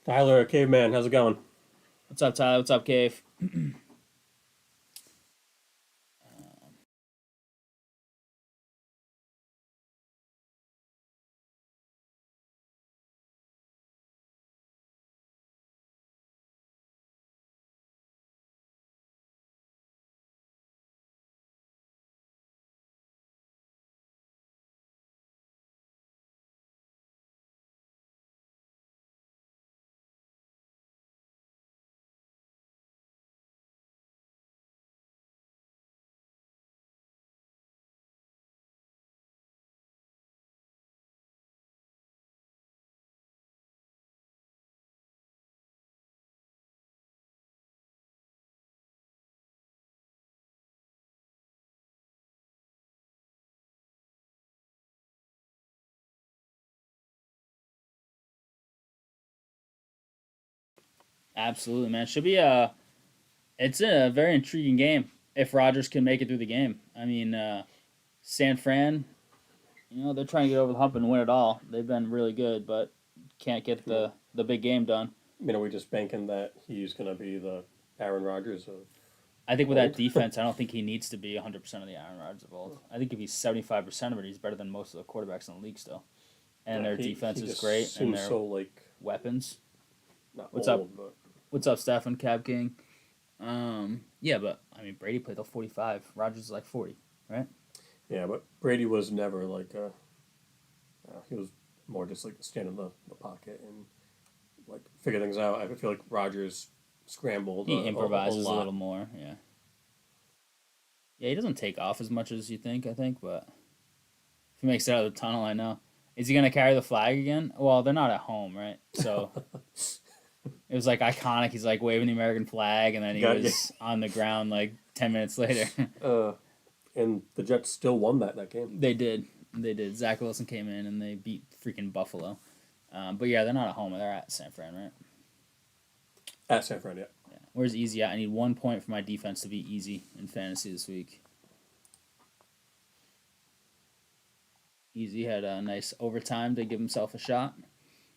Tyler, caveman, how's it going? What's up, Tyler? What's up, Cave? Absolutely, man. Should be a. It's a very intriguing game if Rodgers can make it through the game. I mean, San Fran, they're trying to get over the hump and win it all. They've been really good, but can't get I mean, the big game done. are we just banking that he's going to be the Aaron Rodgers of I think with that old? defense, I don't think he needs to be 100% of the Aaron Rodgers of old. I think if he's 75% of it, he's better than most of the quarterbacks in the league still. And Yeah, their he defense is just great, and seems their so like weapons. not What's up? old, but What's up, Stefan Cab King? Yeah, but I mean Brady played till 45. Rodgers is like 40, right? yeah, but Brady was never like he was more just like stand in the pocket and like figure things out. I feel like Rodgers scrambled He a improvises a lot. little more. Yeah, yeah. He doesn't take off as much as you think. I think, but if he makes it out of the tunnel, I know. Is he gonna carry the flag again? Well, they're not at home, right? So it was like iconic. He's like waving the American flag, and then he Got yeah. was on the ground like 10 minutes later. Uh, and the Jets still won that game They did. They did. Zach Wilson came in and they beat freaking Buffalo. But yeah, they're not at home. They're at San Fran, right? at San Fran. Yeah, Yeah. Where's easy at? I need 1 point for my defense to be easy in fantasy this week. Easy had a nice overtime to give himself a shot.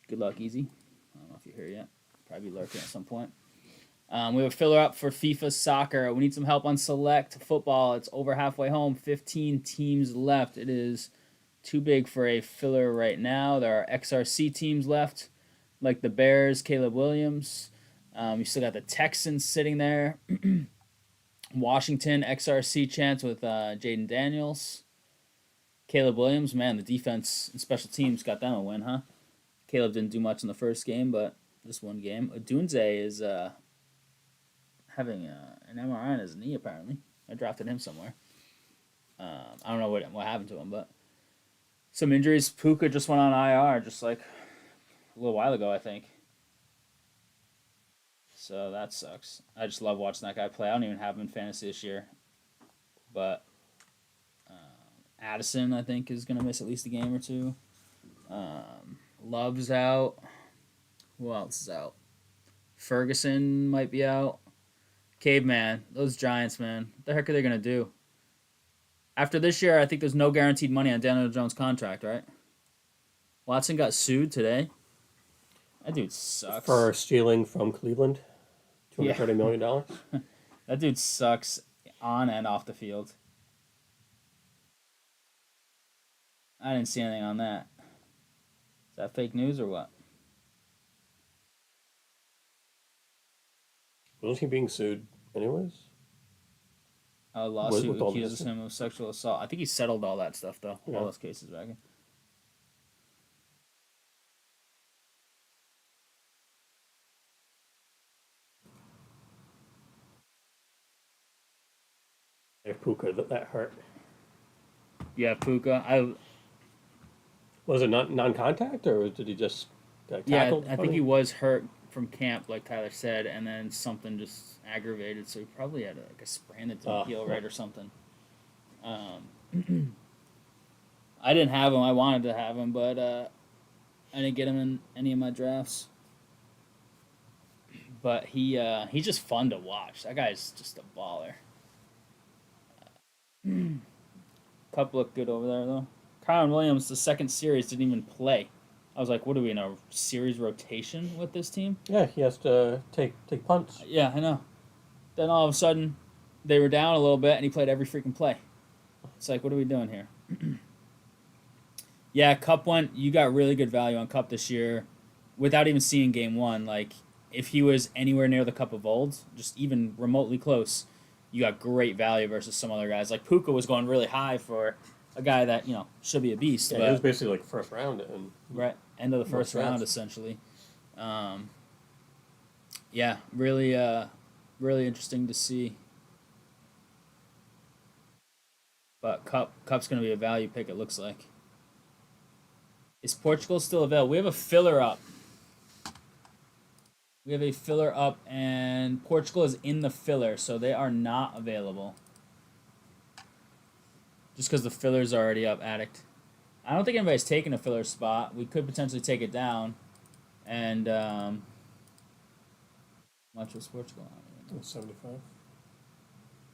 Good luck, Easy. I don't know if you're here yet. Probably lurking at some point. We have a filler up for FIFA soccer. We need some help on select football. It's over halfway home. 15 teams left. It is too big for a filler right now. There are XRC teams left, like the Bears, Caleb Williams. You still got the Texans sitting there. Washington XRC chance with Jaden Daniels. Caleb Williams, man, the defense and special teams got them a win, huh? Caleb didn't do much in the first game, but this one game. Dunze is having an MRI on his knee, apparently. I drafted him somewhere. I don't know what happened to him, but some injuries. Puka just went on IR just like a little while ago, I think. So that sucks. I just love watching that guy play. I don't even have him in fantasy this year, but Addison, I think, is going to miss at least a game or two. Love's out. Who else is out? Ferguson might be out. Caveman, those Giants, man. What the heck are they going to do? After this year, I think there's no guaranteed money on Daniel Jones' contract, right? Watson got sued today. That dude sucks. for stealing from Cleveland, Yeah, $230 million. that dude sucks on and off the field. I didn't see anything on that. Is that fake news or what? Wasn't he being sued anyways? A With, lawsuit with all accuses this, him of sexual assault. I think he settled all that stuff though. All yeah. those cases back in. If Puka that hurt, Yeah, Puka. I was it not non-contact or did he just get Yeah, tackled I think he funny? was hurt from camp, like Tyler said, and then something just aggravated. So he probably had like a sprain that didn't heal Yeah. right or something. Um, I didn't have him. I wanted to have him, but I didn't get him in any of my drafts. But he's just fun to watch. That guy's just a baller. Cup looked good over there though. Kyron Williams, the second series, didn't even play. I was like, what are we in a series rotation with this team? Yeah, he has to take punts. Yeah, I know. Then all of a sudden, they were down a little bit, and he played every freaking play. It's like, what are we doing here? Yeah, Cup went. You got really good value on Cup this year, without even seeing Game 1. Like, if he was anywhere near the Cup of old, just even remotely close, you got great value versus some other guys. Like Puka was going really high for a guy that should be a beast, Yeah, but he was basically like first round and right end of the first round essentially. Um, yeah, really, really interesting to see. But Cup's going to be a value pick. It looks like. Is Portugal still available? We have a filler up. We have a filler up, and Portugal is in the filler, so they are not available. Just because the filler's already up, Addict. I don't think anybody's taking a filler spot. We could potentially take it down, and much was Portugal on? 75.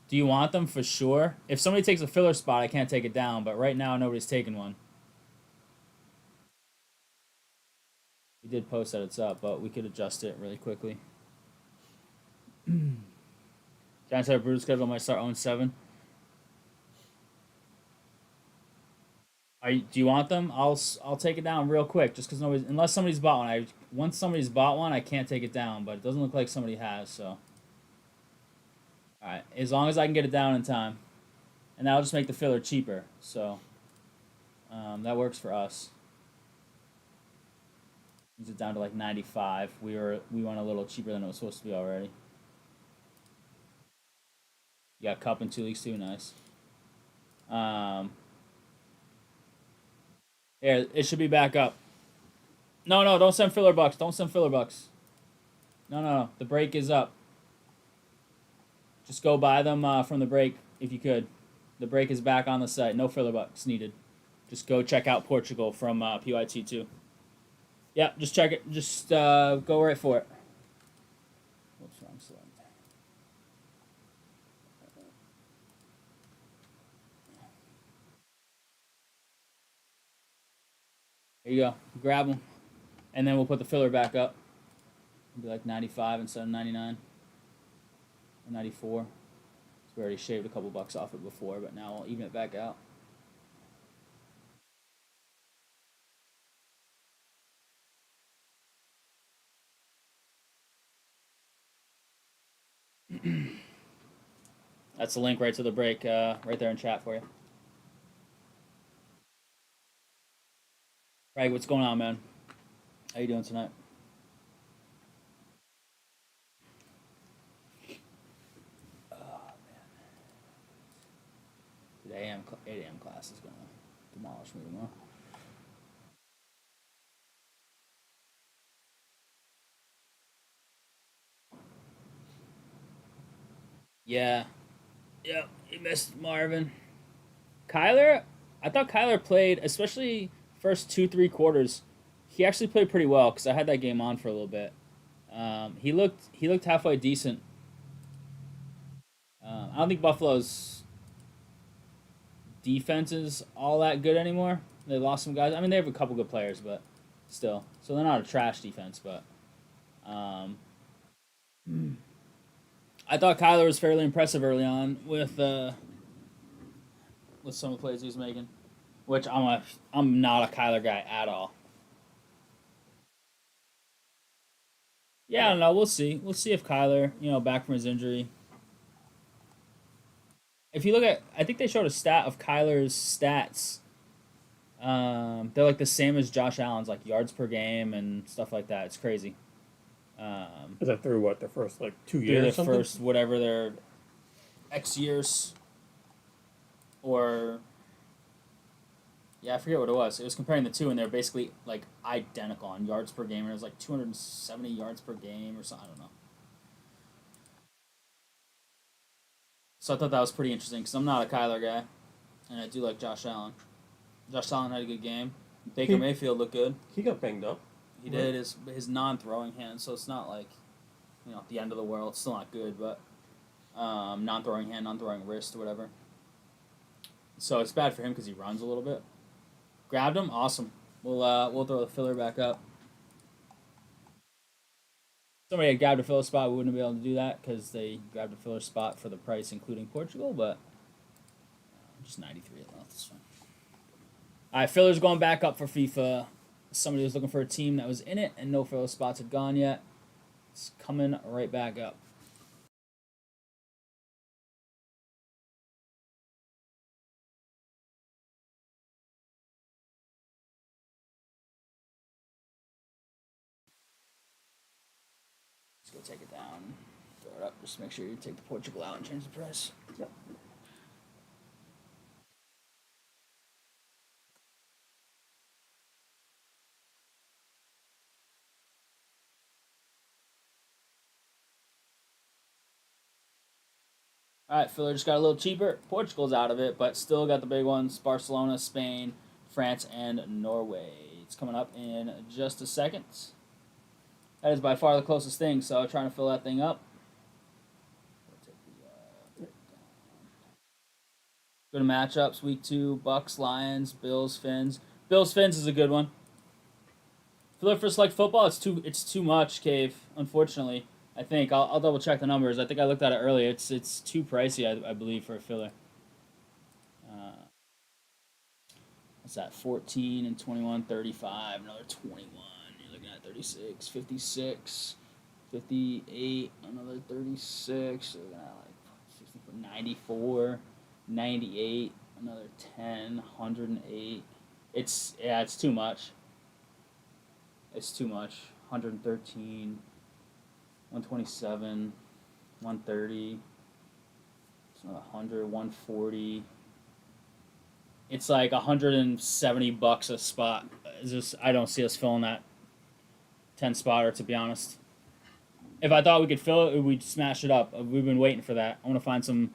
Do you want them for sure? If somebody takes a filler spot, I can't take it down. But right now, nobody's taking one. We did post that it's up, but we could adjust it really quickly. Giants have a brutal schedule. Might start 0-7. Do you want them? I'll take it down real quick, just because unless somebody's bought one. Once somebody's bought one, I can't take it down, but it doesn't look like somebody has. So, all right, as long as I can get it down in time, and that'll just make the filler cheaper. So, that works for us. Brings it down to like 95. We went a little cheaper than it was supposed to be already. You got Cup in 2 leagues too. Nice. Yeah, it should be back up. No, don't send filler bucks. Don't send filler bucks. No. The break is up. Just go buy them from the break if you could. The break is back on the site. No filler bucks needed. Just go check out Portugal from PYT2. Yeah, just check it. Just go right for it. Whoops, wrong slide. There you go. Grab them. And then we'll put the filler back up. It'll be like 95 instead of 99. Or 94. So we already shaved a couple bucks off it before, but now we'll even it back out. That's the link right to the break, right there in chat for you. Craig, what's going on, man? How you doing tonight? Oh, man. The 8 a.m. class is going to demolish me tomorrow. Yeah. Yep, you missed Marvin. Kyler, I thought Kyler played, especially first 2-3 quarters. He actually played pretty well because I had that game on for a little bit. He looked halfway decent. I don't think Buffalo's defense is all that good anymore. They lost some guys. I mean, they have a couple good players, but still, so they're not a trash defense. But I thought Kyler was fairly impressive early on with some of the plays he was making, which I'm not a Kyler guy at all. Yeah, I don't know. We'll see. We'll see if Kyler, back from his injury. If you look at, I think they showed a stat of Kyler's stats. They're like the same as Josh Allen's, like yards per game and stuff like that. It's crazy. Is that through what, the first like 2 Through years? the first whatever their X years, or yeah, I forget what it was. It was comparing the two, and they're basically like identical on yards per game. And it was like 270 yards per game or something. I don't know. So I thought that was pretty interesting because I'm not a Kyler guy, and I do like Josh Allen. Josh Allen had a good game. Baker Mayfield looked good. He got banged up. He did his non-throwing hand, so it's not like the end of the world. It's still not good, but non-throwing hand, non-throwing wrist, or whatever. So it's bad for him because he runs a little bit. Grabbed him, awesome. We'll throw the filler back up. Somebody had grabbed a filler spot. We wouldn't be able to do that because they grabbed a filler spot for the price, including Portugal. But just 93 at left. That's fine. All right, filler's going back up for FIFA. Somebody was looking for a team that was in it, and no filler spots had gone yet. It's coming right back up. Let's go take it down. Throw it up. Just make sure you take the Portugal out and change the price. Yep. All right, filler just got a little cheaper. Portugal's out of it, but still got the big ones: Barcelona, Spain, France, and Norway. It's coming up in just a second. That is by far the closest thing, so trying to fill that thing up. Go to matchups, week 2, Bucks, Lions, Bills, Finns. Bills, Finns is a good one. Filler for select football, it's too much, Cave, unfortunately. I think I'll double check the numbers. I think I looked at it earlier. It's too pricey, I believe, for a filler. What's that? 14 and 21, 35, another 21. You're looking at 36, 56, 58, another 36. You're looking at like 64, 94, 98, another 10, 108. It's too much. It's too much. 113. 127, 130, it's 100, 140. It's like $170 a spot. It's just I don't see us filling that 10 spotter, to be honest. If I thought we could fill it, we'd smash it up. We've been waiting for that. I want to find some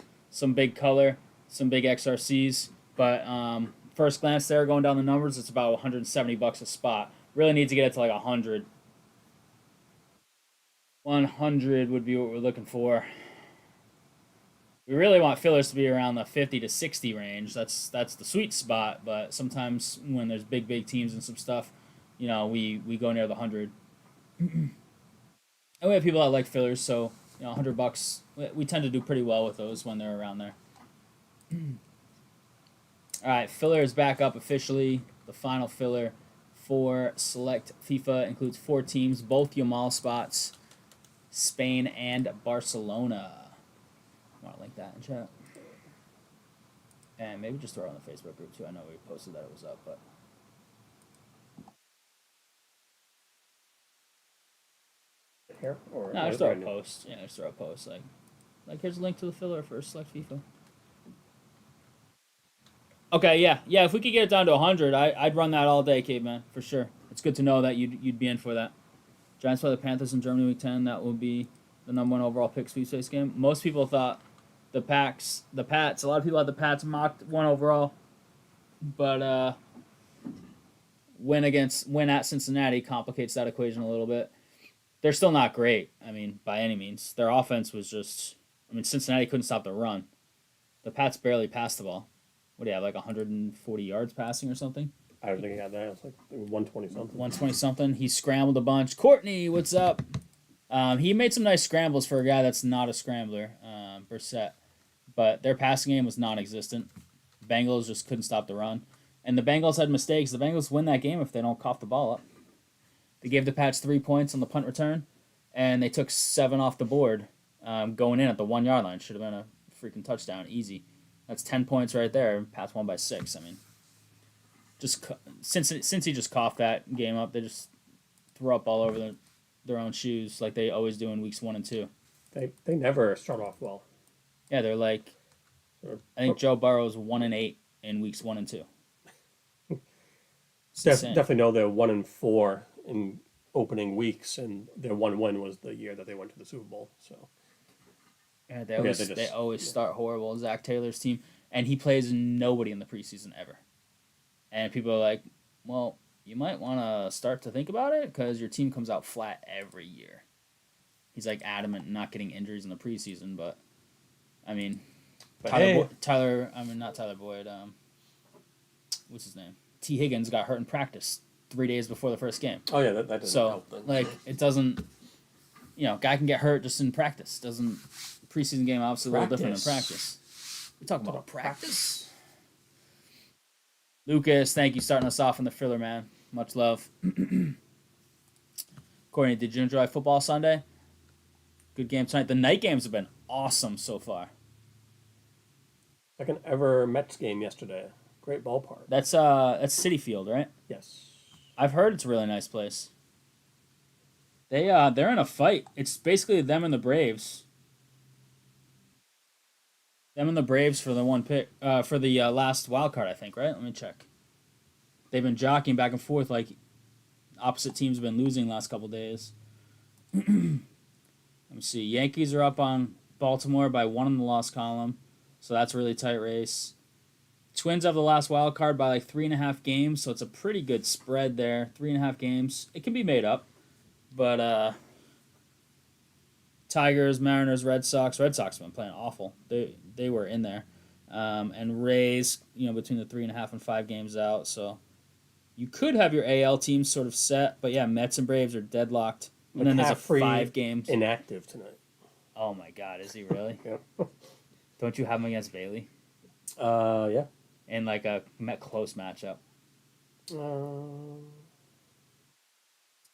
big color, some big XRCs. But first glance there, going down the numbers, it's about $170 a spot. Really need to get it to like 100. 100 would be what we're looking for. We really want fillers to be around the 50 to 60 range. That's the sweet spot, but sometimes when there's big teams and some stuff, we go near the 100. And we have people that like fillers, so $100, we tend to do pretty well with those when they're around there. All right, filler is back up officially. The final filler for select FIFA includes 4 teams, both Yamal spots. Spain and Barcelona. I want to link that in chat. And maybe just throw it on the Facebook group too. I know we posted that it was up, but. Here? Or No, just throw a post. Yeah, just throw a post. Like here's a link to the filler for select FIFA. Okay, yeah. If we could get it down to 100, I'd run that all day, Caveman, for sure. It's good to know that you'd be in for that. Giants play the Panthers in Germany week 10. That will be the number 1 overall pick sweepstakes game. Most people thought the Pats. A lot of people had the Pats mocked 1 overall, but win at Cincinnati complicates that equation a little bit. They're still not great. I mean, by any means, their offense was just. I mean, Cincinnati couldn't stop the run. The Pats barely passed the ball. What do you have, like 140 yards passing or something? I don't think he had that. It's like 120 something. 120 something. He scrambled a bunch. Courtney, what's up? He made some nice scrambles for a guy that's not a scrambler, Brissett. But their passing game was non-existent. Bengals just couldn't stop the run. And the Bengals had mistakes. The Bengals win that game if they don't cough the ball up. They gave the Pats 3 points on the punt return, and they took 7 off the board going in at the 1 yard line. Should have been a freaking touchdown. Easy. That's 10 points right there. Pats won by 6. I mean, just since he just coughed that game up, they just threw up all over their own shoes like they always do in weeks 1 and 2. They never start off well. Yeah, they're like, I think Joe Burrow's 1 and 8 in weeks 1 and 2. Definitely know they're 1 and 4 in opening weeks, and their 1 win was the year that they went to the Super Bowl. So yeah, they always start horrible. Zach Taylor's team, and he plays nobody in the preseason ever. And people are like, well, you might want to start to think about it because your team comes out flat every year. He's like adamant not getting injuries in the preseason, but I mean, not Tyler Boyd. What's his name? T. Higgins got hurt in practice 3 days before the first game. Oh yeah, that doesn't So help then. like it doesn't, guy can get hurt just in practice. Doesn't preseason game obviously a little different than practice. We talking about practice. Lucas, thank you, starting us off in the filler, man. Much love. Courtney, did you enjoy football Sunday? Good game tonight. The night games have been awesome so far. Second ever Mets game yesterday. Great ballpark. That's Citi Field, right? Yes. I've heard it's a really nice place. They're in a fight. It's basically them and the Braves. Them and the Braves for the one pick for the last wild card, I think, right? Let me check. They've been jockeying back and forth like opposite teams have been losing the last couple days. Let me see. Yankees are up on Baltimore by 1 in the loss column, so that's a really tight race. Twins have the last wild card by like 3.5 games, so it's a pretty good spread there. 3.5 games. It can be made up, but Tigers, Mariners, Red Sox. Red Sox have been playing awful. They were in there, and Rays, between the 3.5 and 5 games out. So you could have your AL team sort of set, but yeah, Mets and Braves are deadlocked. And then there's a 5 games inactive tonight. Oh my God, is he really? Yeah. Don't you have him against Bailey? Yeah. In like a close matchup.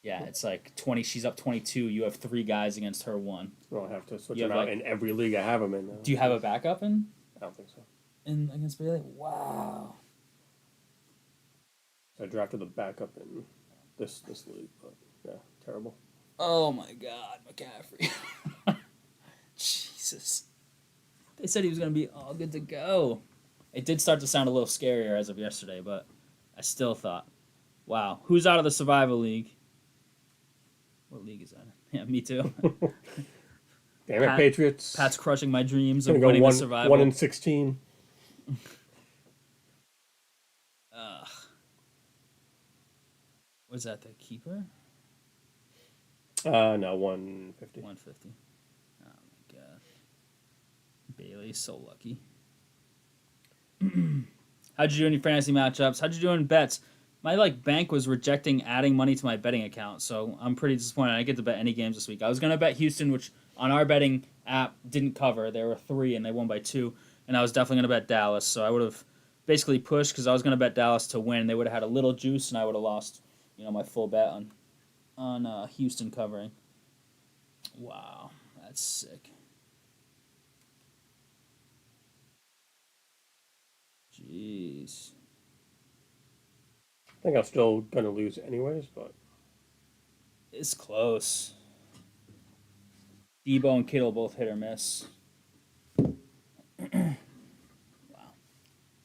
Yeah, it's like 20. She's up 22. You have 3 guys against her 1. Well, I have to switch him out in every league I have him in now. Do you have a backup in? I don't think so. In against Bailey? Wow. I drafted the backup in this league, but yeah, terrible. Oh my God, McCaffrey. Jesus. They said he was going to be all good to go. It did start to sound a little scarier as of yesterday, but I still thought, wow, who's out of the survival league? What league is that? Yeah, me too. Damn it, Patriots. Pat's crushing my dreams of Gonna winning go the survival. 1 in 16. Was that the keeper? No, 150. 150. Oh my God. Bailey's so lucky. How'd you do in your fantasy matchups? How'd you do in bets? My bank was rejecting adding money to my betting account, so I'm pretty disappointed. I didn't get to bet any games this week. I was gonna bet Houston, which on our betting app didn't cover. There were 3 and they won by 2, and I was definitely gonna bet Dallas. So I would have basically pushed because I was gonna bet Dallas to win. They would have had a little juice, and I would have lost, my full bet on Houston covering. Wow, that's sick. Jeez. I think I'm still going to lose anyways, but... It's close. Debo and Kittle both hit or miss. Wow.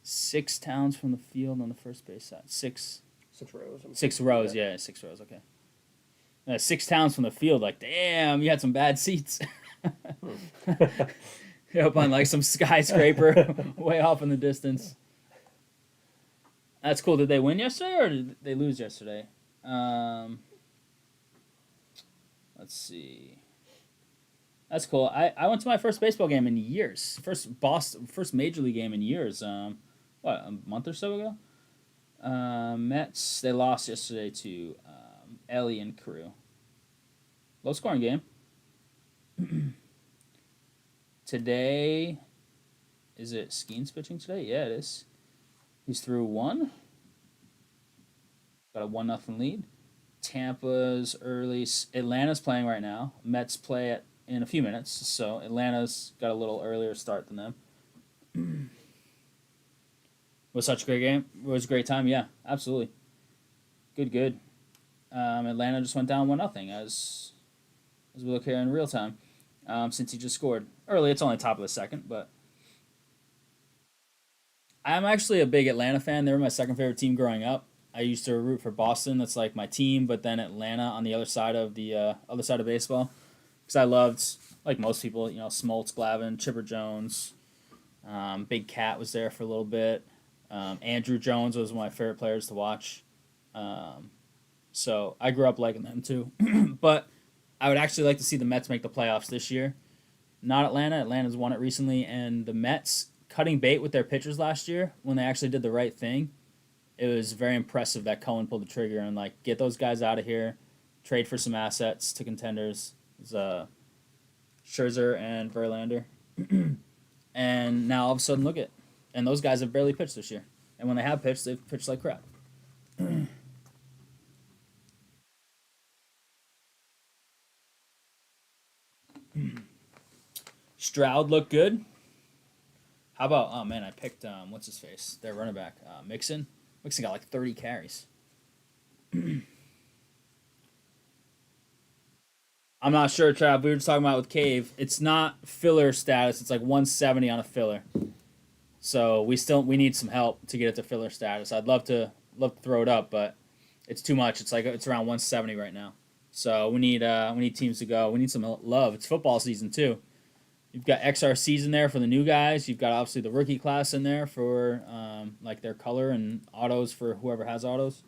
6 towns from the field on the first base side. 6 rows. 6 rows, yeah, 6 rows, okay. 6 towns from the field, damn, you had some bad seats. You're up on some skyscraper way off in the distance. That's cool. Did they win yesterday or did they lose yesterday? Let's see. That's cool. I went to my first baseball game in years. First major league game in years. A month or so ago? Mets, they lost yesterday to Ellie and crew. Low scoring game. Today, is it Skeens pitching today? Yeah, it is. He's through 1. Got a 1-0 lead. Tampa's early. Atlanta's playing right now. Mets play in a few minutes, so Atlanta's got a little earlier start than them. Was such a great game. It was a great time. Yeah, absolutely. Good. Atlanta just went down 1-0 as we look here in real time. Since he just scored early, it's only top of the second, but I'm actually a big Atlanta fan. They were my second favorite team growing up. I used to root for Boston. That's my team, but then Atlanta on the other side of baseball, because I loved, like most people, Smoltz, Glavine, Chipper Jones. Big Cat was there for a little bit. Andrew Jones was one of my favorite players to watch. So I grew up liking them too. But I would actually like to see the Mets make the playoffs this year. Not Atlanta. Atlanta's won it recently, and the Mets cutting bait with their pitchers last year when they actually did the right thing It was very impressive that Cohen pulled the trigger and like get those guys out of here, trade for some assets to contenders. It was Scherzer and Verlander, and now all of a sudden look at, and those guys have barely pitched this year, and when they have pitched, they've pitched like crap. Stroud looked good. How about oh man, I picked what's his face? Their running back, Mixon. Mixon got like 30 carries. I'm not sure, Trav. We were just talking about with Cave. It's not filler status. It's like 170 on a filler. So we need some help to get it to filler status. I'd love to throw it up, but it's too much. It's like it's around 170 right now. So we need teams to go. We need some love. It's football season too. You've got XRCs in there for the new guys. You've got obviously the rookie class in there for like their color and autos for whoever has autos.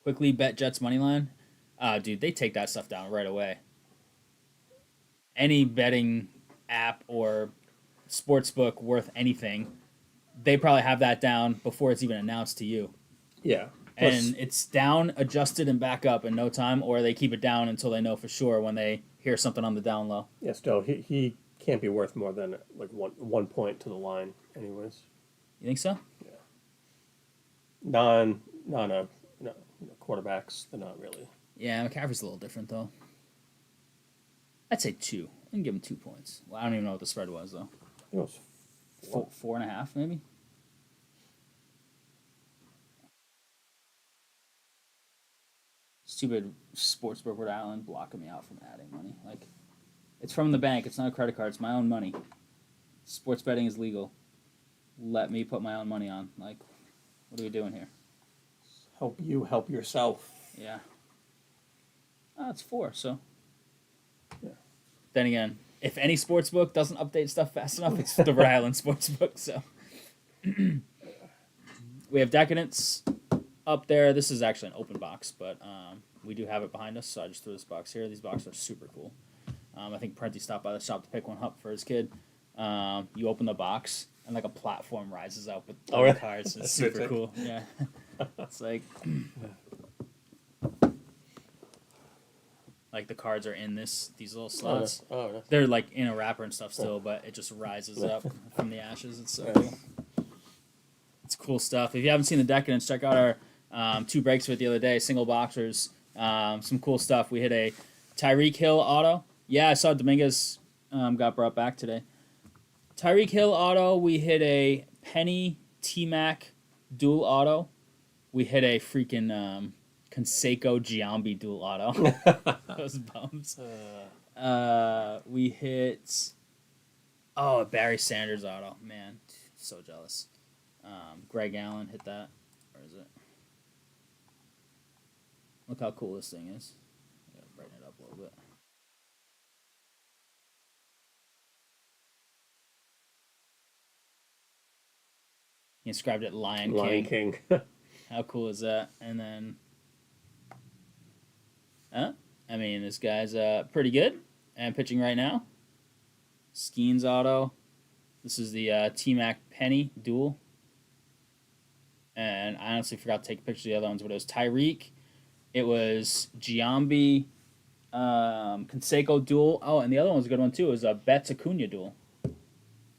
Quickly bet Jets money line. Dude, they take that stuff down right away. Any betting app or sports book worth anything, they probably have that down before it's even announced to you. Yeah. Plus, And it's down, adjusted, and back up in no time, or they keep it down until they know for sure when they hear something on the down low. yeah, still, he can't be worth more than like one point to the line, anyways. You think so? Yeah. Non, non, no, quarterbacks, they're not really. Yeah, McCaffrey's a little different though. I'd say two. I can give him 2 points. Well, I don't even know what the spread was though. I think it was Four and a half maybe. Stupid sportsbook Rhode Island blocking me out from adding money. Like, it's from the bank. It's not a credit card. It's my own money. Sports betting is legal. Let me put my own money on. Like, what are we doing here? help you help yourself. Yeah. Oh, it's 4. So. Yeah. Then again, if any sports book doesn't update stuff fast enough, it's the Rhode Island sports book. So. We have Decadence up there. This is actually an open box, but we do have it behind us, so I just threw this box here. These boxes are super cool. I think Prenti stopped by the shop to pick one up for his kid. You open the box, and like a platform rises up with all the cards. It's super cool. Yeah. It's like the cards are in these little slots. Oh, they're like in a wrapper and stuff still, but it just rises up from the ashes. It's so cool. It's cool stuff. If you haven't seen the Decadence, check out our 2 breaks with the other day, single boxers. Some cool stuff. We hit a Tyreek Hill auto. Yeah, I saw Dominguez got brought back today. Tyreek Hill auto. We hit a Penny T-Mac dual auto. We hit a freaking Conseco Giambi dual auto. Those bums. We hit a Barry Sanders auto. Man, so jealous. Greg Allen hit that. Where is it? Look how cool this thing is. I gotta brighten it up a little bit. He inscribed it Lion King. How cool is that? And then, I mean, this guy's pretty good and pitching right now. Skeens auto. This is the T-Mac Penny duel. And I honestly forgot to take a picture of the other ones, but it was Tyreek. It was Giambi, Conseco duel. Oh, and the other one was a good one too. It was a Betts Acuna duel.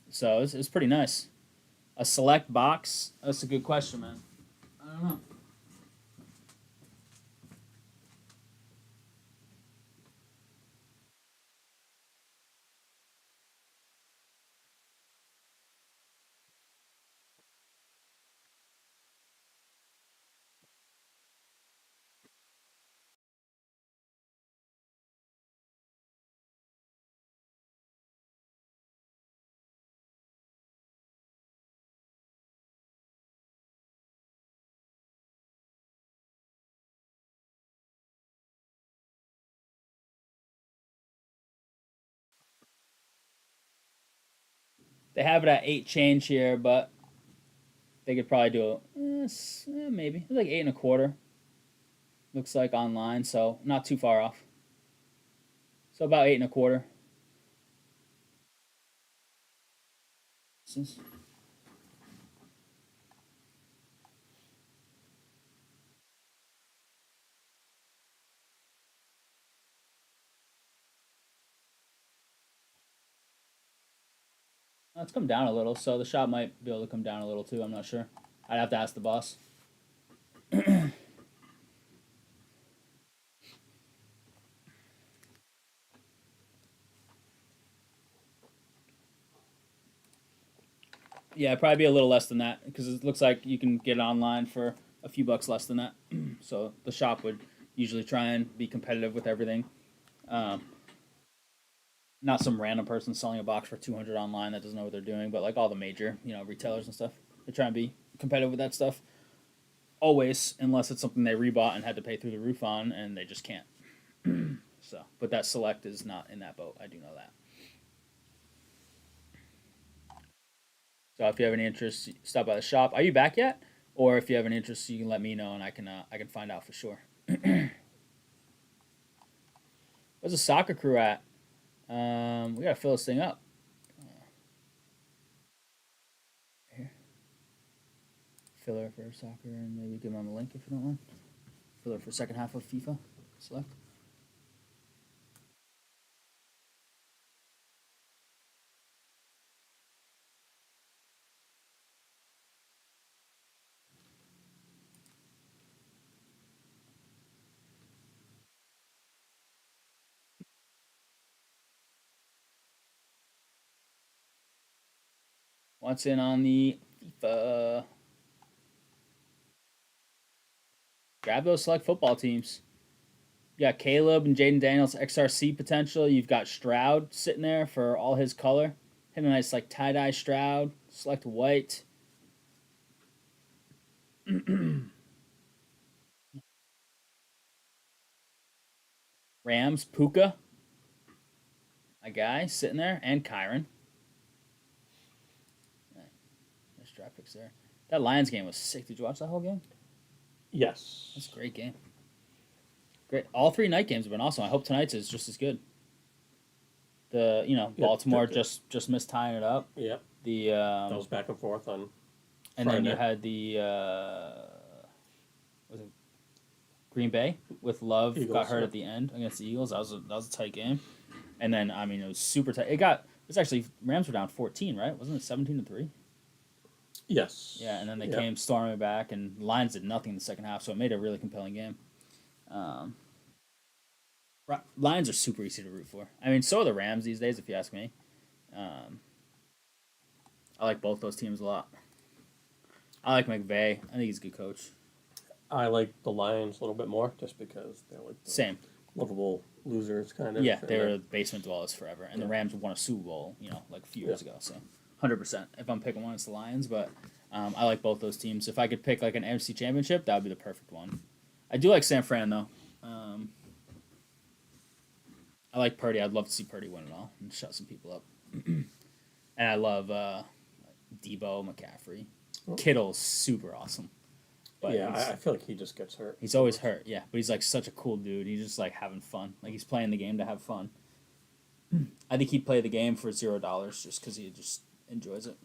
So it's pretty nice. A select box. That's a good question, man. I don't know. They have it at 8 change here, but they could probably do maybe. It's like 8 and a quarter. Looks like online, so not too far off. So about 8 and a quarter. It's come down a little, so the shop might be able to come down a little too. I'm not sure. I'd have to ask the boss. Yeah, probably be a little less than that because it looks like you can get it online for a few bucks less than that. So the shop would usually try and be competitive with everything. Um, Not some random person selling a box for 200 online that doesn't know what they're doing, but like all the major, retailers and stuff. They try and be competitive with that stuff. Always, unless it's something they rebought and had to pay through the roof on, and they just can't. So, but that select is not in that boat. I do know that. So if you have any interest, stop by the shop. Are you back yet? Or if you have an interest, you can let me know, and I can find out for sure. Where's the soccer crew at? We gotta fill this thing up. Here, filler for soccer, and maybe give them a link if you don't mind. Filler for second half of FIFA select. What's in on the FIFA? Grab those select football teams. You got Caleb and Jaden Daniels XRC potential. You've got Stroud sitting there for all his color. Hit a nice like tie dye Stroud. Select white. Rams Puka, my guy sitting there, and Kyron. Nice draft picks there. That Lions game was sick. Did you watch that whole game? Yes. That's a great game. Great. All three night games have been awesome. I hope tonight's is just as good. The Baltimore just missed tying it up. Yep. The that was back and forth on. And Friday. then you had the was it Green Bay with Love Eagles, got hurt at the end against the Eagles. That was a tight game. And then it was super tight. It's actually Rams were down 14, right? Wasn't it 17-3? Yes. Yeah, and then they came storming back, and Lions did nothing in the second half, so it made a really compelling game. Lions are super easy to root for. I mean, so are the Rams these days, if you ask me. I like both those teams a lot. I like McVay. I think he's a good coach. I like the Lions a little bit more, just because they're like same lovable losers, kind of. Yeah, they were basement dwellers forever, and the Rams won a Super Bowl, like a few years ago. So, 100%. If I'm picking one, it's the Lions, but I like both those teams. If I could pick like an NFC Championship, that would be the perfect one. I do like San Fran though. I like Purdy. I'd love to see Purdy win it all and shut some people up. And I love Debo, McCaffrey. Kittle's super awesome. But I feel like he just gets hurt. He's always hurt, yeah. But he's like such a cool dude. He's just like having fun. Like he's playing the game to have fun. I think he'd play the game for $0 just because he just enjoys it.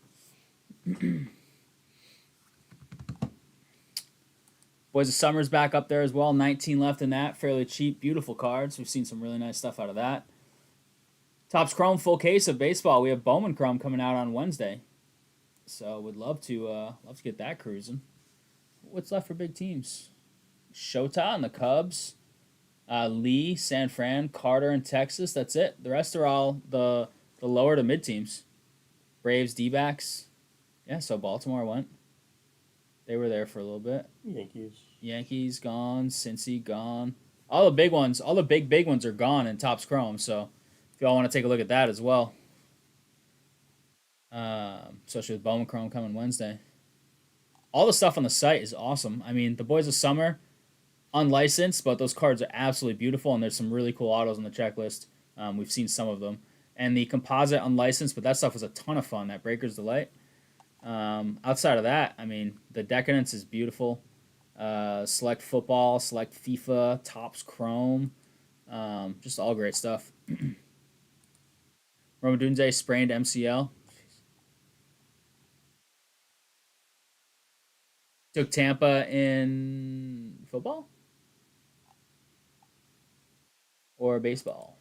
Boys of Summer's back up there as well. 19 left in that. Fairly cheap, beautiful cards. We've seen some really nice stuff out of that. Topps Chrome full case of baseball. We have Bowman Chrome coming out on Wednesday. So would love to get that cruising. What's left for big teams? Shota and the Cubs. Lee, San Fran, Carter, and Texas. That's it. The rest are all the lower to mid teams. Braves, D-backs. Yeah, so Baltimore went. They were there for a little bit. Yankees gone. Cincy gone. All the big ones, all the big ones are gone in Topps Chrome. So if y'all want to take a look at that as well. Especially with Bowman Chrome coming Wednesday. All the stuff on the site is awesome. I mean, the Boys of Summer, unlicensed, but those cards are absolutely beautiful, and there's some really cool autos on the checklist. We've seen some of them. And the composite unlicensed, but that stuff was a ton of fun, that Breaker's Delight. Outside of that, I mean, the Decadence is beautiful. Select Football, Select FIFA, Topps Chrome, just all great stuff. Romadunze sprained MCL. Took Tampa in football? Or baseball?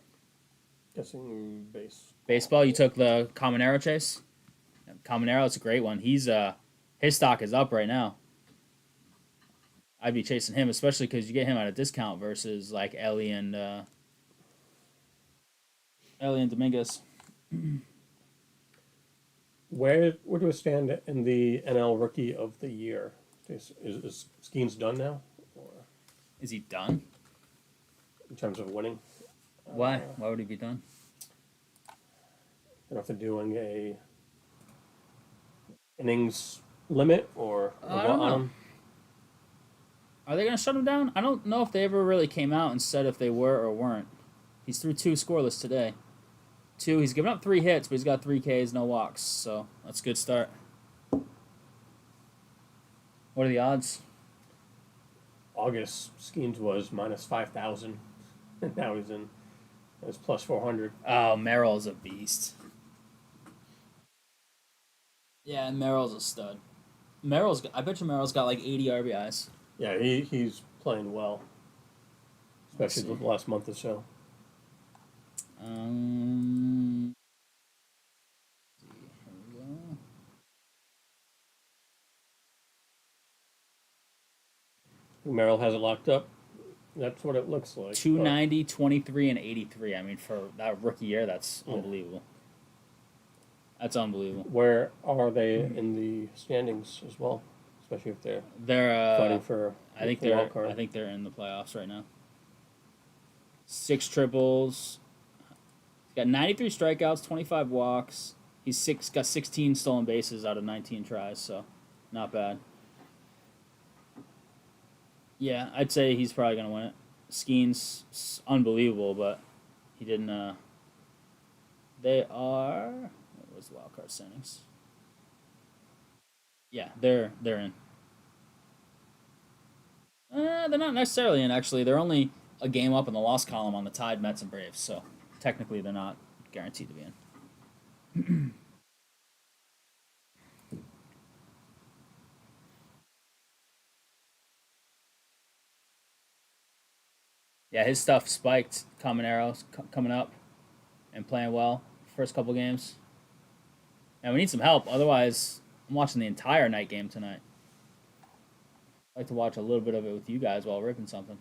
Guessing base. Baseball, you took the Comanero chase? Caminero is a great one. He's his stock is up right now. I'd be chasing him, especially because you get him at a discount versus like Ellie and Dominguez. Where do we stand in the NL Rookie of the Year? Is Skeens done now, or Is he done? in terms of winning? Why? Why would he be done? After doing a innings limit or I what don't on know. him? Are they gonna shut him down? I don't know if they ever really came out and said if they were or weren't. He's through two scoreless today. Two. He's given up 3 hits, but he's got 3 Ks, no walks. So that's a good start. What are the odds? August Skeens was -5,000, and now he's in. It's +400. Oh, Merrill's a beast. Yeah, and Merrill's a stud. I bet you Merrill's got like 80 RBIs. Yeah, he's playing well, especially the last month or so. Here we go. Merrill has it locked up. That's what it looks like. 290, 23, and 83. I mean, for that rookie year, that's unbelievable. That's unbelievable. Where are they in the standings as well? Especially if they're fighting for I think the wild card. I think they're in the playoffs right now. 6 triples. He's got 93 strikeouts, 25 walks. Got 16 stolen bases out of 19 tries, so not bad. Yeah, I'd say he's probably gonna win it. Skeens unbelievable, but he didn't. They are. What was the wild card standings? Yeah, they're in. They're not necessarily in. Actually, they're only a game up in the loss column on the Tide, Mets, and Braves. So technically, they're not guaranteed to be in. Yeah, his stuff spiked. Common arrows coming up and playing well first couple games. And we need some help. Otherwise, I'm watching the entire night game tonight. I'd like to watch a little bit of it with you guys while ripping something.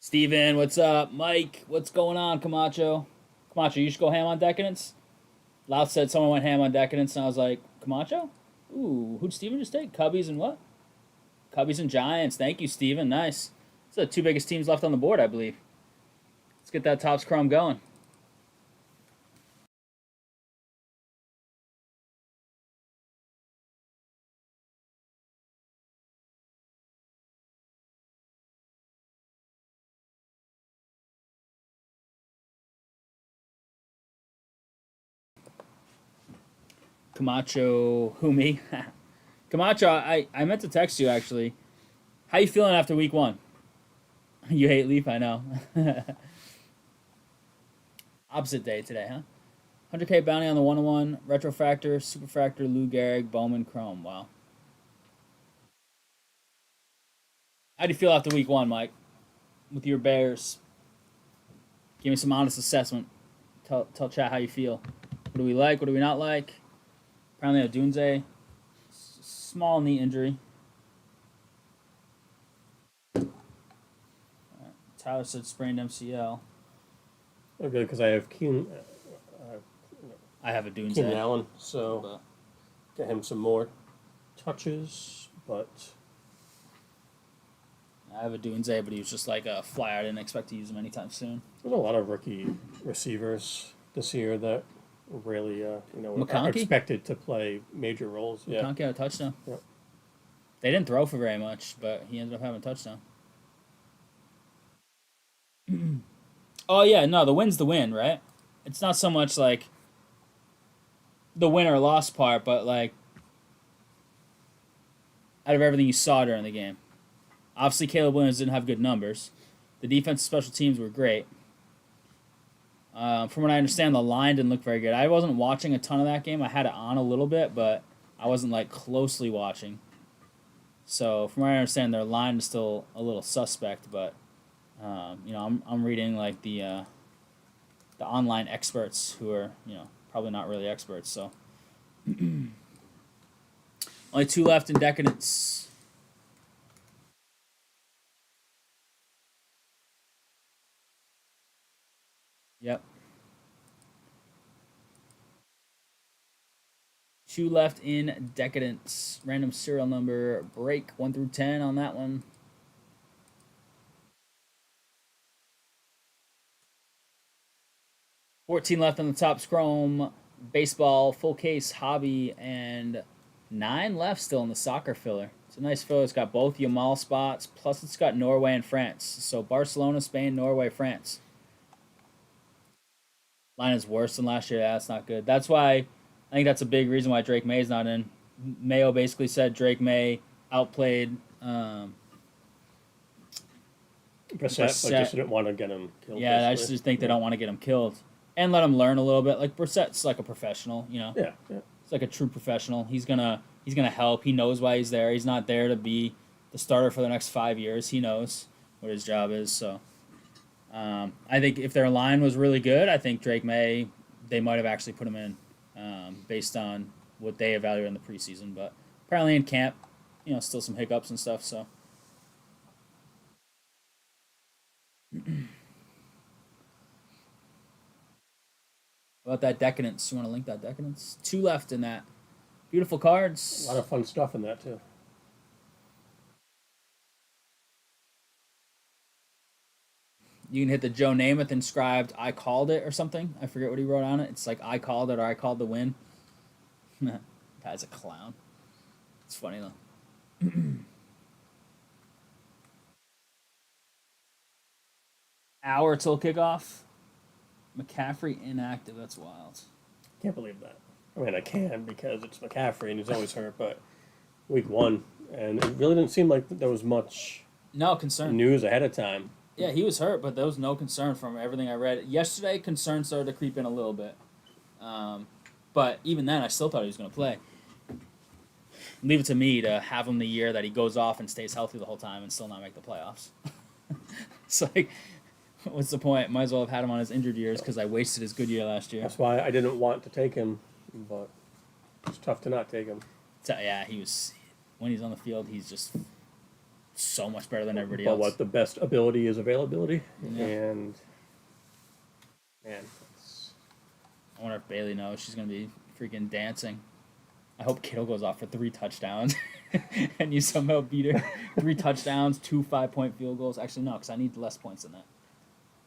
Steven, what's up? Mike, what's going on, Camacho? Camacho, you should go ham on Decadence? Louth said someone went ham on Decadence, and I was like, Camacho? Ooh, who'd Steven just take? Cubbies and what? Cubbies and Giants. Thank you, Steven. Nice. It's the two biggest teams left on the board, I believe. Let's get that Topps Chrome going. Camacho, who me? Camacho, I meant to text you actually. How you feeling after week 1? You hate Leaf, I know. Opposite day today, huh? 100K bounty on the 101, Retrofractor, Superfractor, Lou Gehrig, Bowman, Chrome. Wow. How do you feel after week one, Mike? With your Bears? Give me some honest assessment. Tell chat how you feel. What do we like? What do we not like? Apparently, a Dunze, small knee injury. Tyler said sprained MCL. Oh, good, because I have I have a Keenan Dunze. Allen, so But get him some more touches. But I have a Dunze, but he was just like a flyer. I didn't expect to use him anytime soon. there's a lot of rookie receivers this year that really, are McConkey? expected to play major roles. Yeah. McConkey had a touchdown. Yep. They didn't throw for very much, but he ended up having a touchdown. Oh yeah, no, the win's the win, right? It's not so much like the win or loss part, but like out of everything you saw during the game. Obviously, Caleb Williams didn't have good numbers. The defense and special teams were great. From what I understand, the line didn't look very good. I wasn't watching a ton of that game. I had it on a little bit, but I wasn't like closely watching. So from what I understand, their line is still a little suspect. But I'm reading like the online experts who are probably not really experts. So only 2 left in Decadence. Yep. 2 left in Decadence. Random serial number break 1 through 10 on that one. $14 left on the top scrum. Baseball, full case, hobby, and 9 left still in the soccer filler. It's a nice filler. It's got both Yamal spots, plus it's got Norway and France. So Barcelona, Spain, Norway, France. Line is worse than last year. Yeah, that's not good. That's why I think that's a big reason why Drake May's not in. Mayo basically said Drake May outplayed Brissett, but just didn't want to get him killed. Yeah, basically. I just think they don't want to get him killed and let him learn a little bit. Like Brissett's like a professional, Yeah. It's like a true professional. He's gonna help. He knows why he's there. He's not there to be the starter for the next 5 years. He knows what his job is. So I think if their line was really good, I think Drake May, they might have actually put him in based on what they evaluated in the preseason. But apparently in camp, still some hiccups and stuff. So. About that Decadence. You want to link that Decadence? 2 left in that. Beautiful cards. A lot of fun stuff in that, too. You can hit the Joe Namath inscribed I called it or something. I forget what he wrote on it. It's like I called it or I called the win. Guy's a clown. It's funny though. Hour till kickoff. McCaffrey inactive. That's wild. Can't believe that. I mean, I can because it's McCaffrey and he's always hurt, but week 1, and it really didn't seem like there was much concern. news ahead of time. Yeah, he was hurt, but there was no concern from everything I read. Yesterday, concern started to creep in a little bit. But even then, I still thought he was going to play. Leave it to me to have him the year that he goes off and stays healthy the whole time and still not make the playoffs. It's like, what's the point? Might as well have had him on his injured years because I wasted his good year last year. That's why I didn't want to take him, but it's tough to not take him. So, yeah, when he's on the field, he's just so much better than everybody But else. what the best ability is availability, Yeah. and man, I wonder if Bailey knows she's going to be freaking dancing. I hope Kittle goes off for 3 touchdowns and you somehow beat her. 3 touchdowns, 2 5-point field goals. Actually, no, because I need less points than that.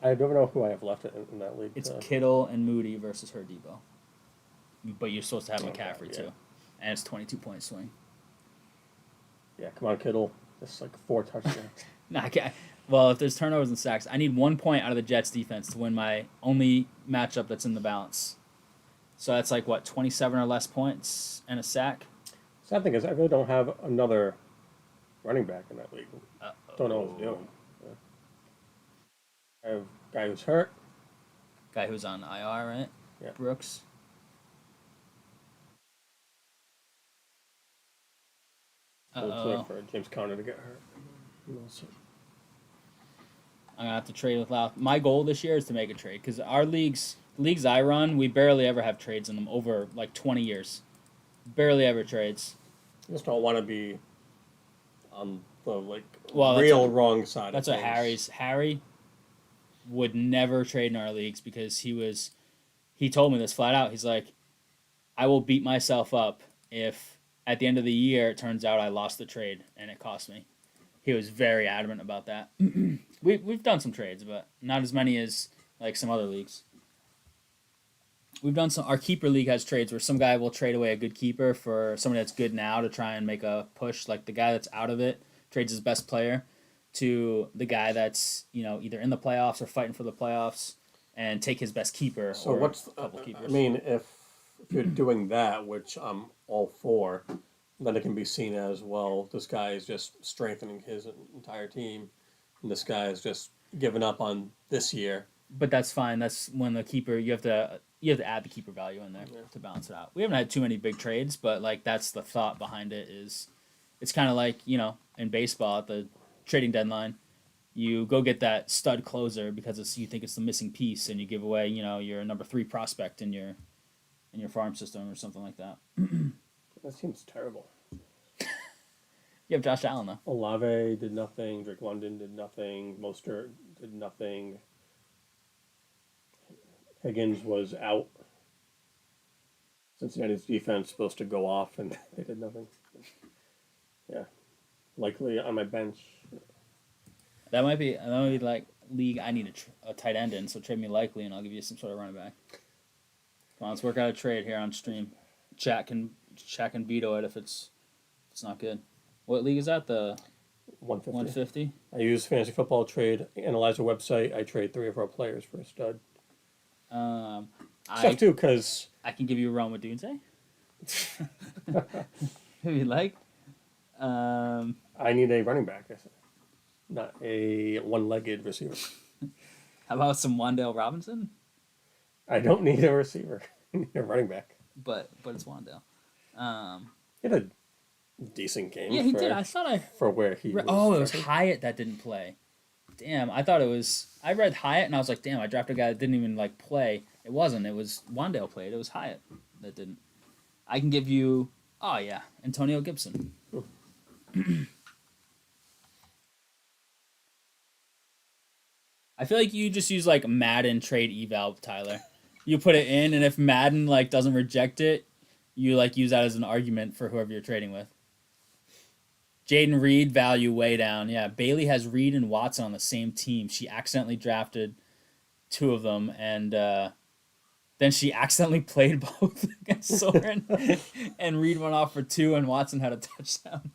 I don't know who I have left in that league. It's Kittle and Moody versus her Debo. But you're supposed to have McCaffrey, yeah. too. And it's 22-point swing. Yeah, come on, Kittle. That's like 4 touchdowns. No, I can't. Well, if there's turnovers and sacks, I need 1 point out of the Jets defense to win my only matchup that's in the balance. So that's like, what, 27 or less points and a sack? Sad thing is, I really don't have another running back in that league. Uh-oh. Don't know what he's doing. Yeah. I have a guy who's hurt. Guy who's on IR, right? Yeah. Brooks. So it's like for James Conner to get hurt. We'll see. I'm gonna have to trade with Lau. My goal this year is to make a trade because our leagues I run, we barely ever have trades in them over like 20 years. Barely ever trades. I just don't want to be on the like Well, real wrong side. That's of what things. Harry would never trade in our leagues because he told me this flat out. He's like, I will beat myself up if at the end of the year it turns out I lost the trade and it cost me. He was very adamant about that. We've done some trades, but not as many as like some other leagues. We've done some. Our keeper league has trades where some guy will trade away a good keeper for somebody that's good now to try and make a push. Like the guy that's out of it trades his best player to the guy that's either in the playoffs or fighting for the playoffs and take his best keeper. So or what's a couple keepers. I mean, if you're doing that, which I'm all for, then it can be seen as, well, this guy is just strengthening his entire team, and this guy is just giving up on this year. But that's fine. That's when the keeper you have to add the keeper value in there to balance it out. We haven't had too many big trades, but like that's the thought behind it. Is it's kind of like in baseball at the trading deadline, you go get that stud closer because you think it's the missing piece, and you give away your number 3 prospect in your farm system or something like that. That seems terrible. You have Josh Allen though. Olave did nothing. Drake London did nothing. Mostert did nothing. Higgins was out. Cincinnati's defense supposed to go off, and they did nothing. Yeah, likely on my bench. That might be like league. I need a tight end in, so trade me Likely, and I'll give you some sort of running back. Come on, let's work out a trade here on stream. Chat can veto it if it's not good. What league is that? The 150. I use Fantasy Football Trade Analyzer website. I trade 3 of our players for a stud. Stuff too, because I can give you a run with Dunze. If you like. I need a running back. Not a one-legged receiver. How about some Wan'Dale Robinson? I don't need a receiver. I need a running back. But it's Wan'Dale. He had a decent game. Yeah, he did. I thought for where he was. Oh, it was Hyatt that didn't play. Damn, I thought it was. I read Hyatt and I was like, damn, I drafted a guy that didn't even play. It wasn't. It was Wan'Dale played. It was Hyatt that didn't. I can give you. Oh yeah, Antonio Gibson. I feel like you just use Madden trade eval, Tyler. You put it in, and if Madden doesn't reject it, you use that as an argument for whoever you're trading with. Jaden Reed value way down. Yeah, Bailey has Reed and Watson on the same team. She accidentally drafted 2 of them, and then she accidentally played both against Soren, and Reed went off for 2, and Watson had a touchdown.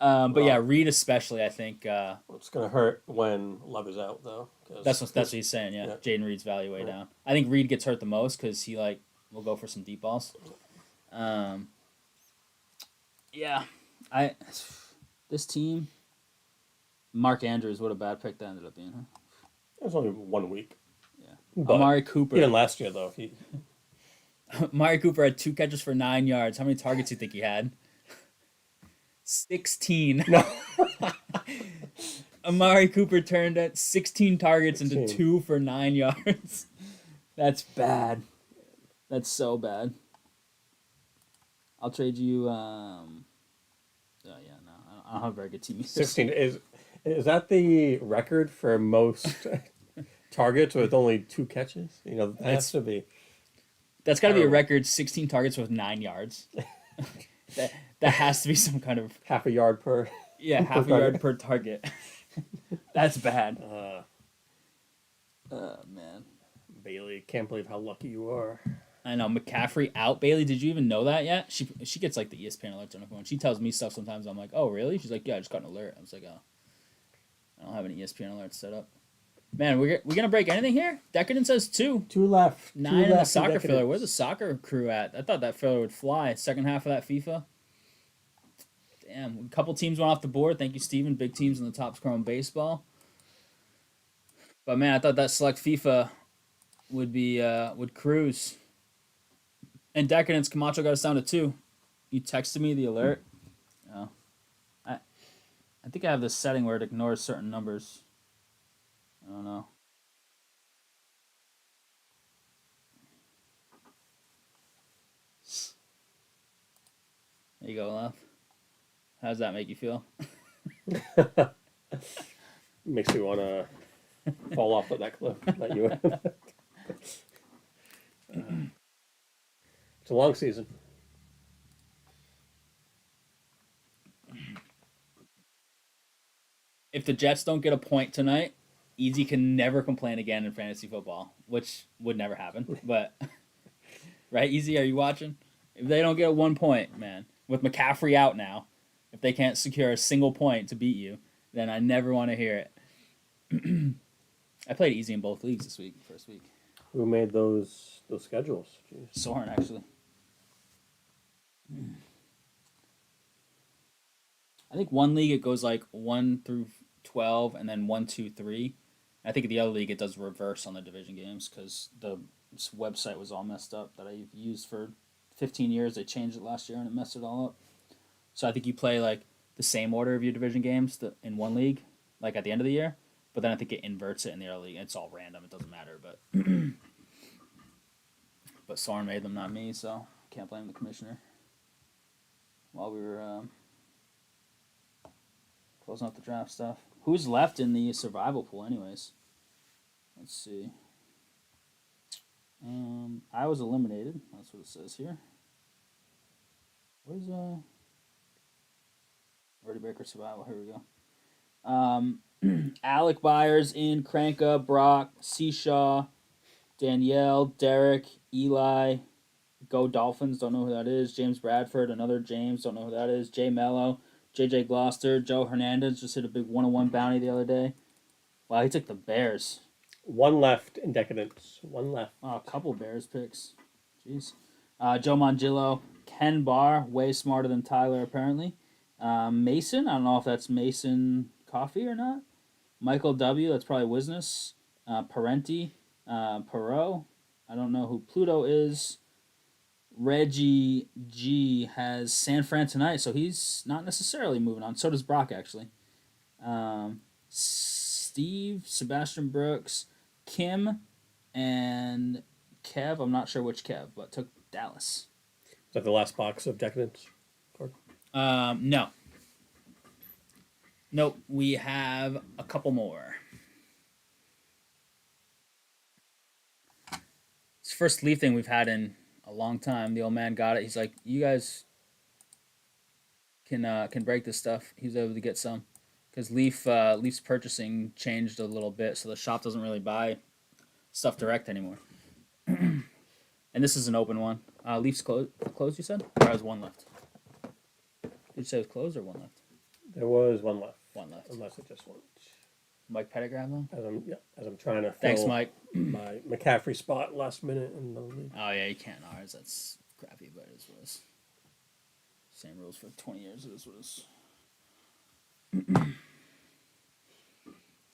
But yeah, Reed especially, I think. It's gonna hurt when Love is out, though. That's what he's saying. Yeah, Jaden Reed's value way down. I think Reed gets hurt the most because he will go for some deep balls. Yeah, this team. Mark Andrews, what a bad pick that ended up being. Huh? It was only 1 week. Yeah, but Amari Cooper. Even last year, though, Amari Cooper had 2 catches for 9 yards. How many targets do you think he had? 16. No. Amari Cooper turned at 16 targets into 2 for 9 yards. That's bad. That's so bad. I'll trade you. Yeah, no, I don't have a very good team. 16 is that the record for most targets with only 2 catches? That has to be. That's got to be a record. 16 targets with 9 yards. That has to be some kind of half a yard per. Yeah, half a yard per target. That's bad. Man. Bailey, can't believe how lucky you are. I know. McCaffrey out. Bailey, did you even know that yet? She gets the ESPN alerts on her phone. She tells me stuff sometimes. I'm like, oh, really? She's like, yeah, I just got an alert. I was like, oh. I don't have any ESPN alerts set up. Man, we gonna break anything here? Decadence says 2. 2 left. 9 in the soccer filler. Where's the soccer crew at? I thought that filler would fly. Second half of that FIFA. Damn, a couple teams went off the board. Thank you, Steven. Big teams in the top score in baseball. But man, I thought that select FIFA would cruise. And Decadence, Camacho got us down to 2. You texted me the alert. Oh. I think I have this setting where it ignores certain numbers. I don't know. There you go, Love. How does that make you feel? Makes me want to fall off of that cliff. That you. It's a long season. If the Jets don't get a point tonight, Easy can never complain again in fantasy football, which would never happen. But right, Easy, are you watching? If they don't get 1 point, man, with McCaffrey out now, if they can't secure a single point to beat you, then I never want to hear it. I played Easy in both leagues this week, first week. Who made those schedules? Jeez. Soren, actually. I think one league it goes like 1 through 12, and then 1, 2, 3. I think the other league it does reverse on the division games because the website was all messed up that I've used for 15 years. They changed it last year and it messed it all up. So I think you play like the same order of your division games in one league, like at the end of the year. But then I think it inverts it in the other league. It's all random. It doesn't matter. But Soren made them, not me. So can't blame the commissioner. While we were closing out the draft stuff. Who's left in the survival pool, anyways? Let's see. I was eliminated. That's what it says here. Where's Rhody Baker survival? Here we go. Alec Byers in, Cranka, Brock, Seashaw, Danielle, Derek, Eli, Go Dolphins, don't know who that is. James Bradford, another James, don't know who that is. Jay Mello, JJ Gloucester, Joe Hernandez just hit a big 101 bounty the other day. Wow, he took the Bears. One left in Decadence. One left. Oh, a couple Bears picks. Jeez. Joe Mongillo, Ken Barr, way smarter than Tyler apparently. Mason, I don't know if that's Mason Coffee or not. Michael W, that's probably Wisness. Parenti, Perot, I don't know who Pluto is. Reggie G has San Fran tonight, so he's not necessarily moving on. So does Brock, actually. Steve, Sebastian Brooks, Kim, and Kev. I'm not sure which Kev, but took Dallas. Is that the last box of Decadence? No. Nope, we have a couple more. It's the first Leaf thing we've had in a long time. The old man got it. He's like, you guys can break this stuff. He was able to get some because Leaf's purchasing changed a little bit, so the shop doesn't really buy stuff direct anymore. And this is an open one. Leafs closed. You said? Or has one left? Did you say it was closed or one left? There was one left. One left. Unless it just went. Mike Pettit grabbed them. As I'm trying to Thanks, fill Mike. my McCaffrey spot last minute in the league. Oh yeah, you can't ours. That's crappy, but it is what it is. Same rules for 20 years. It is what it is.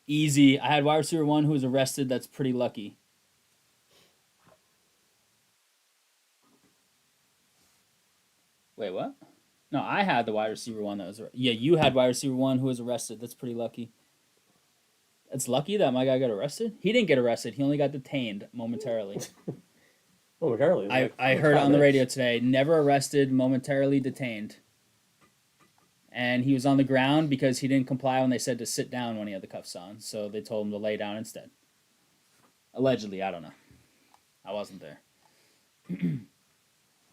Easy. I had wide receiver 1 who was arrested. That's pretty lucky. Wait, what? No, I had the wide receiver 1 that was. Yeah, you had wide receiver 1 who was arrested. That's pretty lucky. It's lucky that my guy got arrested. He didn't get arrested. He only got detained momentarily. Momentarily. I heard on the radio today, never arrested, momentarily detained. And he was on the ground because he didn't comply when they said to sit down when he had the cuffs on. So they told him to lay down instead. Allegedly, I don't know. I wasn't there.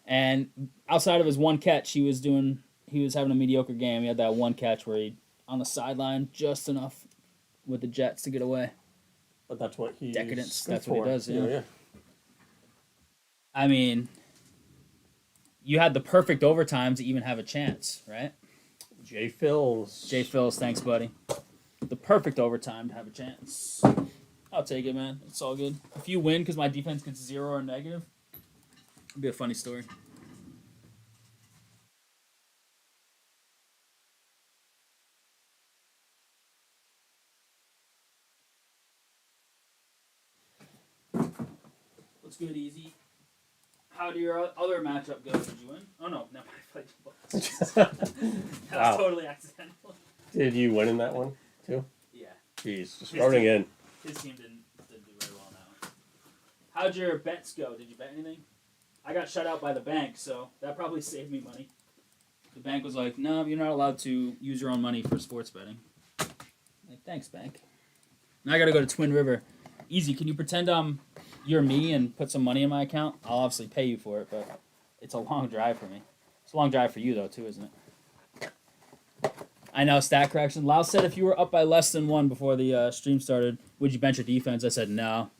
And outside of his one catch, he was having a mediocre game. He had that one catch where he on the sideline just enough with the Jets to get away. But that's what he Decadence. That's what he does. Yeah. Yeah. I mean, you had the perfect overtime to even have a chance, right? Jay Phils, thanks, buddy. The perfect overtime to have a chance. I'll take it, man. It's all good. If you win because my defense gets 0 or negative, it'd be a funny story. What's good, Easy? How did your other matchup go? Did you win? Oh, no. I played you both. That was totally accidental. Did you win in that one too? Yeah. Jeez, just His running team- in. His team didn't do very well on that one. How'd your bets go? Did you bet anything? I got shut out by the bank, so that probably saved me money. The bank was like, "No, you're not allowed to use your own money for sports betting." Like, thanks, bank. Now I gotta go to Twin River. Easy. Can you pretend you're me and put some money in my account? I'll obviously pay you for it, but it's a long drive for me. It's a long drive for you though, too, isn't it? I know. Stat correction. Lau said if you were up by less than 1 before the stream started, would you bench your defense? I said no.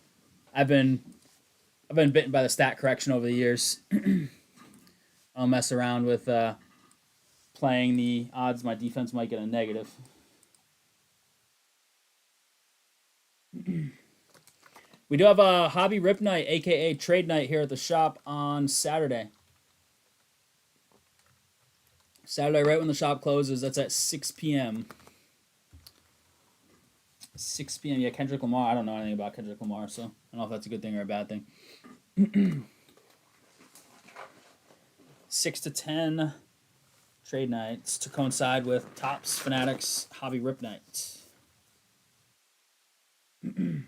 I've been bitten by the stat correction over the years. I'll mess around with playing the odds my defense might get a negative. We do have a hobby rip night, aka trade night, here at the shop on Saturday. Saturday, right when the shop closes. That's at 6 p.m. 6 p.m. Yeah, Kendrick Lamar. I don't know anything about Kendrick Lamar, so I don't know if that's a good thing or a bad thing. 6 to 10 trade nights to coincide with Topps Fanatics Hobby Rip Night. We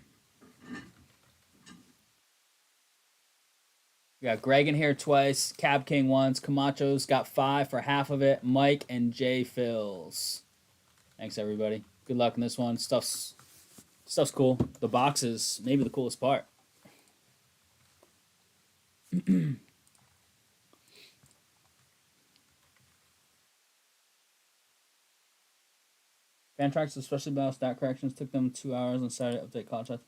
got Greg in here twice, Cab King once, Camacho's got 5 for half of it, Mike and Jay Fills. Thanks everybody. Good luck in this one. Stuff's cool. The box is maybe the coolest part. Fantrax, especially about stat corrections, took them 2 hours on Saturday to update contract.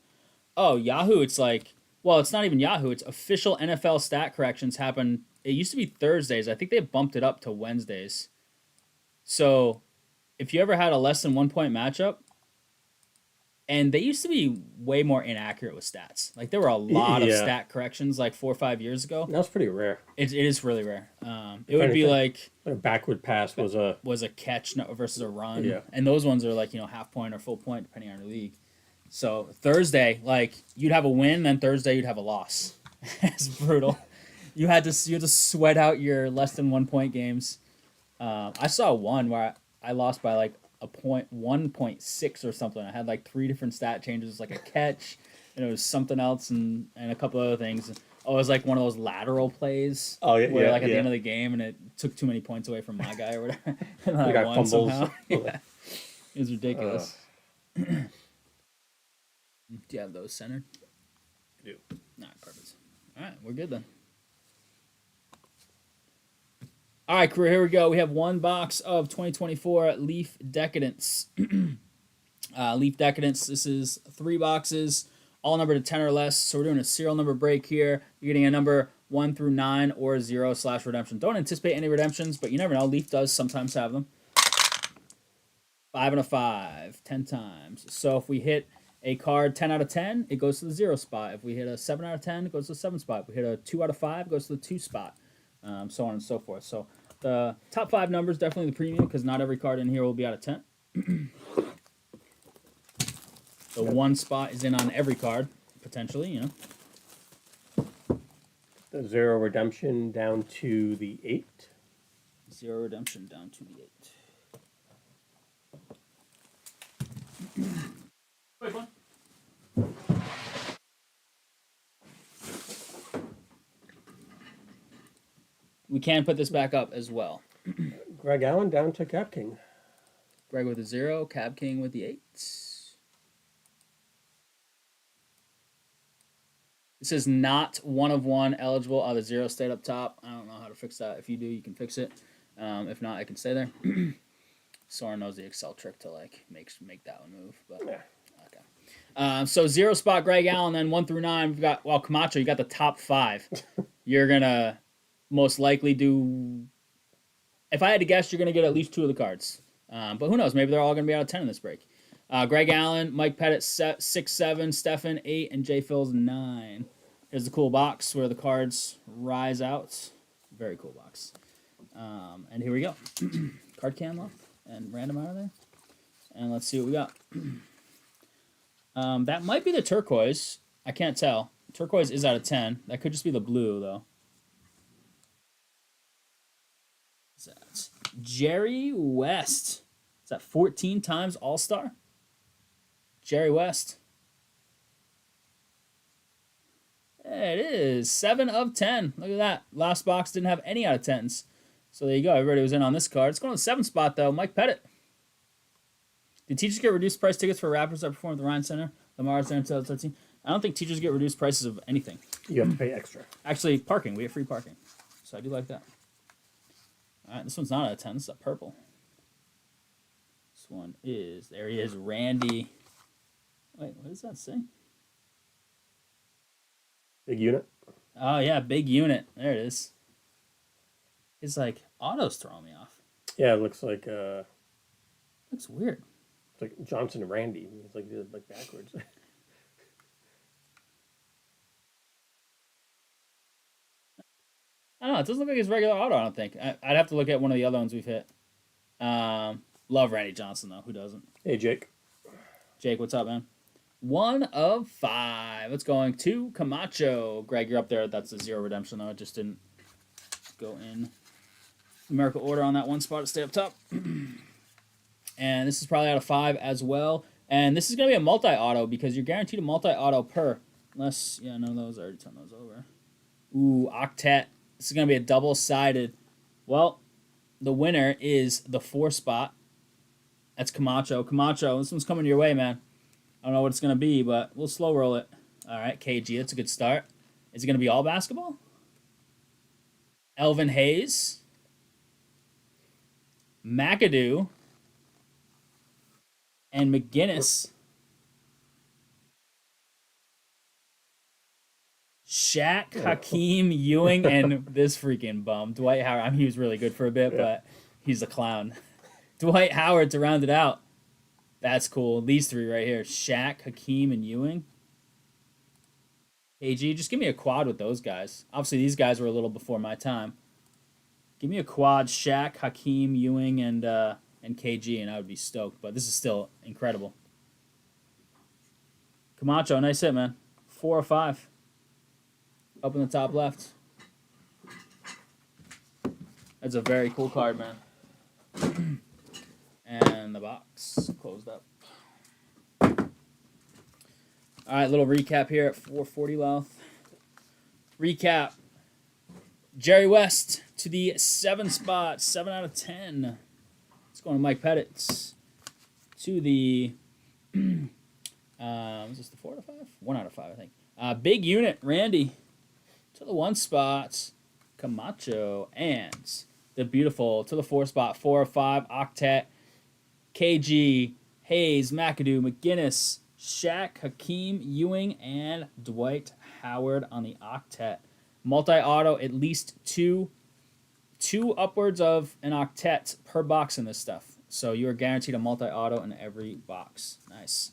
Oh, Yahoo! It's like, well, it's not even Yahoo. It's official NFL stat corrections happen. It used to be Thursdays. I think they bumped it up to Wednesdays. So, if you ever had a less than 1 point matchup, and they used to be way more inaccurate with stats. Like there were a lot of stat corrections like 4 or 5 years ago. That was pretty rare. It is really rare. It would be like a backward pass was a catch versus a run. Yeah. And those ones are like, half point or full point depending on your league. So Thursday, like you'd have a win, then Thursday you'd have a loss. It's brutal. You had to sweat out your less than 1 point games. I saw one where I lost by like a 1.6 or something. I had like 3 different stat changes, like a catch, and it was something else and a couple other things. Oh, it was like one of those lateral plays. Oh yeah, where like at the end of the game, and it took too many points away from my guy or whatever. And I got won fumbles. somehow. Yeah. It was ridiculous. Do you have those centered? I do. All right, perfect. All right, we're good then. All right, crew, here we go. We have 1 box of 2024 Leaf Decadence. Leaf Decadence, this is 3 boxes, all numbered to 10 or less. So we're doing a serial number break here. You're getting a number 1 through 9 or 0/redemption. Don't anticipate any redemptions, but you never know. Leaf does sometimes have them. 5 and a 5, 10 times. So if we hit a card 10 out of 10, it goes to the 0 spot. If we hit a 7 out of 10, it goes to the 7 spot. If we hit a 2 out of 5, it goes to the 2 spot. So on and so forth. So the top 5 numbers, definitely the premium, because not every card in here will be out of 10. The 1 spot is in on every card, potentially, The 0 redemption down to the 8. 0 redemption down to the 8. Quick one. We can put this back up as well. Greg Allen down to Cap King. Greg with a 0, Cab King with the 8. This is not 1 of 1 eligible. The 0 stayed up top. I don't know how to fix that. If you do, you can fix it. If not, I can stay there. Soren knows the Excel trick to like make that one move. But Yeah. okay. So 0 spot Greg Allen, then 1 through 9. We've got Camacho. You got the top 5. You're gonna most likely do. If I had to guess, you're gonna get at least 2 of the cards. But who knows? Maybe they're all gonna be out of 10 in this break. Greg Allen, Mike Pettit 6, 7, Stefan 8, and Jay Phil's 9. Here's the cool box where the cards rise out. Very cool box. And here we go. Card cam off and random out of there. And let's see what we got. That might be the turquoise. I can't tell. Turquoise is out of 10. That could just be the blue, though. What's that? Jerry West. Is that 14 times All Star? Jerry West. It is 7 of 10. Look at that. Last box didn't have any out of 10s. So there you go. Everybody was in on this card. It's going to the 7th spot, though. Mike Pettit. Did teachers get reduced price tickets for rappers that perform at the Ryan Center? The Mars Center in 2013? I don't think teachers get reduced prices of anything. You have to pay extra. Actually, parking. We have free parking. So I do like that. All right, this one's not out of 10. This is a purple. This one is, there he is, Randy. Wait, what does that say? Big unit. Oh, yeah, big unit. There it is. It's like, auto's throwing me off. Yeah, it looks like Looks weird. it's like Johnson and Randy. It's like backwards. I don't know. It doesn't look like his regular auto, I don't think. I'd have to look at one of the other ones we've hit. Love Randy Johnson, though. Who doesn't? Hey, Jake. Jake, what's up, man? 1 of 5. It's going to Camacho. Greg, you're up there. That's a 0 redemption, though. It just didn't go in numerical order on that one spot to stay up top. And this is probably out of 5 as well. And this is going to be a multi-auto because you're guaranteed a multi-auto per. Unless, yeah, none of those. I already turned those over. Ooh, Octet. This is going to be a double-sided. Well, the winner is the 4 spot. That's Camacho. Camacho, this one's coming your way, man. I don't know what it's going to be, but we'll slow roll it. All right, KG, that's a good start. Is it going to be all basketball? Elvin Hayes. McAdoo. And McGinnis. Shaq, Hakeem, Ewing, and this freaking bum, Dwight Howard. I mean, he was really good for a bit, but he's a clown. Dwight Howard to round it out. That's cool. These 3 right here. Shaq, Hakeem, and Ewing. AG, just give me a quad with those guys. Obviously, these guys were a little before my time. Give me a quad, Shaq, Hakeem, Ewing, and KG, and I would be stoked. But this is still incredible. Camacho, nice hit, man. 4 of 5. Up in the top left. That's a very cool card, man. And the box closed up. All right, little recap here at 440 left. Recap. Jerry West to the 7 spot, 7 out of 10. It's going to Mike Pettit. To the, is this the 4 out of 5? 1 out of 5, I think. Big unit, Randy. To the 1 spot, Camacho. And the beautiful, to the 4 spot, 4 of 5, Octet. KG, Hayes, McAdoo, McGinnis, Shaq, Hakeem, Ewing, and Dwight Howard on the Octet. Multi-auto, at least two upwards of an Octet per box in this stuff. So you are guaranteed a multi-auto in every box. Nice.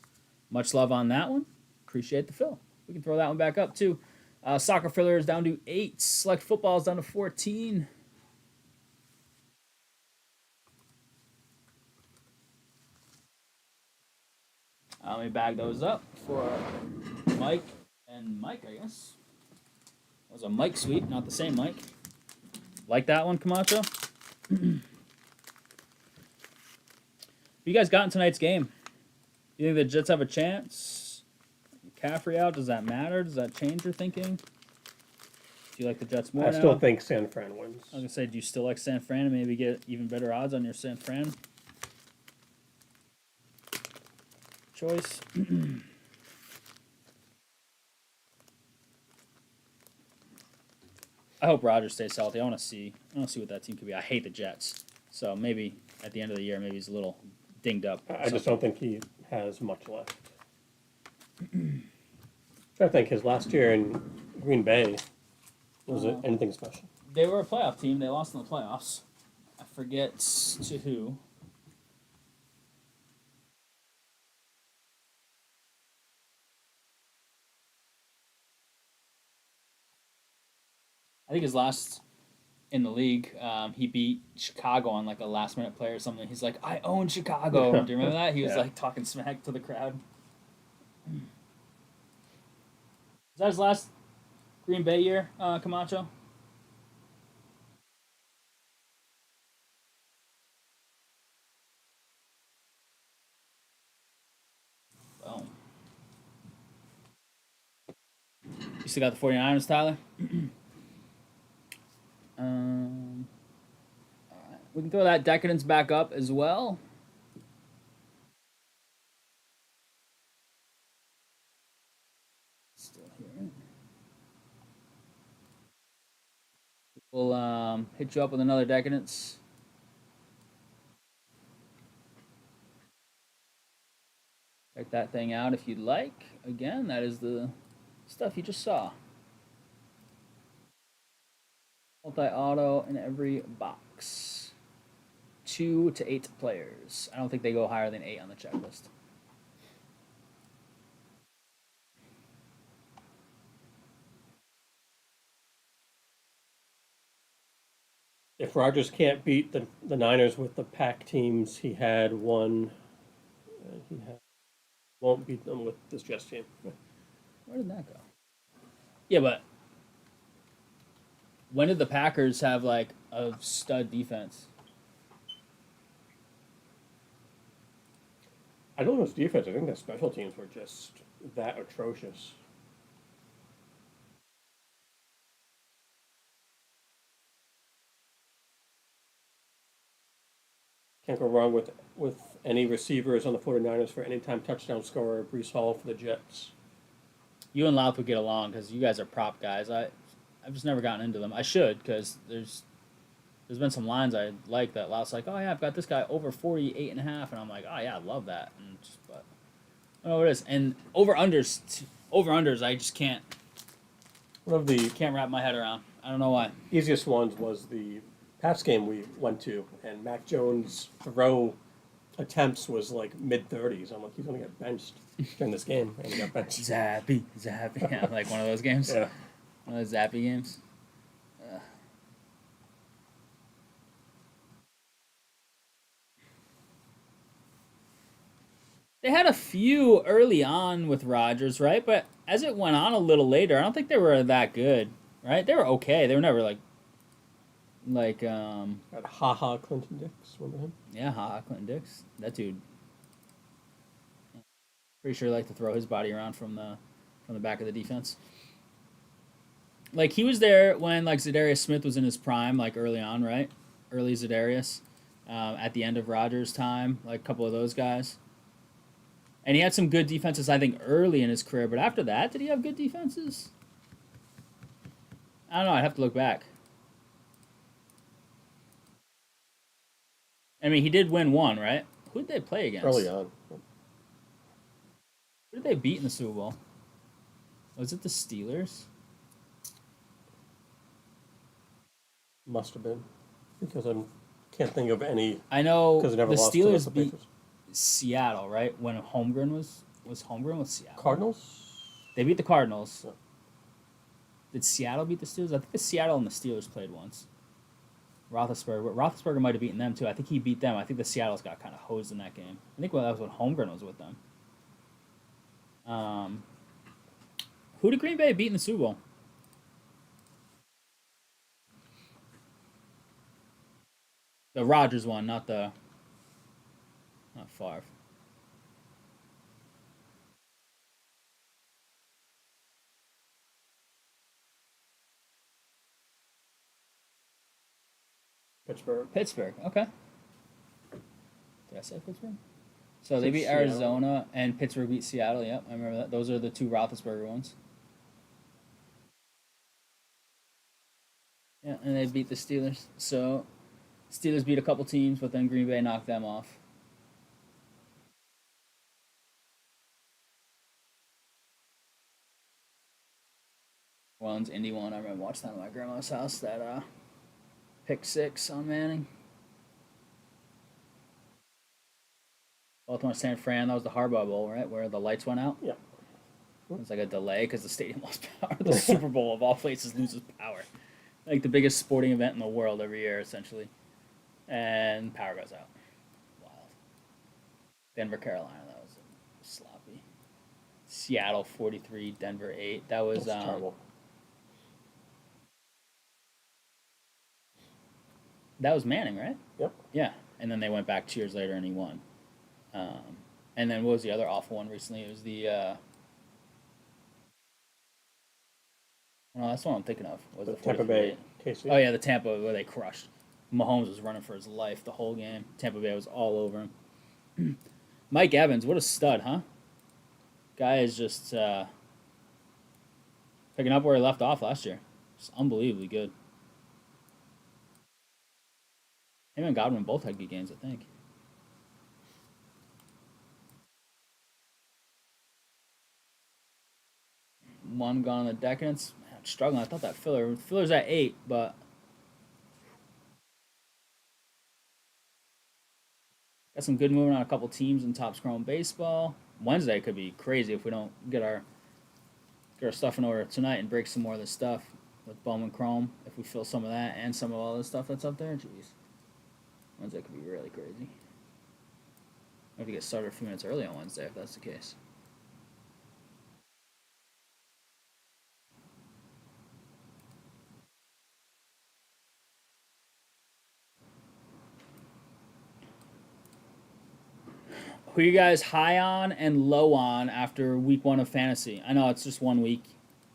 Much love on that one. Appreciate the fill. We can throw that one back up, too. Soccer fillers down to 8. Select footballs down to 14. Let me bag those up for Mike and Mike, I guess. That was a Mike sweep, not the same Mike. Like that one, Camacho? You guys got in tonight's game? You think the Jets have a chance? McCaffrey out, does that matter? Does that change your thinking? Do you like the Jets more I now? still think San Fran wins. I was going to say, do you still like San Fran and maybe get even better odds on your San Fran choice? I hope Rodgers stays healthy. I want to see what that team could be. I hate the Jets, so maybe at the end of the year, maybe he's a little dinged up. I just don't think he has much left. I think his last year in Green Bay was it anything special. They were a playoff team. They lost in the playoffs. I forget to who. I think his last in the league, he beat Chicago on like a last minute play or something. He's like, I own Chicago. Do you remember that? He was like talking smack to the crowd. Is that his last Green Bay year, Camacho? You still got the 49ers, Tyler? um, all right. We can throw that Decadence back up as well. Still here. We'll hit you up with another Decadence. Check that thing out if you'd like. Again, that is the stuff you just saw. Multi-auto in every box. 2 to 8 players. I don't think they go higher than 8 on the checklist. If Rodgers can't beat the Niners with the pack teams he had one, won't beat them with this Jets team. Where did that go? Yeah, but when did the Packers have like a stud defense? I don't know if it's defense. I think their special teams were just that atrocious. Can't go wrong with any receivers on the 49ers for anytime touchdown scorer. Brees Hall for the Jets. You and Louth would get along because you guys are prop guys. I've just never gotten into them. I should because there's been some lines I like that Louth's like, oh yeah, I've got this guy over 48.5, and I'm like, oh yeah, I love that. But I don't know what it is. And over unders, I just can't One of the can't wrap my head around. I don't know why. easiest ones was the Pats game we went to, and Mac Jones' throw attempts was like mid-30s. I'm like, he's going to get benched during this game, and he got benched. Zappy. Yeah, like one of those games. Yeah. One of those Zappy games. They had a few early on with Rodgers, right? But as it went on a little later, I don't think they were that good, right? They were okay. They were never Got Ha Clinton Dix, remember him? yeah, haha, Clinton Dix. That dude, pretty sure liked to throw his body around from the back of the defense. Like he was there when like Zadarius Smith was in his prime, like early on, right? Early Zadarius, at the end of Rodgers' time, like a couple of those guys. And he had some good defenses, I think, early in his career. But after that, did he have good defenses? I don't know. I'd have to look back. I mean, he did win one, right? Who did they play against? Early on. Who did they beat in the Super Bowl? Was it the Steelers? Must have been. Because I can't think of any. I know Because the they never lost to the Steelers beat Patriots. Seattle, right? When Holmgren was Holmgren with Seattle. Cardinals? They beat the Cardinals. Yeah. Did Seattle beat the Steelers? I think the Seattle and the Steelers played once. Roethlisberger might have beaten them too. I think he beat them. I think the Seattle's got kind of hosed in that game. I think that was when Holmgren was with them. Who did Green Bay beat in the Super Bowl? The Rodgers one, not Favre. Pittsburgh. Pittsburgh. Okay. Did I say Pittsburgh? So they Said beat Seattle. Arizona and Pittsburgh beat Seattle. Yep, I remember that. Those are the two Roethlisberger ones. Yeah, and they beat the Steelers. So Steelers beat a couple teams, but then Green Bay knocked them off. One's Indy one. I remember watching that at my grandma's house. That pick six on Manning. Baltimore San Fran. That was the Harbaugh Bowl, right, where the lights went out. Yeah. It was like a delay because the stadium lost power. The Super Bowl of all places loses power. Like the biggest sporting event in the world every year, essentially. And power goes out. Wild. Denver, Carolina. That was sloppy. Seattle 43, Denver 8. That was That's terrible. That was Manning, right? Yep. Yeah. And then they went back 2 years later and he won. And then what was the other awful one recently? It was the No, that's what I'm thinking of. Was The the Tampa 43-8. Bay KC. Oh yeah, the Tampa where they crushed. Mahomes was running for his life the whole game. Tampa Bay was all over him. Mike Evans, what a stud, huh? Guy is just picking up where he left off last year. It's unbelievably good. Him and Godwin both had good games, I think. One gone on the Decadence. Man, I'm struggling. I thought that filler's at 8, but got some good movement on a couple teams in top scoring baseball. Wednesday could be crazy if we don't get our stuff in order tonight and break some more of this stuff with Bowman Chrome. If we fill some of that and some of all this stuff that's up there, jeez, Wednesday could be really crazy. I have to get started a few minutes early on Wednesday if that's the case. Who are you guys high on and low on after week 1 of fantasy? I know it's just 1 week.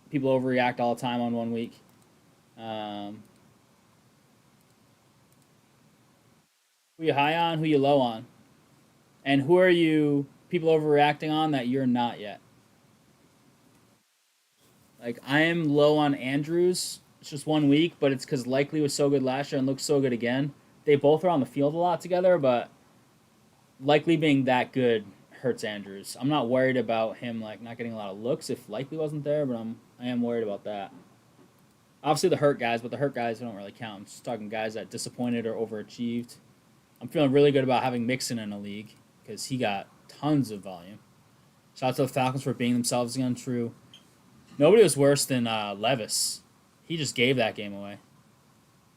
People overreact all the time on 1 week. Who you high on? Who you low on? And who are you people overreacting on that you're not yet? Like I am low on Andrews. It's just 1 week, but it's because Likely was so good last year and looks so good again. They both are on the field a lot together, but Likely being that good hurts Andrews. I'm not worried about him like not getting a lot of looks if Likely wasn't there, but I am worried about that. Obviously the hurt guys, but the hurt guys don't really count. I'm just talking guys that disappointed or overachieved. I'm feeling really good about having Mixon in a league because he got tons of volume. Shout out to the Falcons for being themselves again. True. Nobody was worse than Levis. He just gave that game away.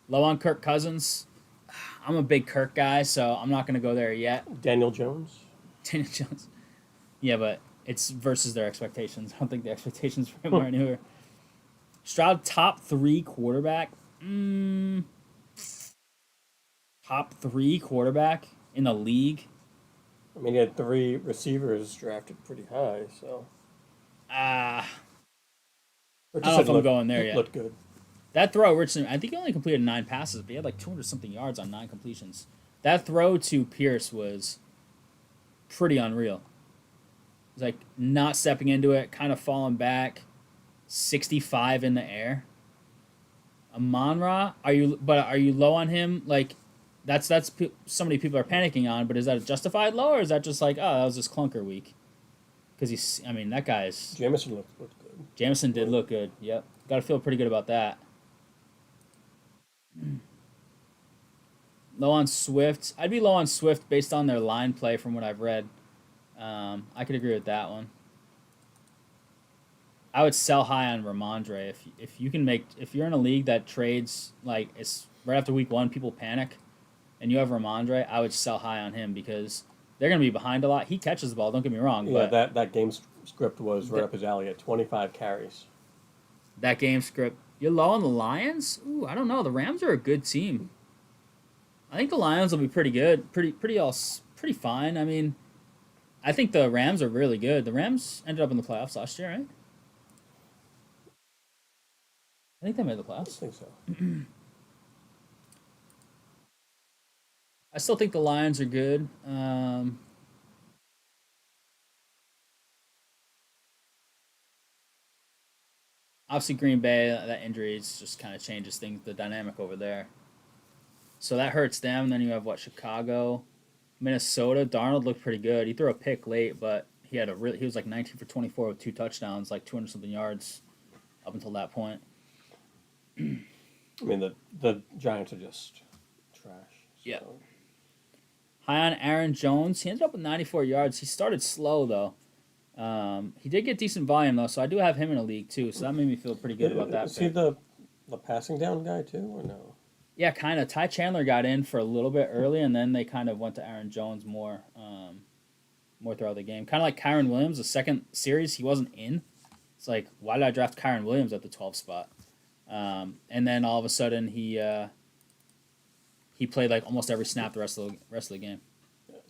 Low on Kirk Cousins. I'm a big Kirk guy, so I'm not going to go there yet. Daniel Jones. Daniel Jones. Yeah, but it's versus their expectations. I don't think the expectations for him are anywhere. Stroud, top 3 quarterback. Top 3 quarterback in the league. I mean, he had 3 receivers drafted pretty high, so. I don't know if I'm going there yet. Looked good. That throw, Richardson, I think he only completed 9 passes, but he had like 200 something yards on 9 completions. That throw to Pierce was pretty unreal. It was like not stepping into it, kind of falling back, 65 in the air. Amon-Ra, are you low on him? Like that's so many people are panicking on, but is that a justified low or is that just like, oh, that was just clunker week? Because that guy's Jameson looked good. Jameson did look good. Yep, got to feel pretty good about that. Low on Swift. I'd be low on Swift based on their line play from what I've read. I could agree with that one. I would sell high on Ramondre if you can make if you're in a league that trades like it's right after week 1 people panic, and you have Ramondre, I would sell high on him because they're going to be behind a lot. He catches the ball. Don't get me wrong. Yeah, but that game script was right up his alley at 25 carries. That game script. You're low on the Lions? Ooh, I don't know. The Rams are a good team. I think the Lions will be pretty good. Pretty fine. I mean, I think the Rams are really good. The Rams ended up in the playoffs last year, right? I think they made the playoffs. I think so. I still think the Lions are good. Obviously, Green Bay, that injury just kind of changes things, the dynamic over there. So that hurts them. And then you have Chicago, Minnesota. Darnold looked pretty good. He threw a pick late, but he was like 19 for 24 with 2 touchdowns, like 200 something yards up until that point. I mean, the Giants are just trash. So. Yeah. High on Aaron Jones. He ended up with 94 yards. He started slow, though. He did get decent volume, though, so I do have him in a league, too. So that made me feel pretty good about that. Is he the passing down guy, too, or no? Yeah, kind of. Ty Chandler got in for a little bit early, and then they kind of went to Aaron Jones more throughout the game. Kind of like Kyron Williams, the second series, he wasn't in. It's like, why did I draft Kyron Williams at the 12th spot? And then all of a sudden he played like almost every snap the rest of the game.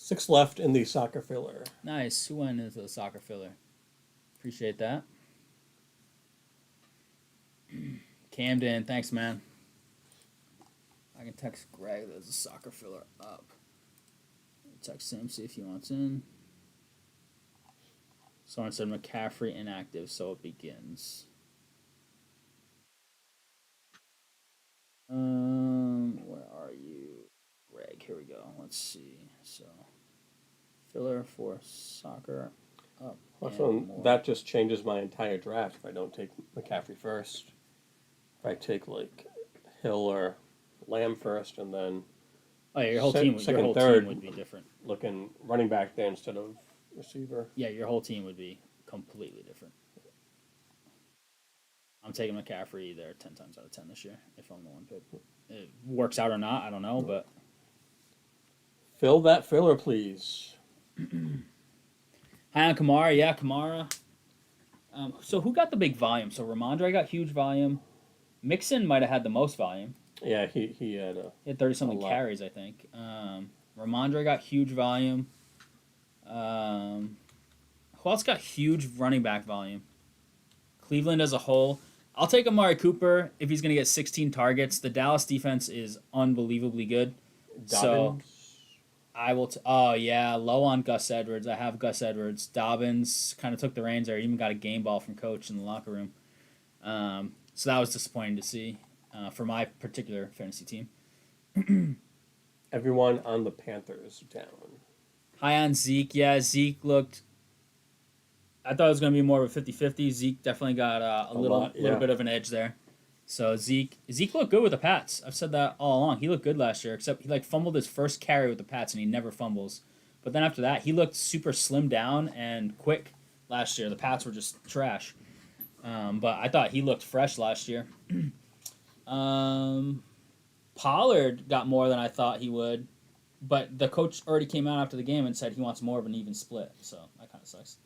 6 left in the soccer filler. Nice. Who went into the soccer filler? Appreciate that. Camden, thanks, man. I can text Greg. There's a soccer filler up. Text him, see if he wants in. Someone said McCaffrey inactive, so it begins. Where are you, Greg? Here we go. Let's see. So, filler for soccer up. Also, that just changes my entire draft if I don't take McCaffrey first. If I take like Hill or Lamb first, and then oh yeah, your whole team would be different. Looking running back there instead of receiver. Yeah, your whole team would be completely different. I'm taking McCaffrey there 10 times out of 10 this year if I'm the one pick. It works out or not, I don't know, but fill that filler, please. Hi on Kamara, yeah, Kamara. So who got the big volume? So Ramondre got huge volume. Mixon might have had the most volume. Yeah, he had he had 30-something carries, I think. Ramondre got huge volume. Who else got huge running back volume? Cleveland as a whole. I'll take Amari Cooper if he's going to get 16 targets. The Dallas defense is unbelievably good. Dobbins. So I will. Oh, yeah. Low on Gus Edwards. I have Gus Edwards. Dobbins kind of took the reins there. Even got a game ball from coach in the locker room. So that was disappointing to see for my particular fantasy team. Everyone on the Panthers down. High on Zeke. Yeah, Zeke looked... I thought it was going to be more of a 50-50. Zeke definitely got a little bit of an edge there. So Zeke looked good with the Pats. I've said that all along. He looked good last year, except he fumbled his first carry with the Pats, and he never fumbles. But then after that, he looked super slimmed down and quick last year. The Pats were just trash. But I thought he looked fresh last year. Pollard got more than I thought he would. But the coach already came out after the game and said he wants more of an even split. So that kind of sucks.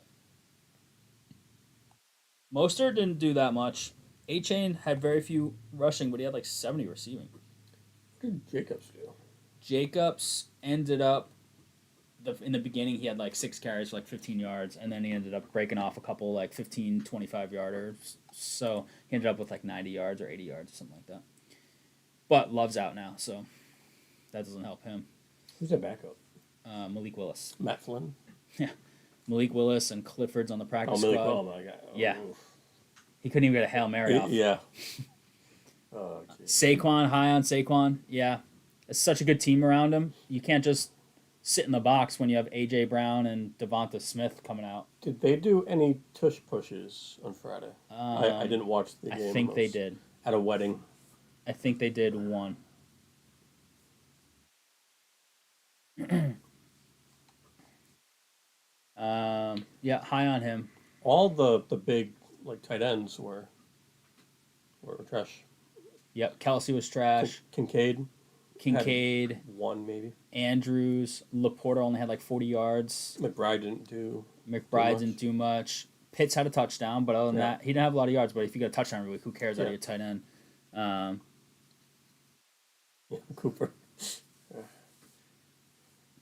Mostert didn't do that much. A-Chain had very few rushing, but he had 70 receiving. What did Jacobs do? Jacobs ended up, in the beginning, he had 6 carries for 15 yards, and then he ended up breaking off a couple 15, 25-yarders. So he ended up with 90 yards or 80 yards or something like that. But Love's out now, so that doesn't help him. Who's their backup? Malik Willis. Matt Flynn? Yeah. Malik Willis and Clifford's on the practice squad. Oh, my God. Oh, yeah. He couldn't even get a Hail Mary off. Yeah. Oh, Saquon, high on Saquon. Yeah. It's such a good team around him. You can't just sit in the box when you have A.J. Brown and Devonta Smith coming out. Did they do any tush pushes on Friday? I didn't watch the game. I think they did. At a wedding. I think they did one. Yeah, high on him. All the big tight ends were trash. Yep, Kelsey was trash. Kincaid one maybe. Andrews, Laporta only had 40 yards. McBride didn't do much. Pitts had a touchdown, but other than that, he didn't have a lot of yards. But if you get a touchdown every week, who cares out of your tight end?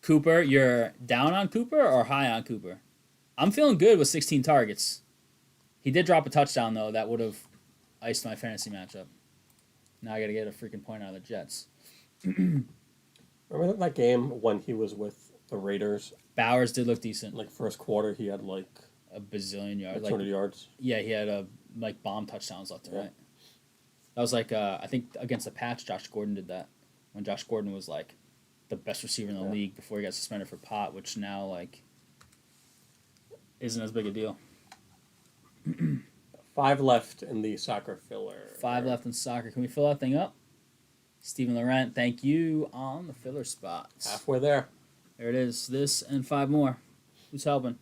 Cooper, you're down on Cooper or high on Cooper? I'm feeling good with 16 targets. He did drop a touchdown, though. That would have iced my fantasy matchup. Now I got to get a freaking point out of the Jets. Remember that game when he was with the Raiders? Bowers did look decent. First quarter, he had a bazillion yards. 200 yards. Yeah, he had bomb touchdowns left and right. That was I think against the Pats, Josh Gordon did that. When Josh Gordon was the best receiver in the league before he got suspended for pot, which now isn't as big a deal. 5 left in the soccer filler. 5 left in soccer. Can we fill that thing up? Stephen Laurent, thank you on the filler spots. Halfway there. There it is. This and 5 more. Who's helping?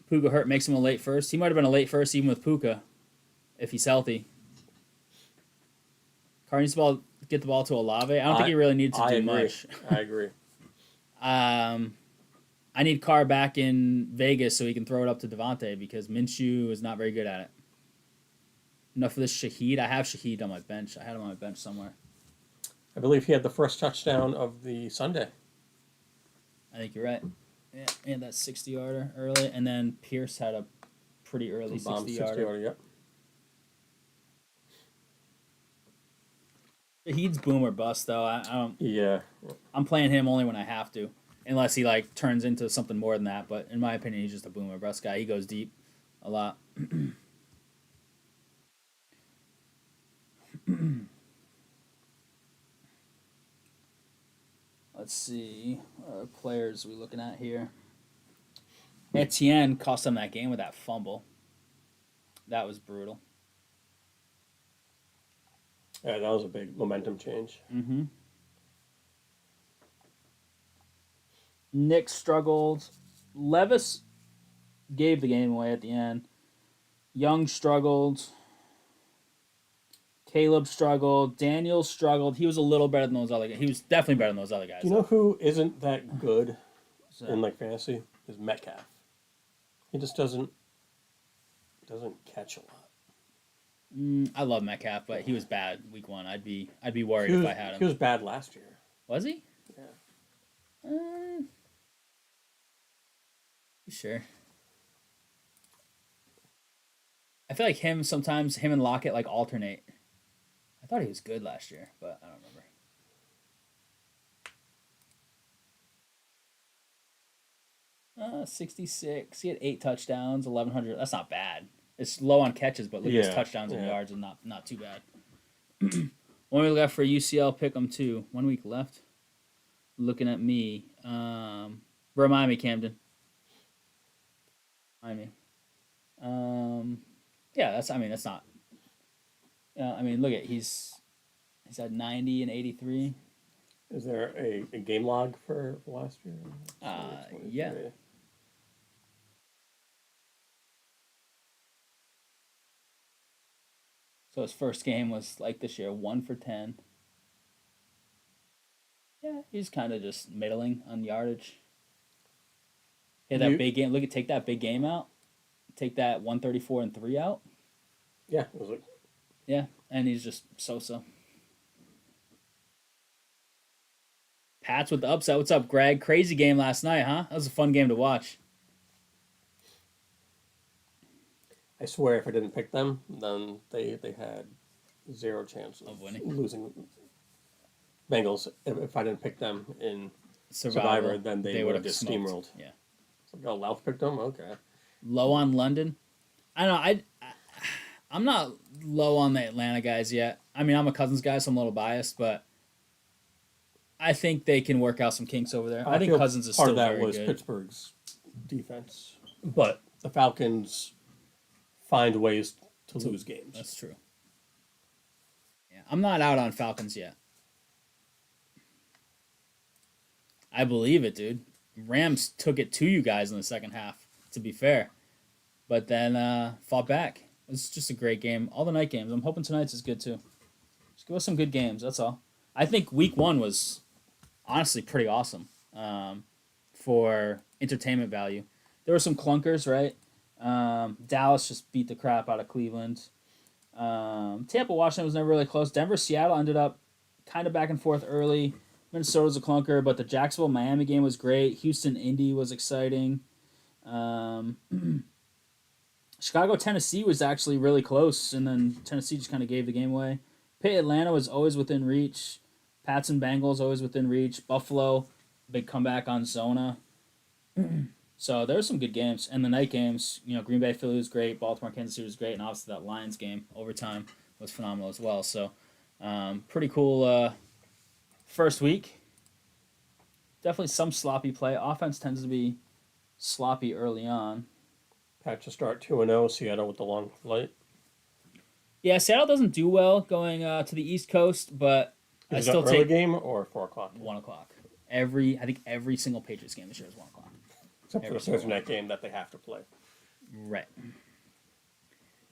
Puka hurt makes him a late first. He might have been a late first even with Puka if he's healthy. Carr needs to get the ball to Olave. I don't think he really needs to do much. I agree. I need Carr back in Vegas so he can throw it up to Devontae because Minshew is not very good at it. Enough of this Shaheed. I have Shaheed on my bench. I had him on my bench somewhere. I believe he had the first touchdown of the Sunday. I think you're right. Yeah, and that 60-yarder early. And then Pierce had a pretty early 60-yarder. Yep. He's boom or bust though. I don't. Yeah. I'm playing him only when I have to, unless he like turns into something more than that. But in my opinion, he's just a boom or bust guy. He goes deep a lot. Let's see. What players are we looking at here? Etienne cost them that game with that fumble. That was brutal. Yeah, that was a big momentum change. Mm-hmm. Nick struggled. Levis gave the game away at the end. Young struggled. Caleb struggled. Daniel struggled. He was a little better than those other guys. He was definitely better than those other guys. Do you know who isn't that good So, in like fantasy? Is Metcalf. He just doesn't catch a lot. I love Metcalf, but he was bad week one. I'd be worried He was, if I had him. he was bad last year. Was he? Yeah. Sure. I feel like him and Lockett like alternate. I thought he was good last year, but I don't remember. 66. He had 8 touchdowns, 1,100. That's not bad. It's low on catches, but look at his touchdowns and yards, and not too bad. 1 week left for UCL Pick'em 2. 1 week left. Looking at me. Remind me, Camden. Remind me. Yeah, that's not. Look at he's at 90 and 83. Is there a game log for last year? Yeah. So his first game was like this year, 1 for 10. Yeah, he's kind of just middling on yardage. Yeah, that big game. Look at take that big game out. Take that 134 and 3 out. Yeah, it was like. Yeah, and he's just so. Pats with the upset. What's up, Greg? Crazy game last night, huh? That was a fun game to watch. I swear, if I didn't pick them, then they had zero chance of winning, losing. Bengals. If I didn't pick them in Survivor, then they would have just steamrolled. Yeah. It's like, oh, Louth picked them. Okay. Low on London. I don't know. I'm not low on the Atlanta guys yet. I mean, I'm a Cousins guy, so I'm a little biased, but I think they can work out some kinks over there. I think Cousins is still very good. Part of that was Pittsburgh's defense, but the Falcons find ways to lose games. That's true. Yeah, I'm not out on Falcons yet. I believe it, dude. Rams took it to you guys in the second half, to be fair, but then fought back. It's just a great game. All the night games. I'm hoping tonight's is good too. Just give us some good games. That's all. I think week 1 was honestly pretty awesome for entertainment value. There were some clunkers, right? Dallas just beat the crap out of Cleveland. Tampa, Washington was never really close. Denver, Seattle ended up kind of back and forth early. Minnesota's a clunker, but the Jacksonville, Miami game was great. Houston, Indy was exciting. Chicago, Tennessee was actually really close, and then Tennessee just kind of gave the game away. Pitt, Atlanta was always within reach. Pats and Bengals always within reach. Buffalo, big comeback on Zona. So there's some good games. And the night games, Green Bay, Philly was great. Baltimore, Kansas City was great. And obviously that Lions game, overtime, was phenomenal as well. So pretty cool first week. Definitely some sloppy play. Offense tends to be sloppy early on. Pat to start 2-0. Seattle with the long flight. Yeah, Seattle doesn't do well going to the East Coast, but I still take game or 4:00. 1:00. I think every single Patriots game this year is 1:00. Except for the Thursday night game that they have to play. Right.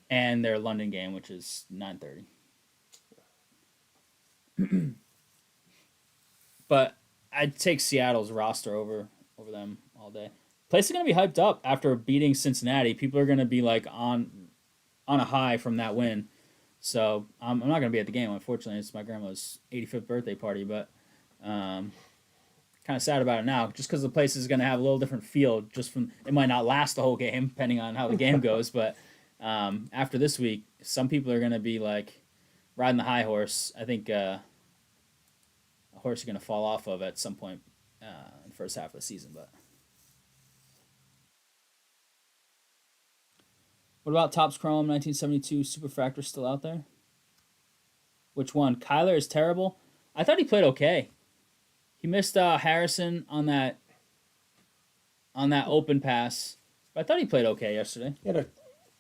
And their London game, which is 9:30. But I'd take Seattle's roster over them all day. Place is going to be hyped up after beating Cincinnati. People are going to be like on a high from that win. So I'm not going to be at the game, unfortunately. It's my grandma's 85th birthday party, but kind of sad about it now, just because the place is going to have a little different feel. It might not last the whole game, depending on how the game goes. But after this week, some people are going to be like riding the high horse. I think horse you're going to fall off of at some point in the first half of the season. But what about Topps Chrome 1972 Superfractor still out there? Which one? Kyler is terrible. I thought he played okay. He missed Harrison on that open pass, but I thought he played okay yesterday. He had a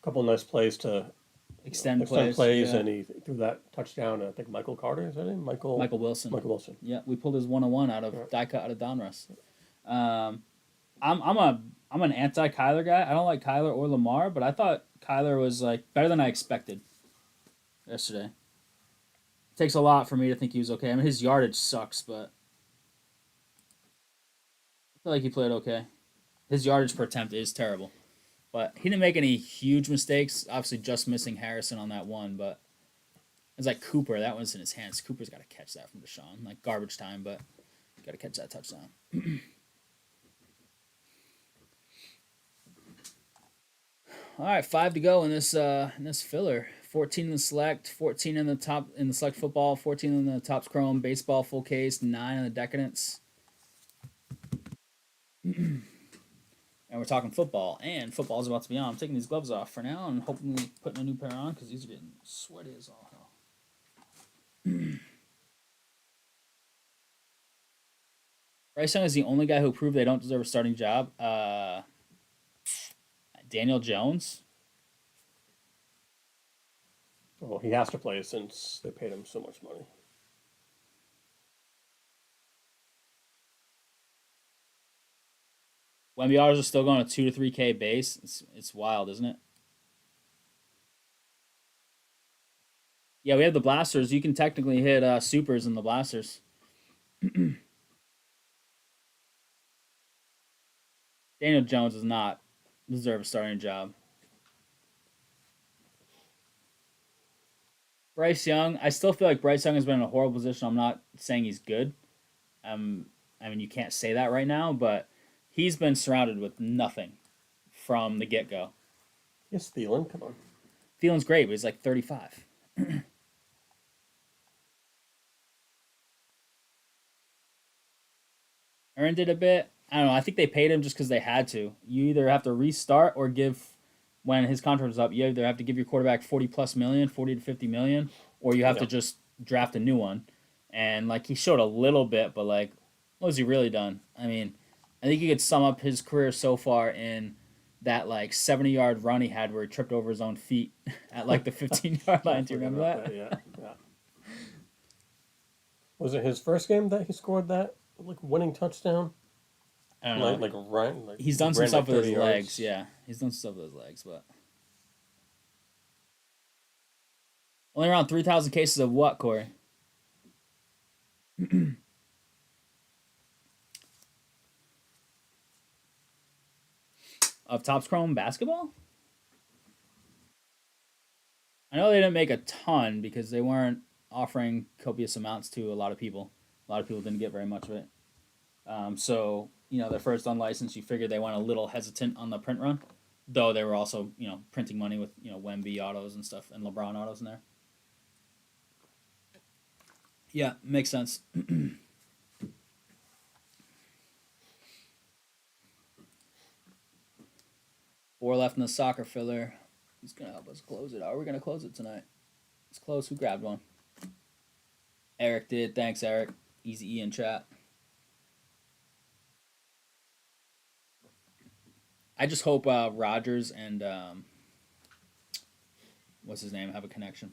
couple nice plays to Extend plays, yeah. and he threw that touchdown. I think Michael Carter, is that him? Michael Wilson. Michael Wilson. Yeah, we pulled his 101 out of die cut out of Donruss. I'm an anti Kyler guy. I don't like Kyler or Lamar, but I thought Kyler was like better than I expected yesterday. It takes a lot for me to think he was okay. I mean, his yardage sucks, but I feel like he played okay. His yardage per attempt is terrible, but he didn't make any huge mistakes. Obviously, just missing Harrison on that one, but it's like Cooper. That one's in his hands. Cooper's got to catch that from Deshaun, like garbage time, but got to catch that touchdown. All right, 5 to go in this filler. 14 in the select, 14 in the top in the select football, 14 in the Topps Chrome baseball full case, 9 in the Decadence. And we're talking football, and football's about to be on. I'm taking these gloves off for now and hopefully putting a new pair on because these are getting sweaty as all hell. Bryce Young is the only guy who proved they don't deserve a starting job. Daniel Jones. Well, he has to play since they paid him so much money. Wemby autos are still going to 2 to 3K base. It's wild, isn't it? Yeah, we have the blasters. You can technically hit supers in the blasters. Daniel Jones does not deserve a starting job. Bryce Young, I still feel like Bryce Young has been in a horrible position. I'm not saying he's good. I mean, you can't say that right now, but he's been surrounded with nothing from the get-go. Yes, Thielen, come on. Thielen's great, but he's like 35. Earned it a bit. I don't know. I think they paid him just because they had to. You either have to restart or give, when his contract was up, you either have to give your quarterback 40 plus million, 40 to 50 million, or you have to just draft a new one. And like he showed a little bit, but like, what has he really done? I mean, I think you could sum up his career so far in that like 70-yard run he had where he tripped over his own feet at like the 15-yard line. Do you remember that? Yeah. Was it his first game that he scored that like winning touchdown? I don't know. Like run. Like he's done some stuff with his yards. legs. Yeah, he's done some stuff with his legs, but only around 3,000 cases of what, Corey? Of Topps Chrome basketball? I know they didn't make a ton because they weren't offering copious amounts to a lot of people. A lot of people didn't get very much of it. So, their first unlicensed, you figured they went a little hesitant on the print run, though they were also, printing money with, Wemby autos and stuff and LeBron autos in there. Yeah, makes sense. 4 left in the soccer filler. Who's going to help us close it? Are we going to close it tonight? Let's close. Who grabbed one? Eric did. Thanks, Eric. Easy E in chat. I just hope Rogers and what's his name have a connection.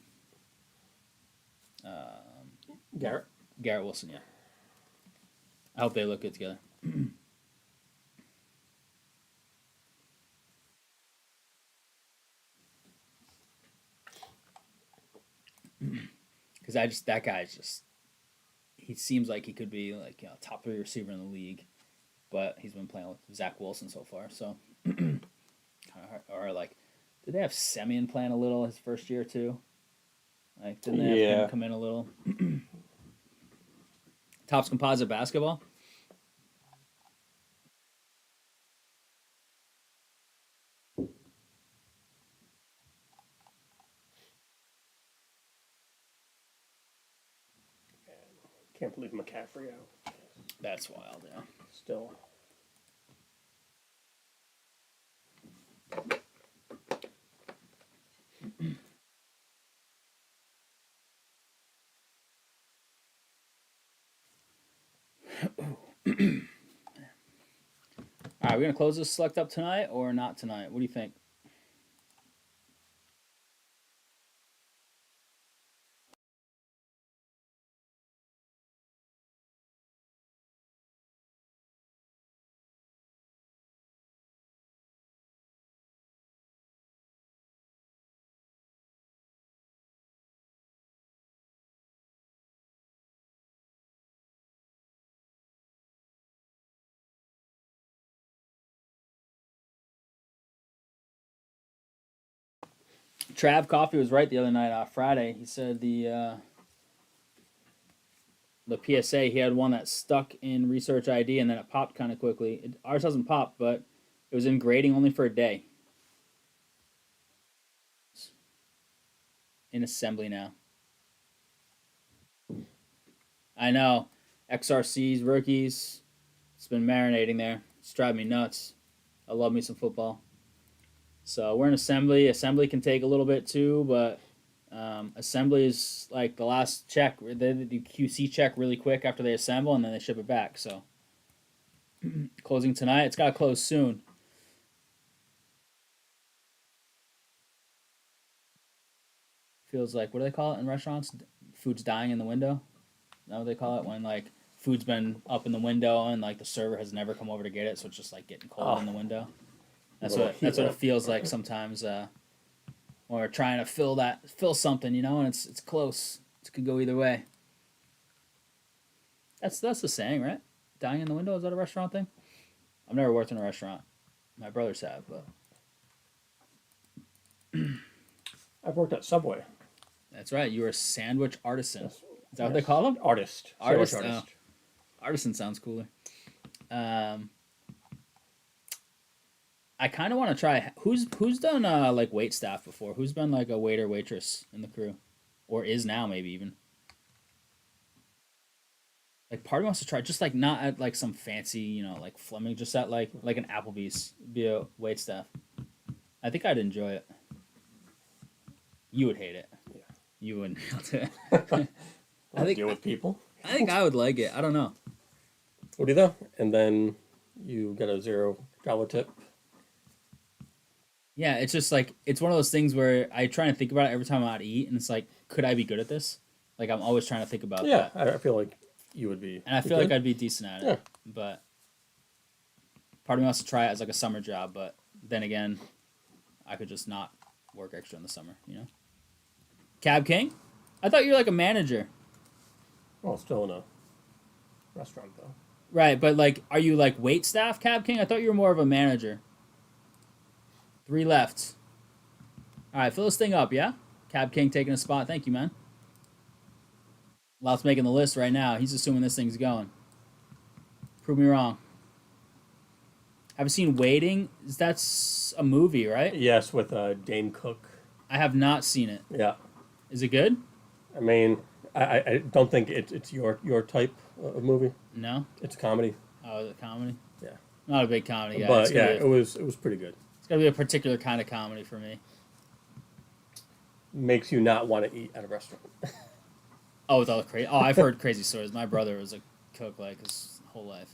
Garrett Wilson, yeah. I hope they look good together. Because that guy's just, he seems like he could be like top 3 receiver in the league, but he's been playing with Zach Wilson so far. So, or like, did they have Semyon playing a little his first year too? Like, didn't they have him come in a little? Topps composite basketball. Can't believe McCaffrey out. That's wild. Yeah. Still. All right, we're gonna close this select up tonight or not tonight? What do you think? Trav Coffee was right the other night, Friday. He said the PSA, he had one that stuck in research ID and then it popped kind of quickly. Ours hasn't popped, but it was in grading only for a day. In assembly now. I know. XRCs, rookies. It's been marinating there. It's driving me nuts. I love me some football. So we're in assembly. Assembly can take a little bit too, but assembly is like the last check. They do QC check really quick after they assemble, and then they ship it back. So closing tonight. It's got to close soon. Feels like, what do they call it in restaurants? Food's dying in the window. Is that what they call it? When like food's been up in the window and like the server has never come over to get it, so it's just like getting cold in the window. That's what it feels like sometimes when we're trying to fill something, and it's close. It could go either way. That's the saying, right? Dying in the window, is that a restaurant thing? I've never worked in a restaurant. My brothers have, but I've worked at Subway. that's right. You were a sandwich artisan. Yes. Is that what they call them? Artist. Artist. Artist. Artisan sounds cooler. I kind of want to try. Who's done like wait staff before? Who's been like a waiter waitress in the crew, or is now maybe even. Like part of me wants to try, just like not at like some fancy, like Fleming, just at like an Applebee's, be a wait staff. I think I'd enjoy it. You would hate it. Yeah. You wouldn't be able to. I think deal with people. I think I would like it. I don't know. What do you though? And then you get a $0 tip. Yeah, it's just like it's one of those things where I try and think about it every time I'm out to eat, and it's like, could I be good at this? Like I'm always trying to think about. Yeah, that. I feel like you would be. And I feel like I'd be decent at it. Yeah. But part of me wants to try it as like a summer job, but then again, I could just not work extra in the summer, Cab King? I thought you were like a manager. Well, still in a restaurant though. Right, but like, are you like wait staff, Cab King? I thought you were more of a manager. 3 left. All right, fill this thing up, yeah? Cab King taking a spot. Thank you, man. Lout's making the list right now. He's assuming this thing's going. Prove me wrong. Have you seen Waiting? That's a movie, right? Yes, with Dane Cook. I have not seen it. Yeah. Is it good? I mean, I don't think it's your type of movie. No. It's a comedy. Oh, is it comedy? Yeah. Not a big comedy guy. But yeah, it was pretty good. It's gotta be a particular kind of comedy for me. Makes you not want to eat at a restaurant. Oh, with all the crazy. Oh, I've heard crazy stories. My brother was a cook like his whole life.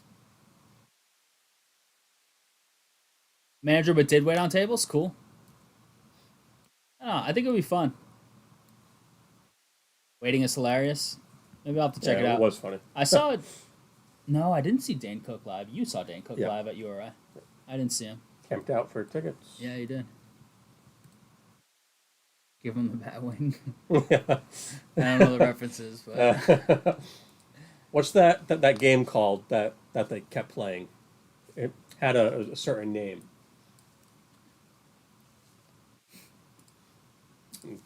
Manager, but did wait on tables. Cool. Oh, I think it'll be fun. Waiting is hilarious. Maybe I'll have to check it out. It was funny. I saw it. No, I didn't see Dane Cook live. You saw Dane Cook Yeah. live at URI. I didn't see him. Camped out for tickets. Yeah, he did. Give him the bat wing. Yeah. I don't know the references, but What's that game called that they kept playing? It had a certain name.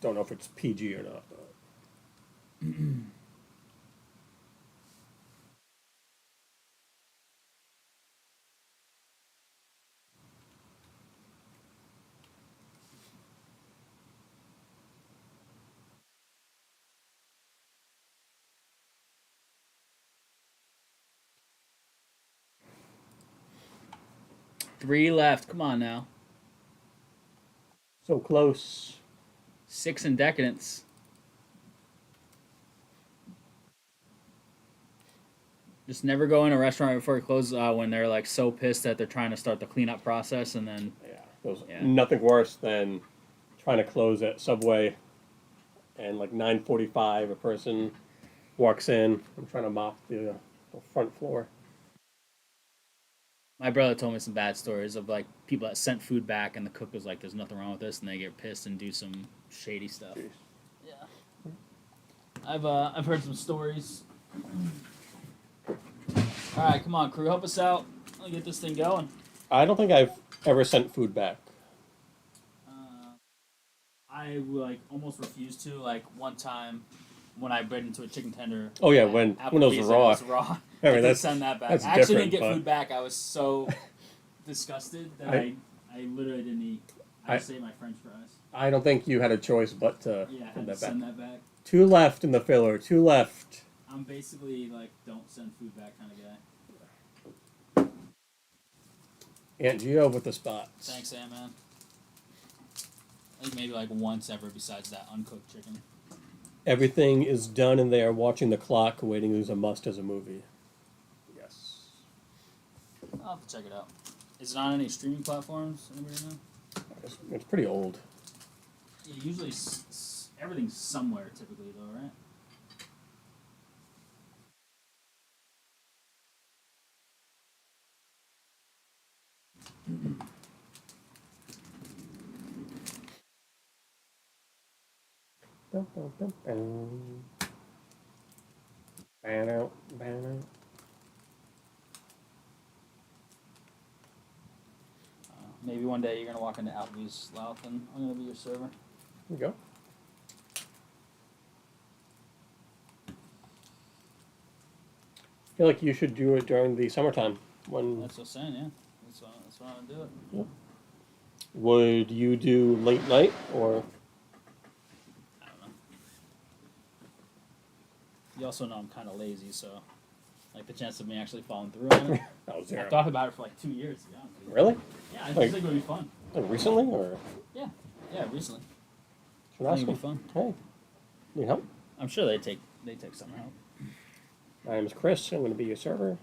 Don't know if it's PG or not. But. 3 left. Come on now. So close. 6 in Decadence. Just never go in a restaurant right before it closes when they're like so pissed that they're trying to start the cleanup process and then Yeah, there's Yeah. nothing worse than trying to close at Subway and like 9:45 a person walks in. I'm trying to mop the front floor. my brother told me some bad stories of like people that sent food back and the cook was like, "There's nothing wrong with this," and they get pissed and do some shady stuff. Jeez. Yeah, I've heard some stories. All right, come on, crew, help us out. I'll get this thing going. I don't think I've ever sent food back. I like almost refused to. Like one time when I bit into a chicken tender. Oh yeah, at when it was Applebee's and raw. it was raw. I mean, did that's send that back. that's I actually different, didn't get but- food back. I was so disgusted that I literally didn't eat. I just ate my French fries. I don't think you had a choice but to Yeah, I send had to that back. send that back. 2 left in the filler. 2 left. I'm basically like don't send food back kind of guy. Aunt Gio with the spots. Thanks, Aunt Man. I think maybe like once ever besides that uncooked chicken. Everything is done, and they are watching the clock. Waiting is a must as a movie. Yes. I'll have to check it out. Is it on any streaming platforms? Anybody know? It's pretty old. Yeah, usually everything's somewhere typically though, right? Dum, dum, dum, dum. Ban out, ban out. Maybe one day you're gonna walk into Applebee's Louth and I'm gonna be your server. Here we go. I feel like you should do it during the summertime. When That's what I'm saying, yeah. That's why I'm gonna do it. would you do late night or? I don't know. You also know I'm kind of lazy, so like the chance of me actually falling through on it. Oh, I zero. thought about it for like 2 years. To be honest with you. Really? Yeah, I just Like- think it would be fun. Like recently or? Yeah, recently. Should I ask think it'd them. be fun. Hey, need help? I'm sure they take summer help. My name is Chris. I'm going to be your server.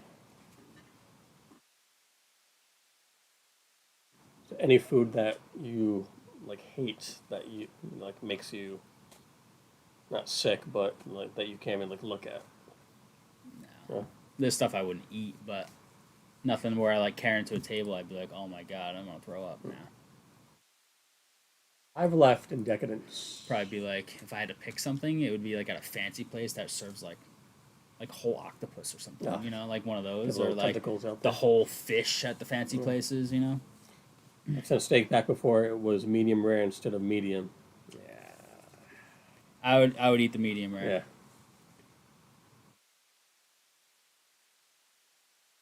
So any food that you like hate that you like makes you not sick, but like that you can't even like look at. No. Yeah. There's stuff I wouldn't eat, but nothing where I like carrying to a table. I'd be like, oh my god, I'm gonna throw up now. I've left in Decadence. Probably be like, if I had to pick something, it would be like at a fancy place that serves like whole octopus or something. Yeah. You know, like one of those, Little or like tentacles out the there. whole fish at the fancy places. You know. I've sent steak back before it was medium rare instead of medium. Yeah. I would eat the medium rare. Yeah.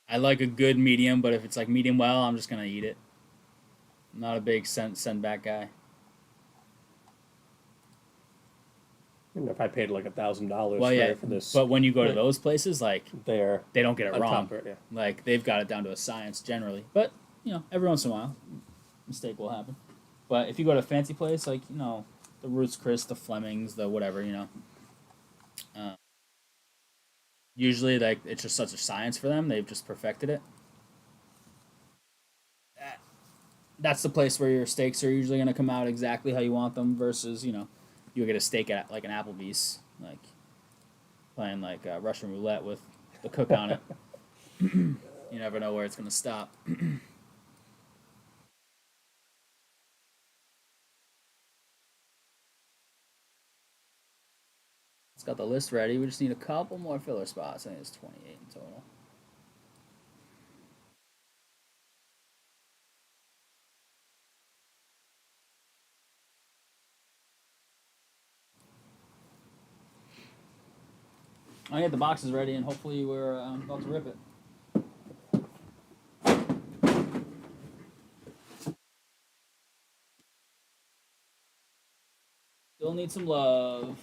I like a good medium, but if it's like medium well, I'm just gonna eat it. I'm not a big send back guy. And if I paid like $1,000 Well, yeah, for this, but when you go to like, those places, like there they don't get it on wrong. top of it, yeah. Like they've got it down to a science generally. But you know, every once in a while, mistake will happen. But if you go to a fancy place, like you know, the Ruth's Chris, the Flemings, the whatever, you know, usually like it's just such a science for them. They've just perfected it. That's the place where your steaks are usually going to come out exactly how you want them. Versus you know, you'll get a steak at like an Applebee's, like playing like Russian roulette with the cook on it. You never know where it's going to stop. It's got the list ready. We just need a couple more filler spots. I think it's 28 in total. I get the boxes ready, and hopefully we're about to rip it. Still need some love.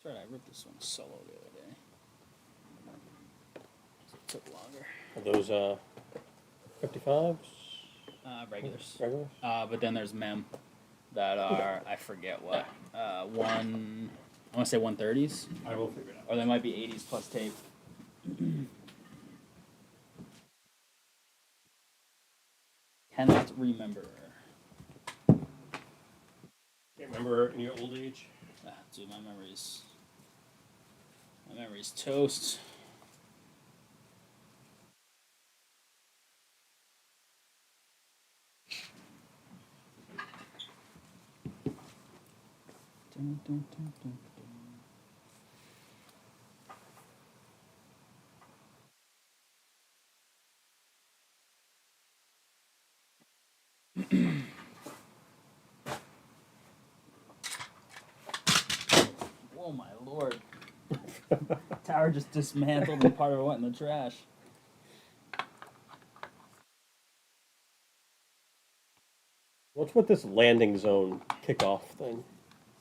That's right. I ripped this one solo the other day. So it took longer. Are those 55s? Regulars. Regulars? But then there's mem that are I forget what. One. I want to say 130s, I will figure it out. or they might be 80s plus tape. Cannot remember. Can't remember in your old age. Dude, my memory's toast. Dun, dun, dun, dun, dun. Oh my lord. Tower just dismantled and part of it went in the trash. What's with this landing zone kickoff thing?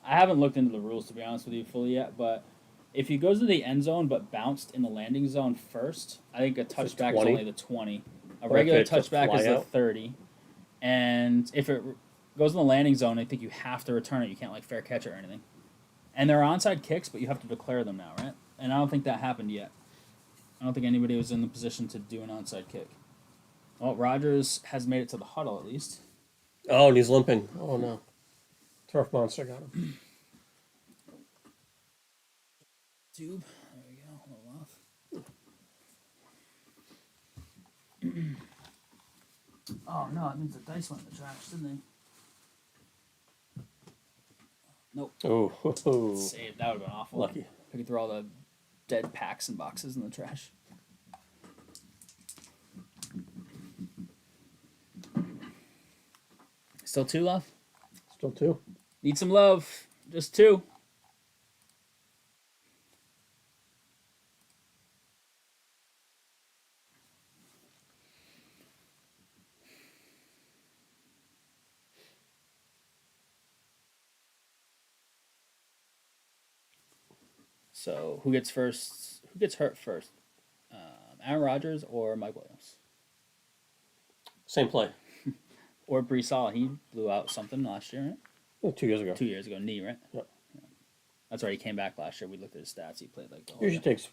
I haven't looked into the rules to be honest with you fully yet, but if he goes to the end zone but bounced in the landing zone first, I think a touchback is only the 20. A regular touchback is the 30. And if it goes in the landing zone, I think you have to return it. You can't like fair catch it or anything. And there are onside kicks, but you have to declare them now, right? And I don't think that happened yet. I don't think anybody was in the position to do an onside kick. Well, Rodgers has made it to the huddle at least. Oh, and he's limping. Oh no. Turf monster got him. Tube. There we go. A little off. Oh no, it means the dice went in the trash, didn't they? Nope. Oh, Saved. That would have been awful. lucky. I could throw all the dead packs and boxes in the trash. Still 2 left? Still 2. Need some love. Just 2. So who gets first? Who gets hurt first? Aaron Rodgers or Mike Williams? Same play. Or Brees Hall. He blew out something last year, right? Oh, 2 years ago. 2 years ago, knee, right? Yep. Yeah. That's right. He came back last year. We looked at his stats. He played like the whole Usually year. takes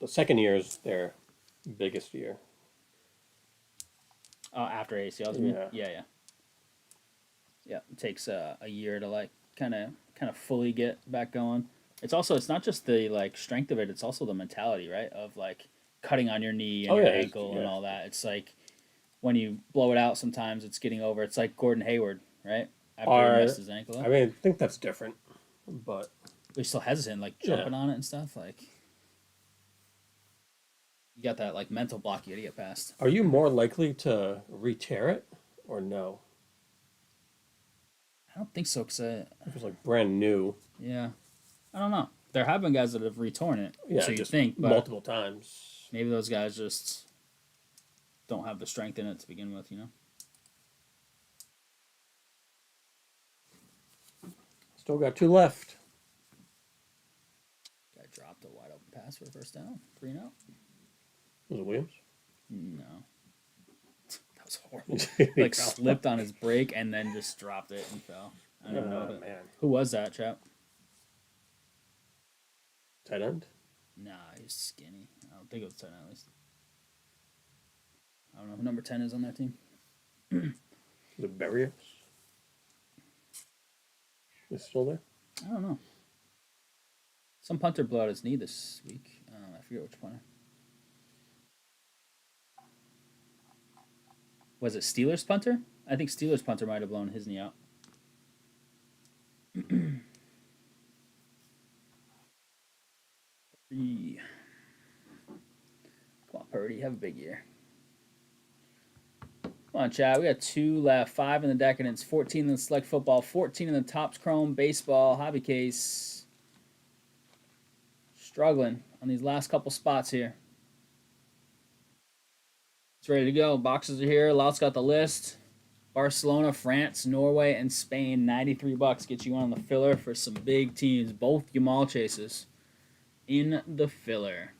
the second year is their biggest year. Oh, after ACL. Yeah. Yeah, it takes a year to like kind of fully get back going. It's not just the like strength of it. It's also the mentality, right? Of like cutting on your knee and your ankle and all that. It's like when you blow it out, sometimes it's getting over. It's like Gordon Hayward, right? After he messed his ankle up. I mean, I think that's different, but He's still hesitant, like jumping on it and stuff. Like you got that like mental block you gotta get past. Are you more likely to re-tear it or no? I don't think so, cause If it's like brand new. yeah, I don't know. There have been guys that have retorn it. Yeah, so you just think, but multiple times. maybe those guys just don't have the strength in it to begin with, you know. Still got 2 left. Guy dropped a wide open pass for a first down. 3-0. Was it Williams? No. That was horrible. Like slipped on his brake and then just dropped it and fell. I don't know. Man. Who was that, chap? Tight end? Nah, he's skinny. I don't think it was 10 at least. I don't know who number 10 is on that team. The Barrios? Is still there? I don't know. Some punter blew out his knee this week. I forget which punter. Was it Steelers punter? I think Steelers punter might have blown his knee out. Come on, Purdy, have a big year. Come on, Chad. We got 2 left. 5 in the Decadence, 14 in the Select Football, 14 in the Topps Chrome Baseball Hobby Case. Struggling on these last couple spots here. It's ready to go. Boxes are here. Lout's got the list. Barcelona, France, Norway, and Spain. $93 gets you on the filler for some big teams. Both Yamal chases. in the filler.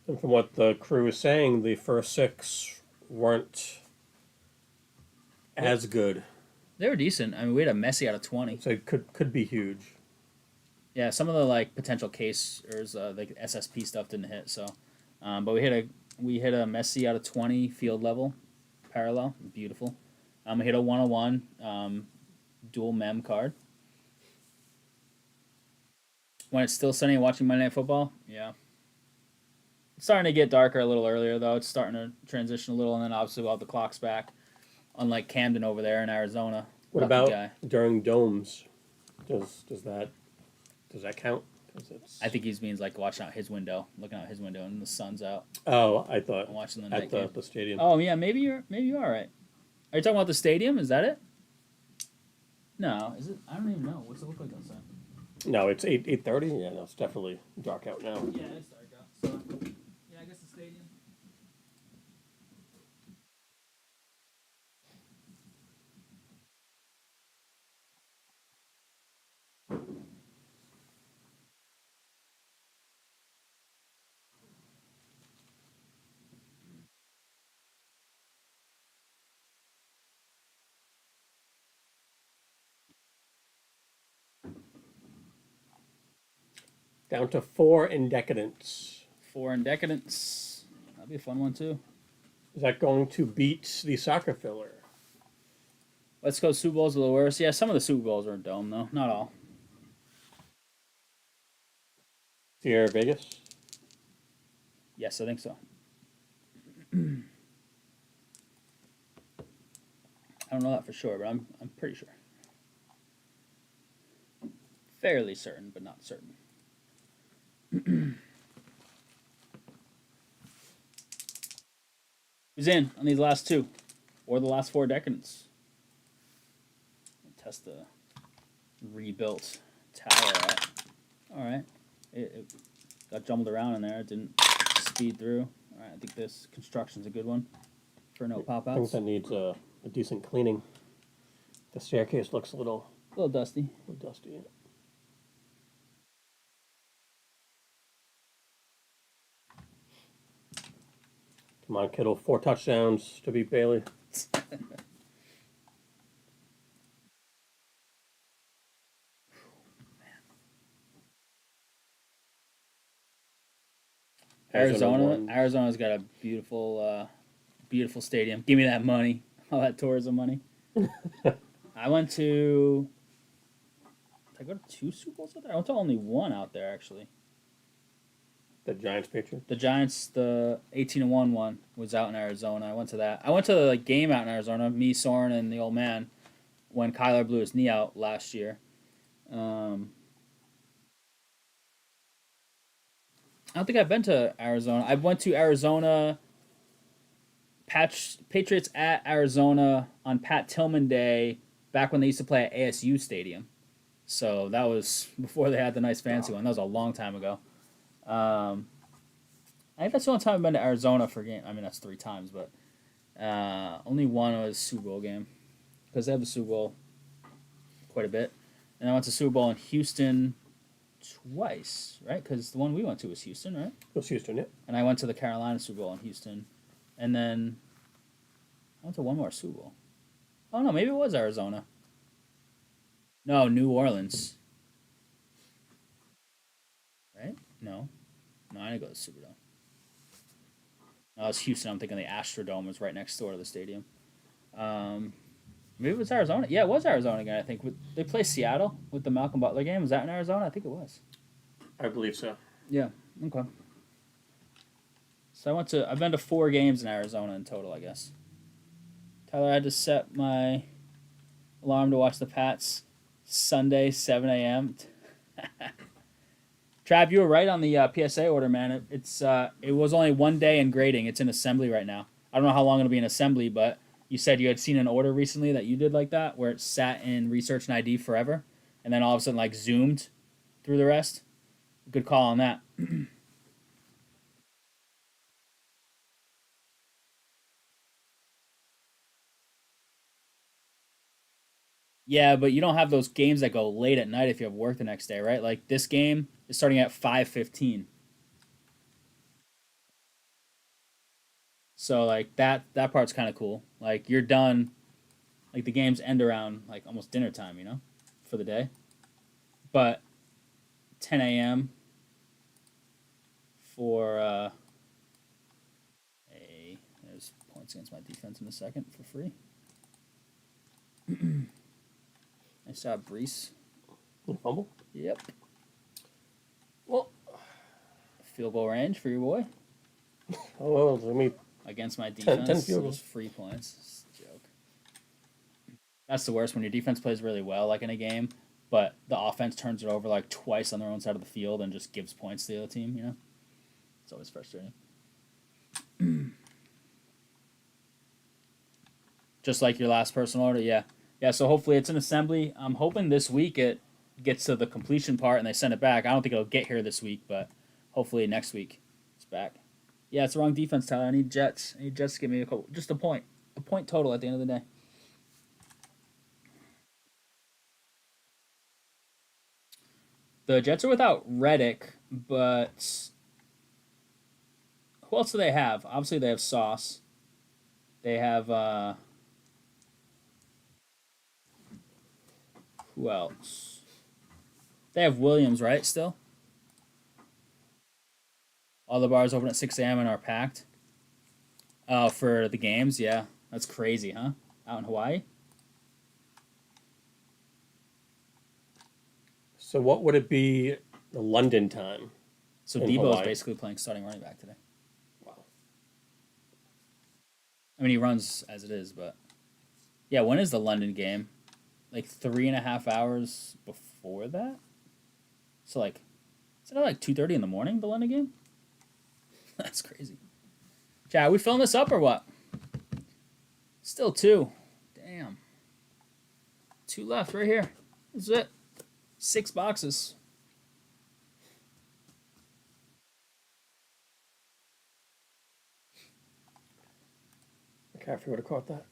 And from what the crew is saying, the first six weren't as good. They were decent. I mean, we had a Messi out of 20. So it could be huge. Yeah, some of the like potential casers, like SSP stuff didn't hit. So, but we hit a Messi out of 20 field level, parallel, beautiful. We hit a 101 dual mem card. When it's still sunny watching Monday Night Football, yeah. It's starting to get darker a little earlier though. It's starting to transition a little, and then obviously we'll have the clocks back. Unlike Camden over there in Arizona, What lucky about guy. during domes? Does that count? It's... I think he means like watching out his window, looking out his window, and the sun's out. Oh, I thought And watching the night at game. the stadium. Oh yeah, maybe you are right. Are you talking about the stadium? Is that it? No, is it? I don't even know. What's it look like outside? No, it's 8:30. Yeah, no, it's definitely dark out now. Yeah, it's dark out. So yeah, I guess the stadium. Down to 4 in Decadence. 4 in Decadence. That'd be a fun one too. Is that going to beat the soccer filler? Let's go Super Bowls are the worst. Yeah, some of the Super Bowls are a dome though. Not all. Here, Vegas. Yes, I think so. I don't know that for sure, but I'm pretty sure. Fairly certain, but not certain. Who's in on these last two? Or the last 4 decadents? Test the rebuilt tower out. Alright. It got jumbled around in there. It didn't speed through. Alright, I think this construction's a good one for no I think pop-outs. that needs a decent cleaning. The staircase looks a little Dusty. dusty. Come on, Kittle. 4 touchdowns to beat Bailey. Arizona's got a beautiful stadium. Give me that money, all that tourism money. I went to. Did I go to 2 Super Bowls out there? I went to only 1 out there actually. The Giants Patriots. The Giants, the 18-1 one was out in Arizona. I went to that. I went to the game out in Arizona. Me, Soren, and the old man when Kyler blew his knee out last year. I don't think I've been to Arizona. I went to Arizona. Patriots at Arizona on Pat Tillman Day back when they used to play at ASU Stadium. So that was before they had the nice fancy one. That was a long time ago. I think that's the only time I've been to Arizona for a game. I mean, that's 3 times, but only 1 was Super Bowl game because they have the Super Bowl quite a bit. And I went to Super Bowl in Houston twice, right? Because the one we went to was Houston, right? It was Houston, yeah. And I went to the Carolina Super Bowl in Houston. And then I went to one more Super Bowl. Oh, no, maybe it was Arizona. No, New Orleans. Right? No. No, I didn't go to the Superdome. No, it was Houston. I'm thinking the Astrodome was right next door to the stadium. Maybe it was Arizona. Yeah, it was Arizona again, I think. They play Seattle with the Malcolm Butler game. Was that in Arizona? I think it was. I believe so. Yeah, okay. So I've been to 4 games in Arizona in total, I guess. Tyler, I had to set my alarm to watch the Pats Sunday, 7 a.m. Trav, you were right on the PSA order, man. It was only 1 day in grading. It's in assembly right now. I don't know how long it'll be in assembly, but you said you had seen an order recently that you did like that, where it sat in research and ID forever, and then all of a sudden like zoomed through the rest. Good call on that. Yeah, but you don't have those games that go late at night if you have work the next day, right? Like this game is starting at 5:15. So like that part's kind of cool. Like you're done. Like the games end around like almost dinner time, for the day. But 10 a.m. for a there's points against my defense in a second for free. Nice job, Brees. Fumble. Yep. Well, Field goal range for your boy. oh well, let me Against my 10 defense, field there's goals. free points. It's a joke. That's the worst when your defense plays really well, like in a game, but the offense turns it over like twice on their own side of the field and just gives points to the other team. It's always frustrating. Just like your last personal order, yeah. Yeah, so hopefully it's an assembly. I'm hoping this week it gets to the completion part and they send it back. I don't think it'll get here this week, but hopefully next week it's back. Yeah, it's the wrong defense, Tyler. I need Jets. I need Jets to give me just a point. A point total at the end of the day. The Jets are without Reddick, but who else do they have? Obviously, they have Sauce. They have who else? They have Williams, right? Still, all the bars open at 6 a.m. and are packed. For the games, yeah, that's crazy, huh? Out in Hawaii. So what would it be the London time So in Debo is Hawaii? basically playing starting running back today. Wow. I mean, he runs as it is, but yeah. When is the London game? Like 3.5 hours before that. So like, is it like 2:30 in the morning? The London game. That's crazy. Chad, we filling this up or what? Still two. Damn. Two left right here. That's it. 6 boxes. McCaffrey would have caught that.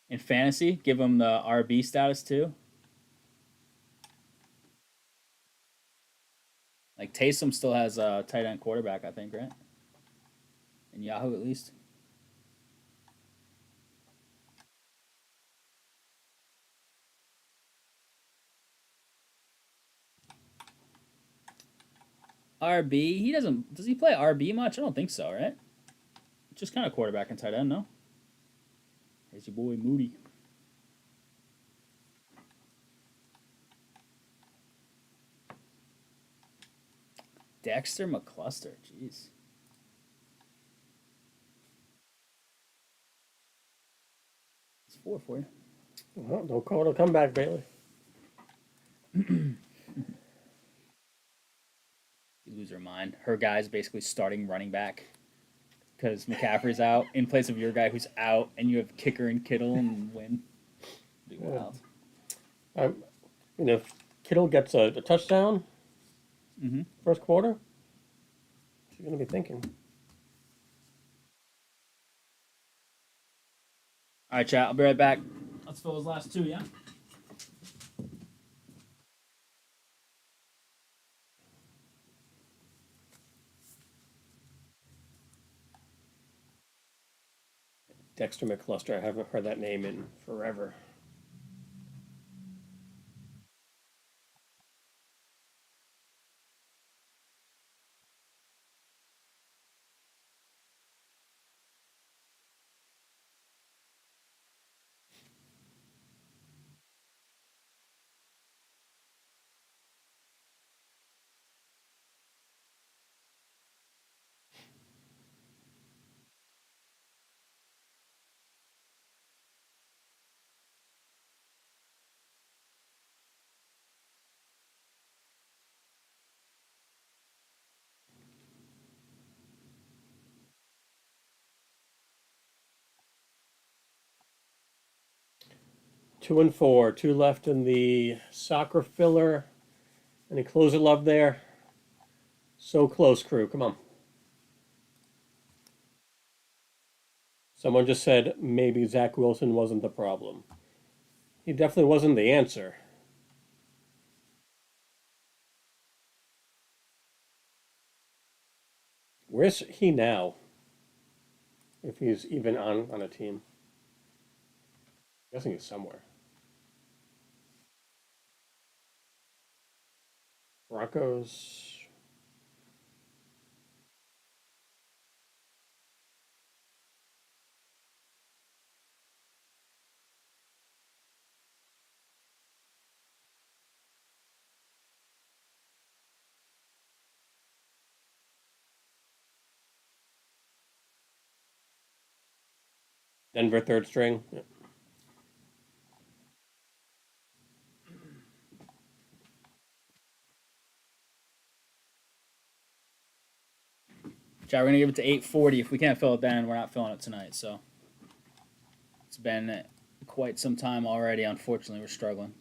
In fantasy, give him the RB status too. Like Taysom still has a tight end quarterback, I think, right? In Yahoo at least. RB, he doesn't. Does he play RB much? I don't think so, right? Just kind of quarterback and tight end, no? Here's your boy Moody. Dexter McCluster, jeez. It's 4 for you. Well, don't call it a comeback, Bailey. You lose your mind. Her guy's basically starting running back because McCaffrey's out in place of your guy who's out, and you have kicker and Kittle and win. Be wild. If Kittle gets a touchdown first quarter, what's he going to be thinking? All right, chat. I'll be right back. Let's fill those last two, yeah? Dexter McCluster. I haven't heard that name in forever. Two and four. Two left in the soccer filler. Any closer love there? So close, crew. Come on. Someone just said maybe Zach Wilson wasn't the problem. He definitely wasn't the answer. Where's he now? If he's even on a team, I'm guessing he's somewhere. Broncos. Denver third string. Yeah. Jack, we're gonna give it to 840. If we can't fill it then, we're not filling it tonight. So it's been quite some time already. Unfortunately, we're struggling.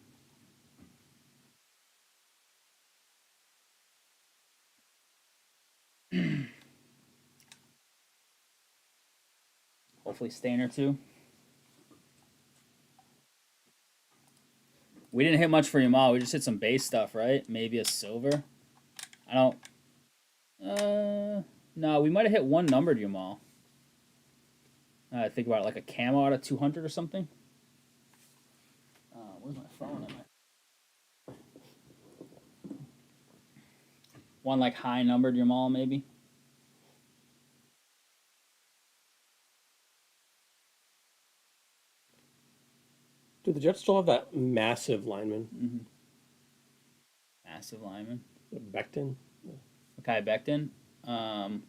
Hopefully, stain or two. We didn't hit much for Yamal. We just hit some base stuff, right? Maybe a silver. I don't. No, we might have hit one numbered Yamal. I think about it, like a camo out of 200 or something. Where's my phone? One like high numbered Yamal, maybe. Do the Jets still have that massive lineman, Mm-hmm. Massive lineman. Becton? Kai Becton. I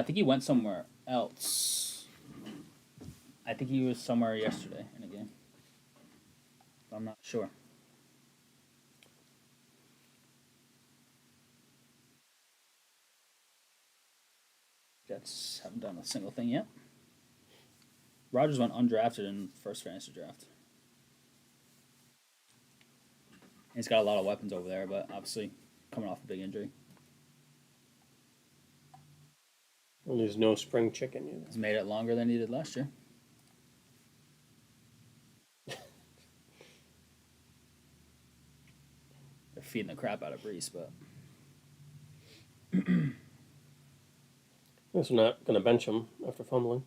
think he went somewhere else. I think he was somewhere yesterday in a game. But I'm not sure. Jets haven't done a single thing yet. Rodgers went undrafted in first fantasy draft. He's got a lot of weapons over there, but obviously coming off a big injury. Well, there's no spring chicken either. He's made it longer than he did last year. They're feeding the crap out of Brees, but Guess we're not going to bench him after fumbling.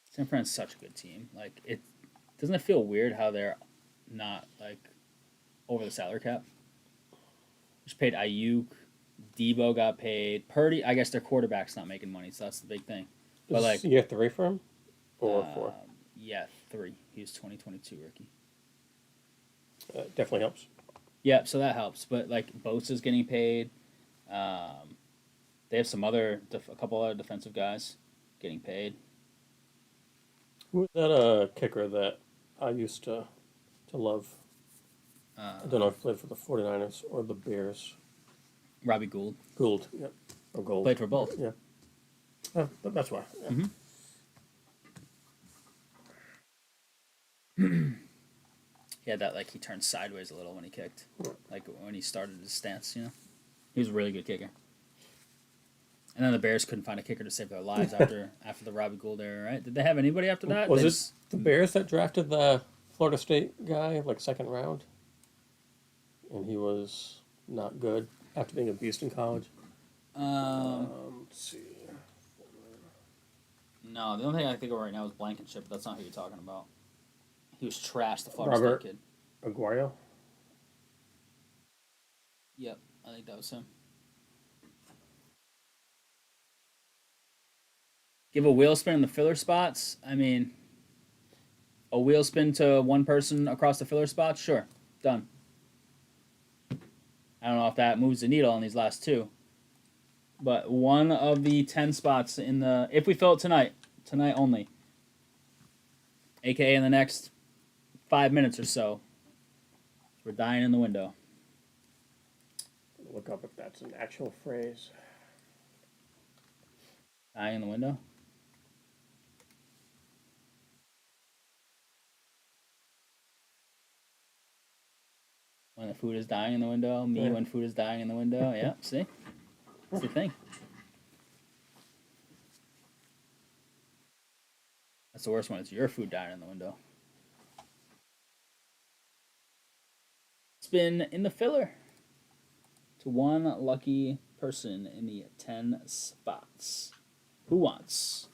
San Fran's such a good team. Like it doesn't it feel weird how they're not like over the salary cap? Just paid Ayuk, Debo got paid. Purdy, I guess their quarterback's not making money, so that's the big thing. But Is like year 3 for him? Or 4? Yeah, 3. He was 2022 rookie. Definitely helps. Yeah, so that helps. But like Bosa's getting paid. They have a couple other defensive guys getting paid. Who was that kicker that I used to love? I don't know if he played for the 49ers or the Bears. Robbie Gould. Gould, yep. Or Gold. Played for both. Yeah. That's why. Yeah. He had that like he turned sideways a little when he kicked, like when he started his stance. He was a really good kicker. And then the Bears couldn't find a kicker to save their lives after the Robbie Gould era, right? Did they have anybody after that? Was it the Bears that drafted the Florida State guy, like second round? And he was not good after being a beast in college? Let's see. No, the only thing I think of right now is Blankenship, but that's not who you're talking about. He was trash, the Florida Robert State kid. Aguayo? Yep, I think that was him. Give a wheel spin in the filler spots. I mean, a wheel spin to one person across the filler spots? Sure. Done. I don't know if that moves the needle on these last two. But one of the 10 spots if we fill it tonight only, aka in the next 5 minutes or so, we're dying in the window. Look up if that's an actual phrase. Dying in the window? when the food is dying in the window. Me Yeah. when food is dying in the window. Yeah, see? That's the thing. That's the worst when it's your food dying in the window. Spin in the filler to one lucky person in the 10 spots. Who wants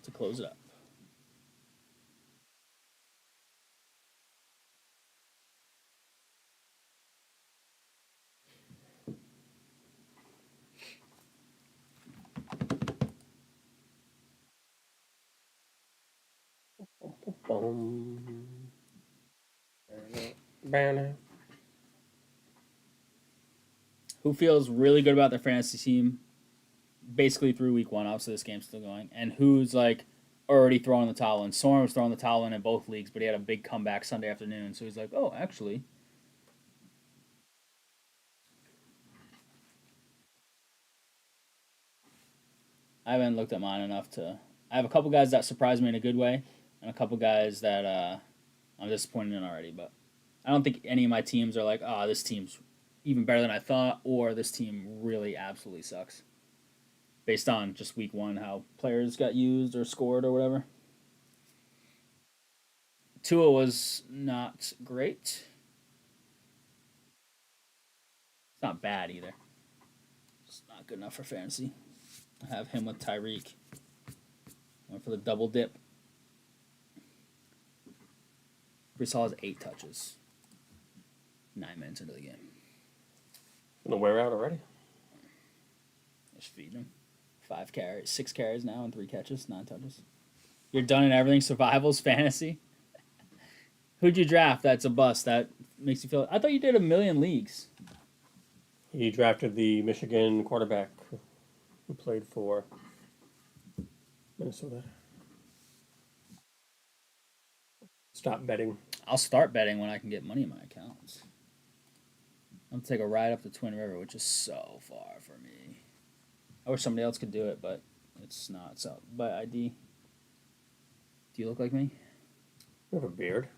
to close it up? Boom. Banner. Who feels really good about their fantasy team basically through week one? Obviously, this game's still going. And who's like already throwing the towel in? Soren was throwing the towel in both leagues, but he had a big comeback Sunday afternoon. So he's like, oh, actually. I haven't looked at mine enough to. I have a couple guys that surprised me in a good way, and a couple guys that I'm disappointed in already. But I don't think any of my teams are like, oh, this team's even better than I thought, or this team really absolutely sucks. Based on just week one, how players got used or scored or whatever. Tua was not great. It's not bad either. It's not good enough for fantasy. I have him with Tyreek. Went for the double dip. Brees Hall has 8 touches. 9 minutes into the game. Gonna wear out already? Just feeding him. 5 carries, 6 carries now, and 3 catches, 9 touches. You're done in everything. Survivals, fantasy. Who'd you draft? That's a bust. That makes you feel. I thought you did a million leagues. He drafted the Michigan quarterback who played for Minnesota. Stop betting. I'll start betting when I can get money in my accounts. I'm gonna take a ride up the Twin River, which is so far for me. I wish somebody else could do it, but it's not. So, by ID, do you look like me? You have a beard.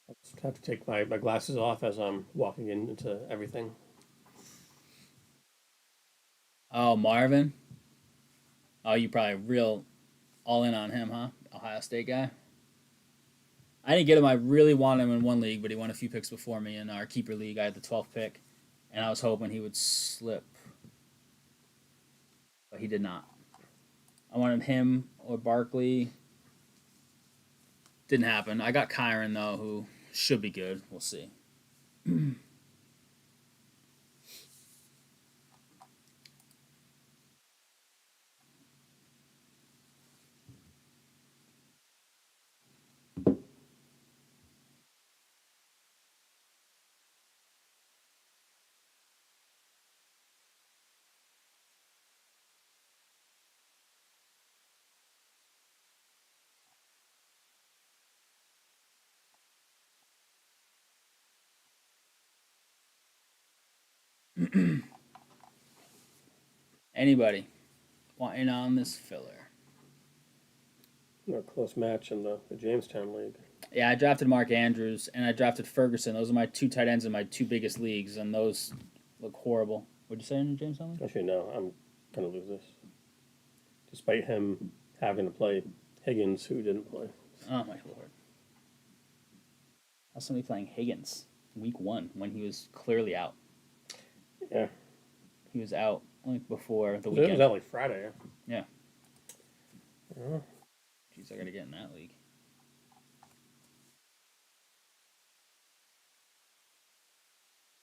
I just have to take my glasses off as I'm walking into everything. Oh, Marvin. Oh, you probably real all in on him, huh? Ohio State guy. I didn't get him. I really wanted him in one league, but he won a few picks before me in our keeper league. I had the 12th pick, and I was hoping he would slip, but he did not. I wanted him or Barkley. Didn't happen. I got Kyron though, who should be good. We'll see. Anybody want in on this filler? A close match in the Jamestown League. Yeah, I drafted Mark Andrews and I drafted Ferguson. Those are my 2 tight ends in my 2 biggest leagues, and those look horrible. What'd you say in James Conley? Actually, no, I'm gonna lose this, despite him having to play Higgins, who didn't play. Oh my lord! How's somebody playing Higgins week 1 when he was clearly out? Yeah, He was out like before the it weekend. was out like Friday. Yeah. Yeah. Jeez, I gotta get in that league.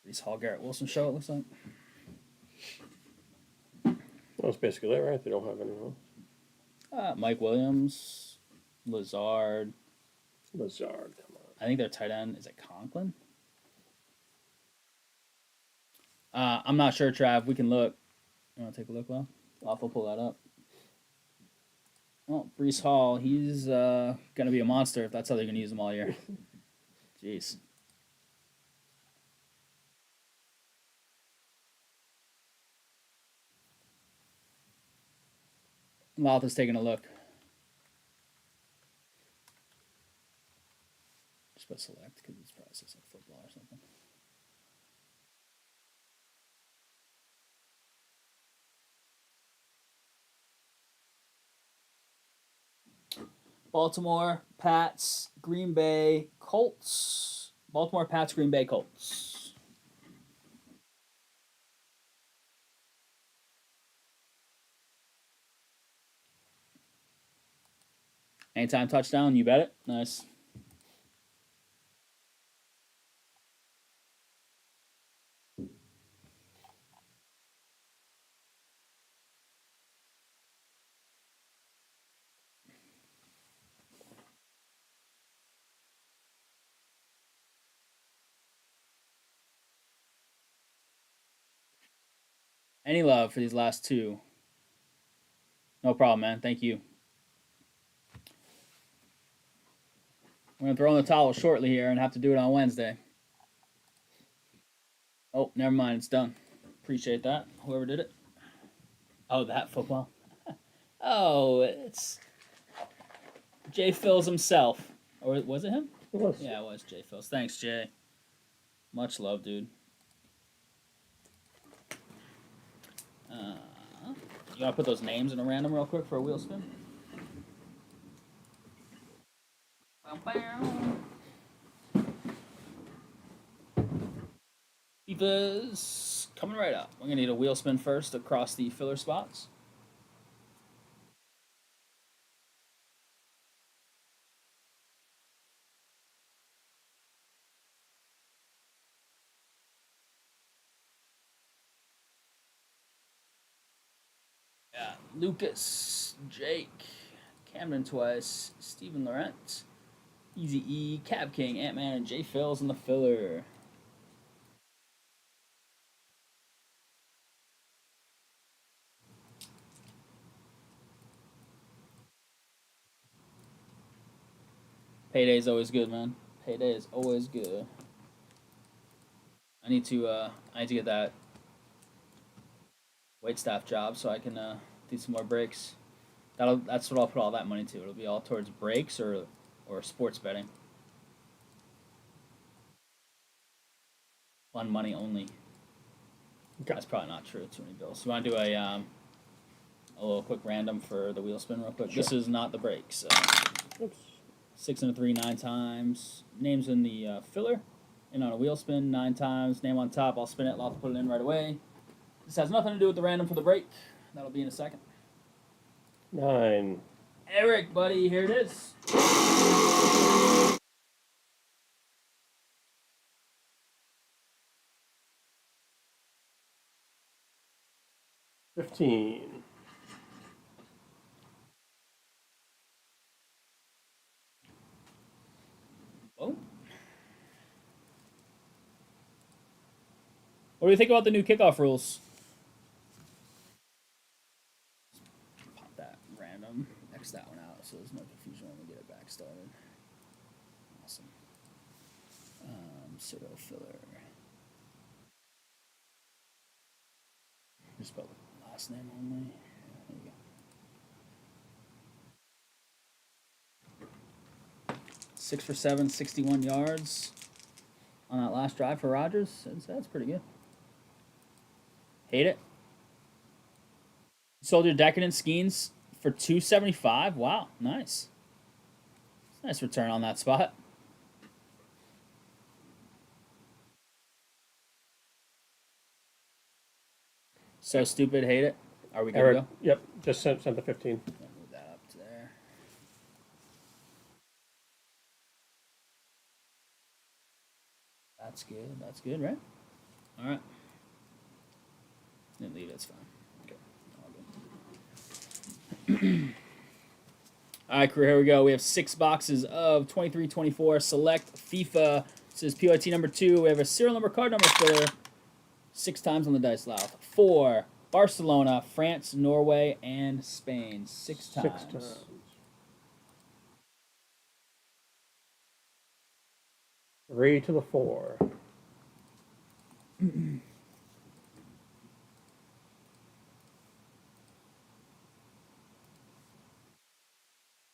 Brees Hall, Garrett Wilson show. It looks like. That's basically it, right? They don't have anyone else. Mike Williams, Lazard. Lazard, come on. I think their tight end is it Conklin. I'm not sure, Trav. We can look. You want to take a look, Well? I'll pull that up. Oh, Brees Hall. He's going to be a monster if that's how they're going to use him all year. Jeez. Louth is taking a look. just put select because it's probably says like football or something. Baltimore, Pats, Green Bay, Colts. Baltimore, Pats, Green Bay, Colts. Anytime touchdown, you bet it. Nice. Any love for these last two? No problem, man. Thank you. We're gonna throw in the towel shortly here and have to do it on Wednesday. Oh, never mind. It's done. Appreciate that. Whoever did it. Oh, that football. Oh, it's Jay Phils himself. Or was it him? It was. Yeah, it was Jay Phils. Thanks, Jay. Much love, dude. You want to put those names in a random real quick for a wheel spin? FIFA's coming right up. We're going to need a wheel spin first across the filler spots. Yeah, Lucas, Jake, Camden twice, Stephen Laurent, Easy E, Cab King, Ant Man, and Jay Phils in the filler. Payday is always good, man. Payday is always good. I need to get that wait staff job so I can do some more breaks. That's what I'll put all that money to. It'll be all towards breaks or sports betting. Fun money only. Okay. That's probably not true. Too many bills. You want to do a little quick random for the wheel spin real quick? Sure. This is not the breaks. Oops. 6 and a 3, 9 times. Names in the filler. And on a wheel spin, 9 times. Name on top. I'll spin it. I'll have to put it in right away. This has nothing to do with the random for the break. That'll be in a second. 9. Eric, buddy, here it is. $15. Oh. What do you think about the new kickoff rules? Pop that random. X that one out so there's no confusion when we get it back started. Awesome. Pseudo filler. Just spell the last name only. There you go. 6 for 7, 61 yards on that last drive for Rodgers. That's pretty good. Hate it. Sold your Decadence skins for $275. Wow, nice. Nice return on that spot. So stupid, hate it. Are we good Eric, to go? yep, just sent the 15. I'll move that up to there. That's good. That's good, right? All right. Didn't leave it. It's fine. Okay. All good. All right, crew, here we go. We have 6 boxes of 23-24 select FIFA. This is PYT number 2. We have a serial number card number filler. 6 times on the dice loud. 4, Barcelona, France, Norway, and Spain. 6 times. 6 times. Three to the 4.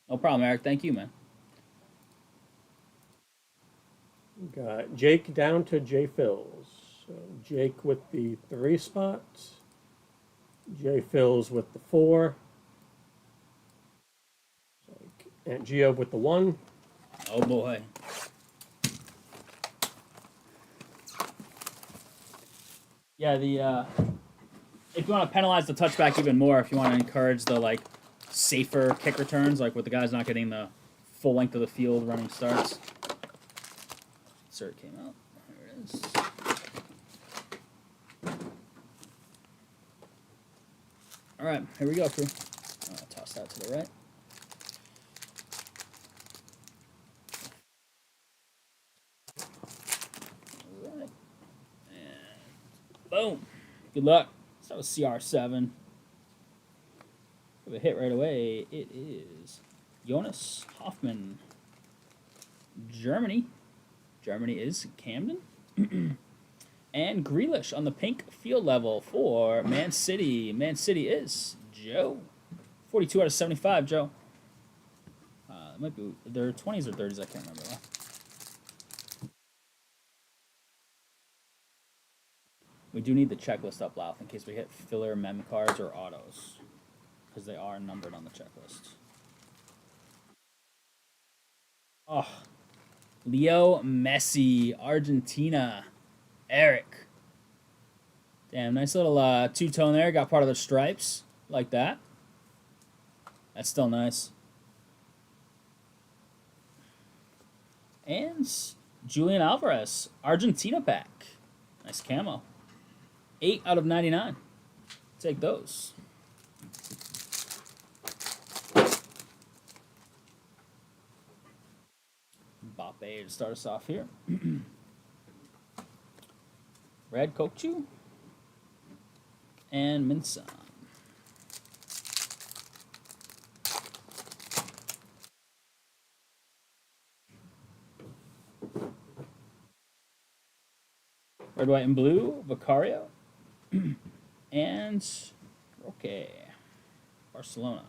No problem, Eric. Thank you, man. Got Jake down to J Phils. So Jake with the 3 spot, J Phils with the 4, and Geo with the 1. Oh boy. Yeah, the if you want to penalize the touchback even more, if you want to encourage the like safer kick returns, like with the guys not getting the full length of the field running starts. Insert came out. There it is. All right, here we go, crew. I'll toss that to the right. All right. And boom. Good luck. So that was CR7. Give a hit right away. It is Jonas Hoffman. Germany. Germany is Camden. And Grealish on the pink field level for Man City. Man City is Joe. 42 out of 75, Joe. It might be their 20s or 30s. I can't remember. We do need the checklist up, Louth, in case we hit filler mem cards or autos, because they are numbered on the checklist. Oh, Leo Messi, Argentina. Eric. Damn, nice little two-tone there. Got part of the stripes. Like that. That's still nice. And Julian Alvarez, Argentina pack. Nice camo. 8 out of 99. Take those. Mbappe to start us off here. Red Kokchu. And Minson. Red, white, and blue, Vicario. And Roque, Barcelona.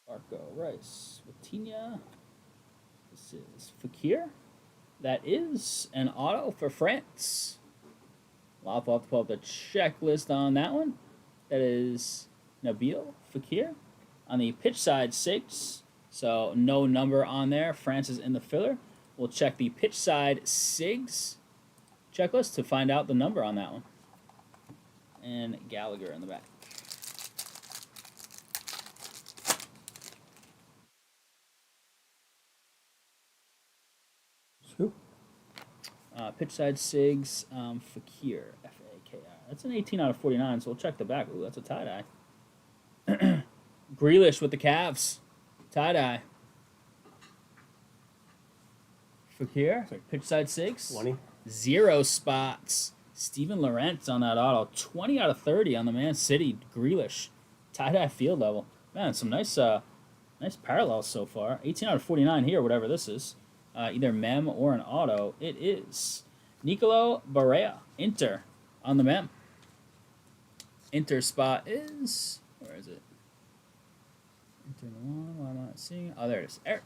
Arco, Rice, Vitinha. This is Fakir. That is an auto for France. I'll have to pull up the checklist on that one. That is Nabil Fakir. On the pitch side, 6. So no number on there. France is in the filler. We'll check the pitch side SIGs checklist to find out the number on that one. And Gallagher in the back. Who? Pitch side SIGs, Fakir, Fakir. That's an 18 out of 49, so we'll check the back. Ooh, that's a tie-dye. Grealish with the Cavs. Tie-dye. Fakir, pitch side 6. 20. 0 spots. Steven Lorentz on that auto. 20 out of 30 on the Man City. Grealish. Tie-dye field level. Man, some nice nice parallels so far. 18 out of 49 here, whatever this is. Either mem or an auto. It is Nicolo Barea, Inter, on the mem. Inter spot is... Where is it? Inter Milan, why am I not seeing it? Oh, there it is. Eric.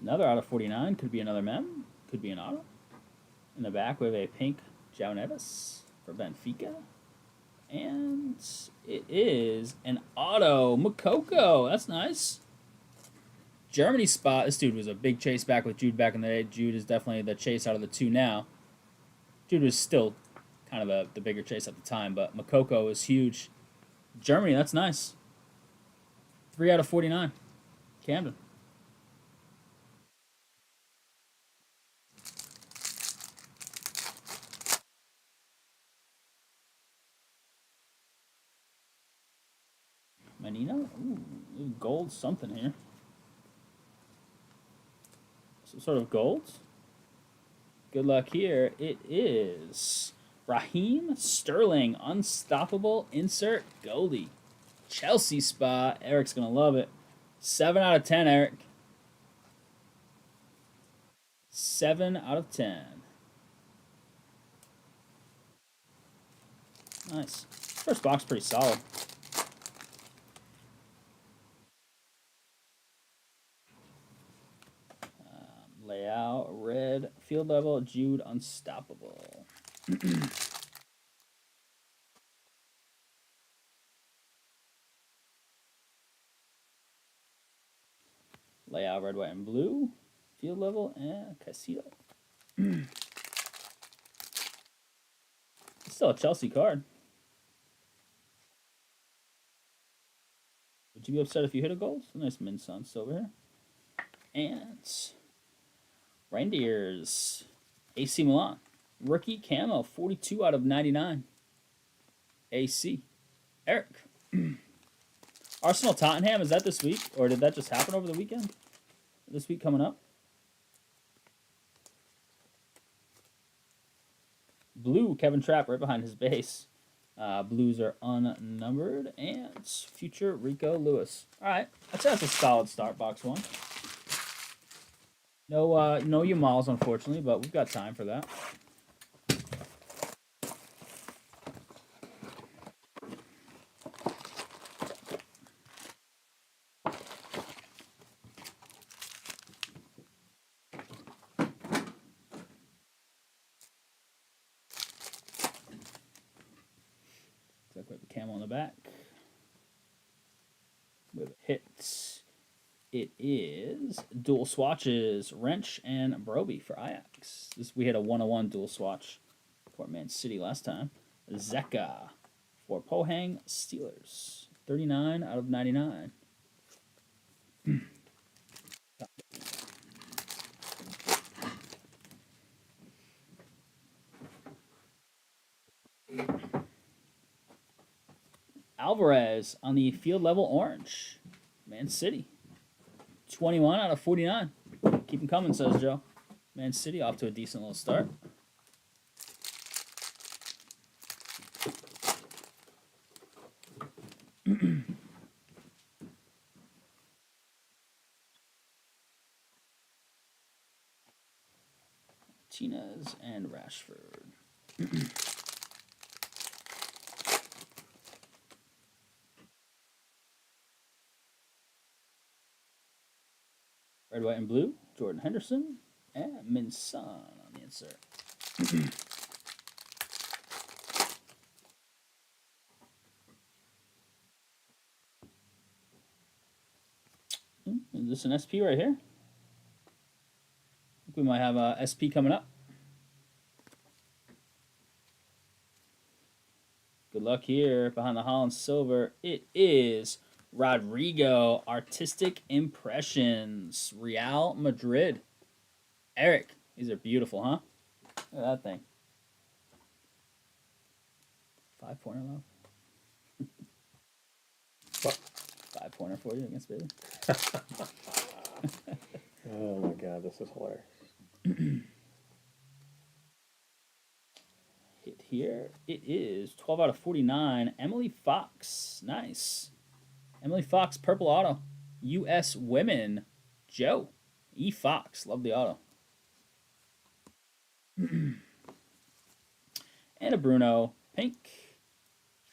Another out of 49. Could be another mem. Could be an auto. In the back, we have a pink João Neves for Benfica. And it is an auto. Makoko. That's nice. Germany spot. This dude was a big chase back with Jude back in the day. Jude is definitely the chase out of the two now. Jude was still kind of the bigger chase at the time, but Makoko is huge. Germany, that's nice. 3 out of 49. Camden. Menino? Ooh, gold something here. Some sort of gold. Good luck here. It is Raheem Sterling. Unstoppable insert Goldie. Chelsea spot. Eric's going to love it. 7 out of 10, Eric. 7 out of 10. Nice. First box pretty solid. Layout, red, field level, Jude, unstoppable. Layout, red, white, and blue, field level, and Casito. Still a Chelsea card. Would you be upset if you hit a gold? Nice Minson silver here. And Reindeers, AC Milan. Rookie camo, 42 out of 99. AC. Eric. Arsenal Tottenham, is that this week? Or did that just happen over the weekend? This week coming up? Blue, Kevin Trapp right behind his base. Blues are unnumbered. And future Rico Lewis. All right. I'd say that's a solid start, box one. No, no Yamals, unfortunately, but we've got time for that. Looks like we have a camo on the back. With hits. It is dual swatches, Wrench and Broby for Ajax. We had a 101 dual swatch for Man City last time. Zeka for Pohang Steelers. 39 out of 99. Alvarez on the field level orange. Man City. 21 out of 49. Keep them coming, says Joe. Man City off to a decent little start. Martinez and Rashford. Red, white, and blue, Jordan Henderson, and Minson on the insert. Is this an SP right here? I think we might have a SP coming up. Good luck here behind the Holland Silver. It is Rodrigo, Artistic Impressions, Real Madrid. Eric, these are beautiful, huh? Look at that thing. 5-pointer love. What? 5-pointer for you against Bailey. Oh my god, this is hilarious. Hit here. It is 12 out of 49. Emily Fox. Nice. Emily Fox, purple auto. U.S. Women. Joe. E. Fox. Love the auto. And a Bruno. Pink.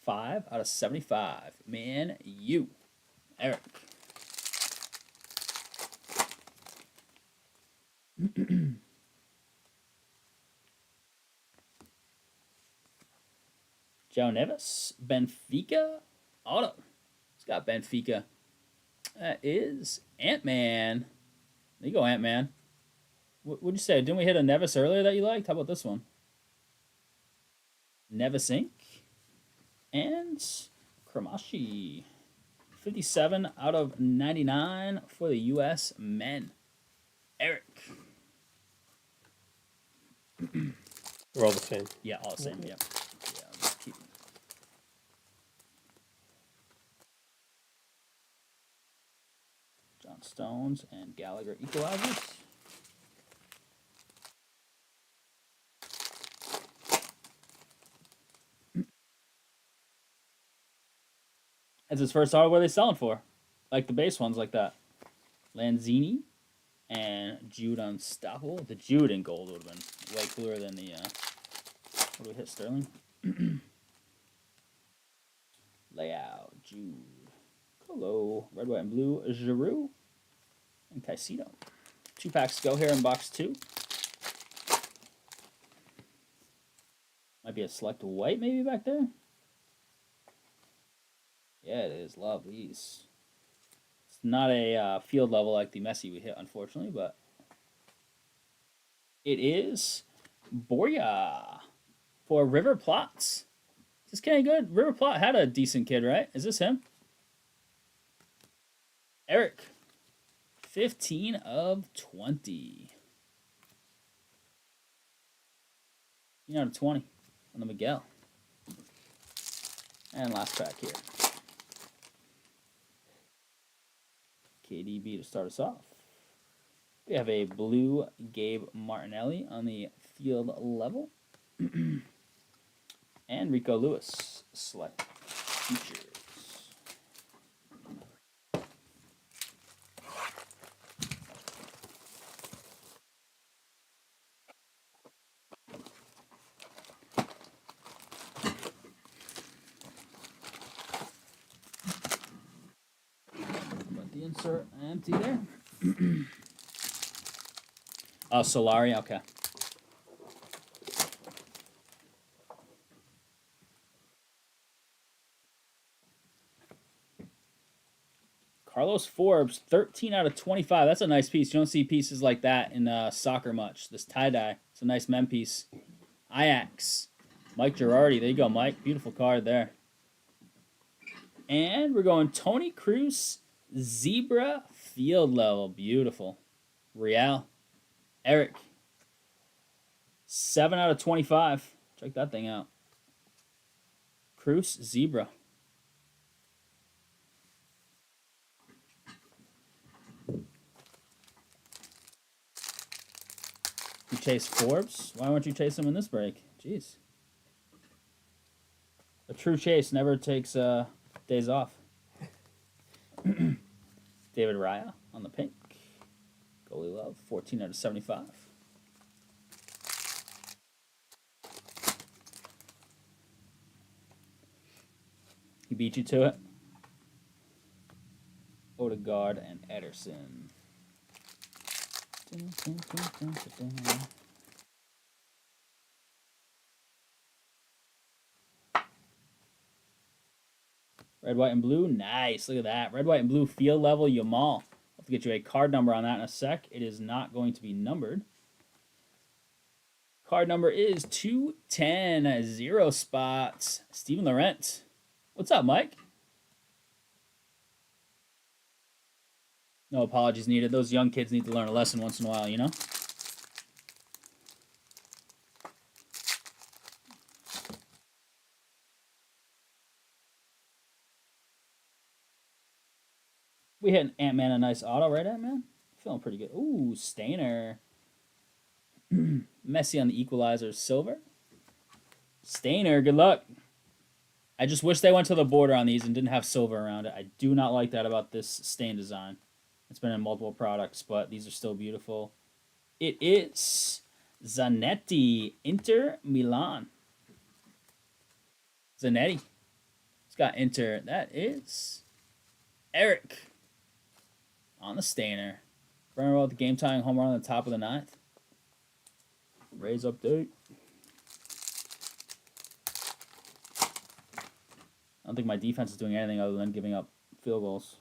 5 out of 75. Man, you. Eric. Joe Neves. Benfica. Auto. It's got Benfica. That is Ant-Man. There you go, Ant-Man. What'd you say? Didn't we hit a Neves earlier that you liked? How about this one? Neves Inc. And Kramashi. 57 out of 99 for the U.S. men. Eric. We're all the same. Yeah, all the same. Yeah. Yeah, I'll just keep. John Stones and Gallagher equalizers. It's his first auto. What are they selling for? Like the base ones like that. Lanzini and Jude Unstoppable. The Jude in gold would have been way cooler than the, what do we hit, Sterling? Layout, Jude. Colo, red, white, and blue, Giroux, and Caicedo. 2 packs to go here in box 2. Might be a select white maybe back there. Yeah, it is. Love these. It's not a field level like the Messi we hit, unfortunately, but it is Borja for River Plots. Is this kid good? River Plot had a decent kid, right? Is this him? Eric. 15 of 20. 15 out of 20 on the Miguel. And last pack here. KDB to start us off. We have a blue Gabe Martinelli on the field level. And Rico Lewis select features. But the insert empty there. Solari, okay. Carlos Forbes, 13 out of 25. That's a nice piece. You don't see pieces like that in soccer much. This tie-dye. It's a nice mem piece. Ajax. Mike Girardi. There you go, Mike. Beautiful card there. And we're going Tony Cruz, Zebra Field Level. Beautiful. Real. Eric. 7 out of 25. Check that thing out. Cruz, Zebra. You chase Forbes? Why won't you chase him in this break? Jeez. A true chase never takes days off. David Raya on the pink. Goalie Love, 14 out of 75. He beat you to it. Odegaard and Ederson. Red, white, and blue. Nice. Look at that. Red, white, and blue field level Yamal. I'll have to get you a card number on that in a sec. It is not going to be numbered. Card number is 210. 0 spots. Steven Laurent. What's up, Mike? No apologies needed. Those young kids need to learn a lesson once in a while, you know? We hit an Ant-Man a nice auto, right, Ant-Man? Feeling pretty good. Ooh, Stainer. Messi on the equalizer, silver. Stainer, good luck. I just wish they went to the border on these and didn't have silver around it. I do not like that about this stain design. It's been in multiple products, but these are still beautiful. It is Zanetti, Inter Milan. Zanetti. It's got Inter. That is Eric on the Stainer. Burner with the game tying home run on the top of the 9th. Rays update. I don't think my defense is doing anything other than giving up field goals.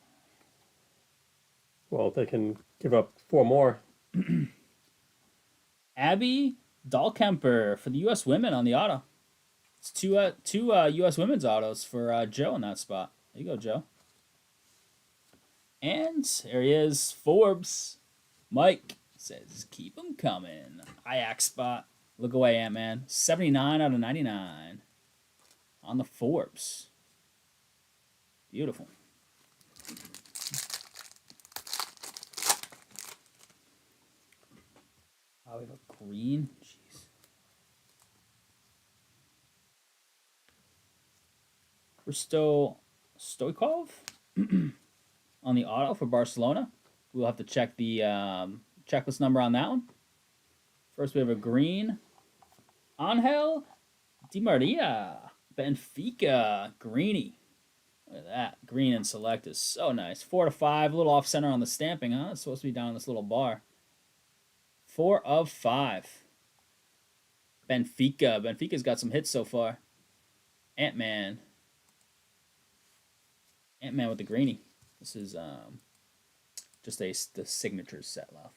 Well, they can give up 4 more. Abby Dahlkemper for the U.S. women on the auto. It's two U.S. women's autos for Joe in that spot. There you go, Joe. And there he is, Forbes. Mike says, keep them coming. Ajax spot. Look away, Ant-Man. 79 out of 99 on the Forbes. Beautiful. Oh, we have a green. Jeez. Cristo Stoichkov on the auto for Barcelona. We'll have to check the checklist number on that one. First, we have a green Angel Di Maria Benfica Greeny. Look at that. Green and select is so nice. 4 of 5. A little off center on the stamping, huh? It's supposed to be down in this little bar. 4 of 5. Benfica. Benfica's got some hits so far. Ant-Man. Ant-Man with the greenie. This is just the signature set left.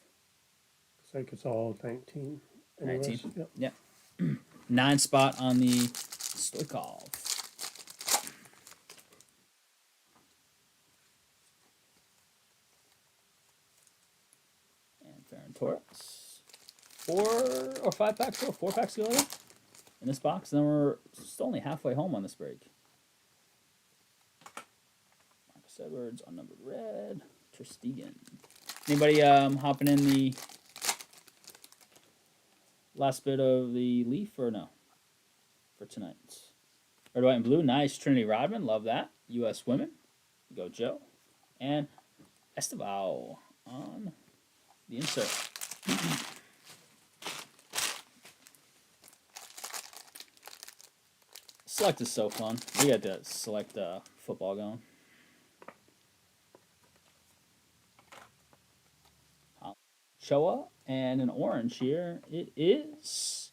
Looks like it's all 19. 19. Yep. Yep. 9 spot on the Stoichkov. And Ferran Torres. 4 or 5 packs go. 4 packs go in this box. And then we're still only halfway home on this break. Marcus Edwards, unnumbered red. Ter Stegen. Anybody hopping in the last bit of the leaf or no? For tonight. Red, white, and blue. Nice. Trinity Rodman. Love that. U.S. Women. Go Joe. And Estevao on the insert. Select is so fun. We got to select football going. Choa and an orange here. It is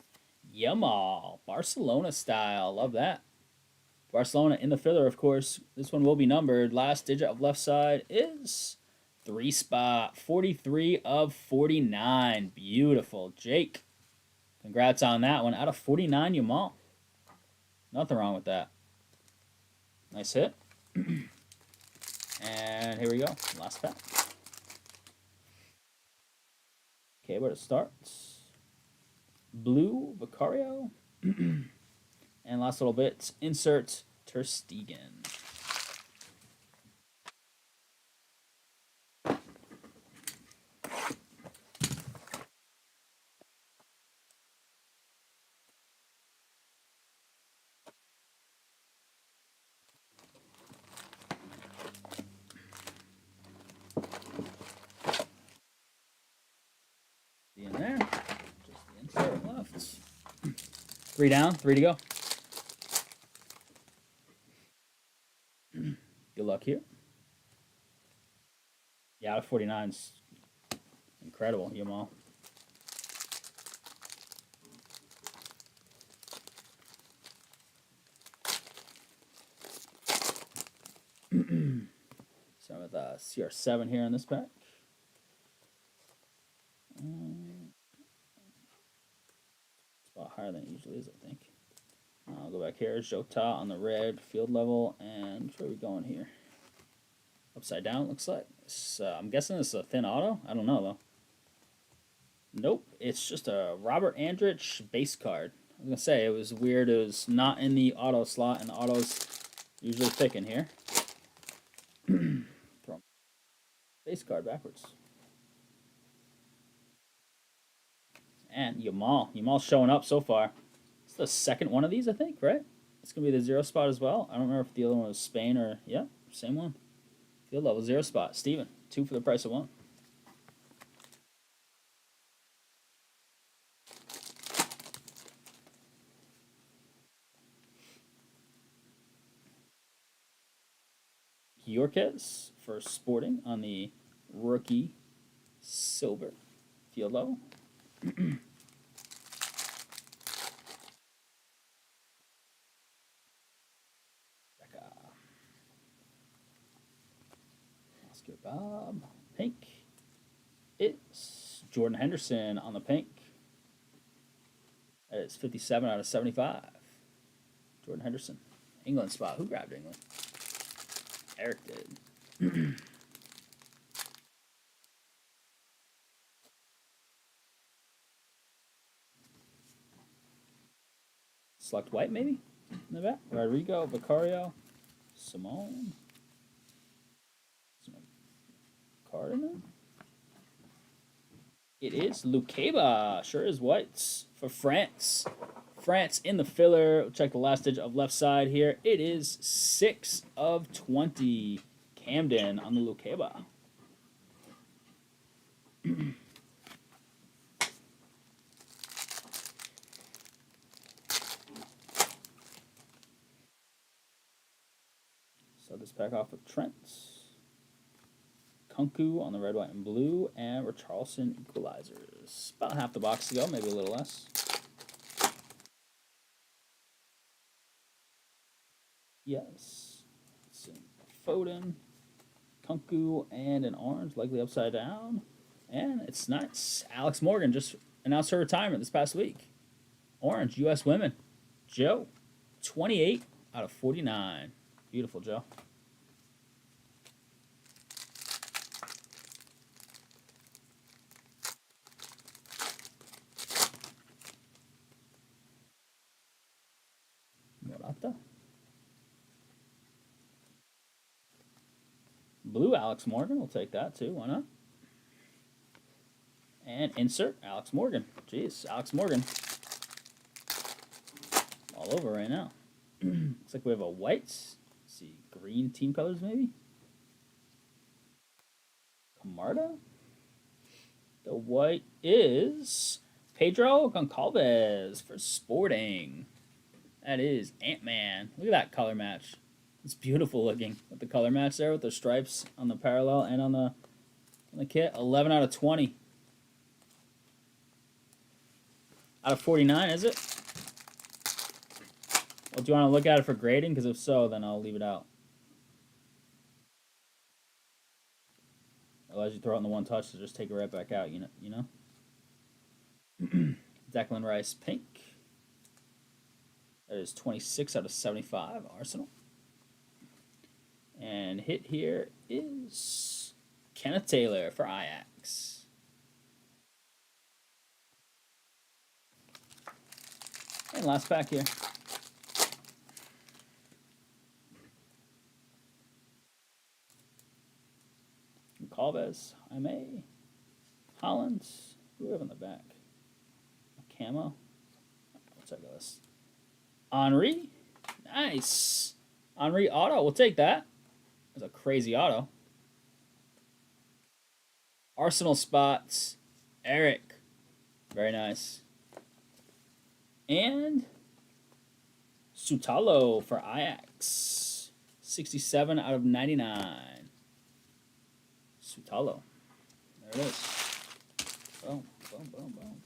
Yamal. Barcelona style. Love that. Barcelona in the filler, of course. This one will be numbered. Last digit of left side is 3 spot. 43 of 49. Beautiful. Jake. Congrats on that one. Out of 49, Yamal. Nothing wrong with that. Nice hit. And here we go. Last pack. Okay, where to start? Blue, Vicario. And last little bit, insert Ter Stegen. In there. Just the insert left. 3 down, 3 to go. Good luck here. Yeah, out of 49's incredible, Yamal. Start with CR7 here in this pack. Spot higher than it usually is, I think. I'll go back here. Jota on the red field level, and where are we going here? Upside down, looks like. I'm guessing this is a thin auto. I don't know though. Nope, it's just a Robert Andrich base card. I was gonna say it was weird. It was not in the auto slot, and the auto's usually thick in here. Throw base card backwards. And Yamal. Yamal's showing up so far. It's the second one of these, I think, right? It's going to be the 0 spot as well. I don't remember if the other one was Spain or... Yeah, same one. Field level 0 spot. Steven, 2 for the price of 1. Yorquez for Sporting on the rookie silver field level. Oscar Bob. Pink. It's Jordan Henderson on the pink. That is 57 out of 75. Jordan Henderson. England spot. Who grabbed England? Eric did. Select white, maybe? In the back. Rodrigo, Vicario, Simone. Card in there? It is Lukeba. Sure is whites for France. France in the filler. We'll check the last digit of left side here. It is 6 of 20. Camden on the Lukeba. So this pack off with Trent. Kunku on the red, white, and blue. And Richarlison equalizers. About half the box to go, maybe a little less. Yes. Let's see. Foden, Kunku, and an orange, likely upside down. And it's nice. Alex Morgan just announced her retirement this past week. Orange, U.S. Women. Joe, 28 out of 49. Beautiful, Joe. Morata. Blue Alex Morgan. We'll take that too. Why not? And insert Alex Morgan. Jeez, Alex Morgan. All over right now. Looks like we have a white. Let's see, green team colors maybe. Camarda. The white is Pedro Goncalves for Sporting. That is Ant-Man. Look at that color match. It's beautiful looking with the color match there with the stripes on the parallel and on the kit. 11 out of 20. Out of 49, is it? Well, do you want to look at it for grading? Because if so, then I'll leave it out. Otherwise, you throw it in the one touch to just take it right back out. You know. Declan Rice, pink. That is 26 out of 75. Arsenal. And hit here is Kenneth Taylor for Ajax. And last pack here. Calves, Jaime, Hollins. Who do we have on the back? A camo. We'll check this. Henry. Nice. Henry auto. We'll take that. That's a crazy auto. Arsenal spots. Eric. Very nice. And Sutalo for Ajax. 67 out of 99. Sutalo. There it is. Boom, boom, boom, boom.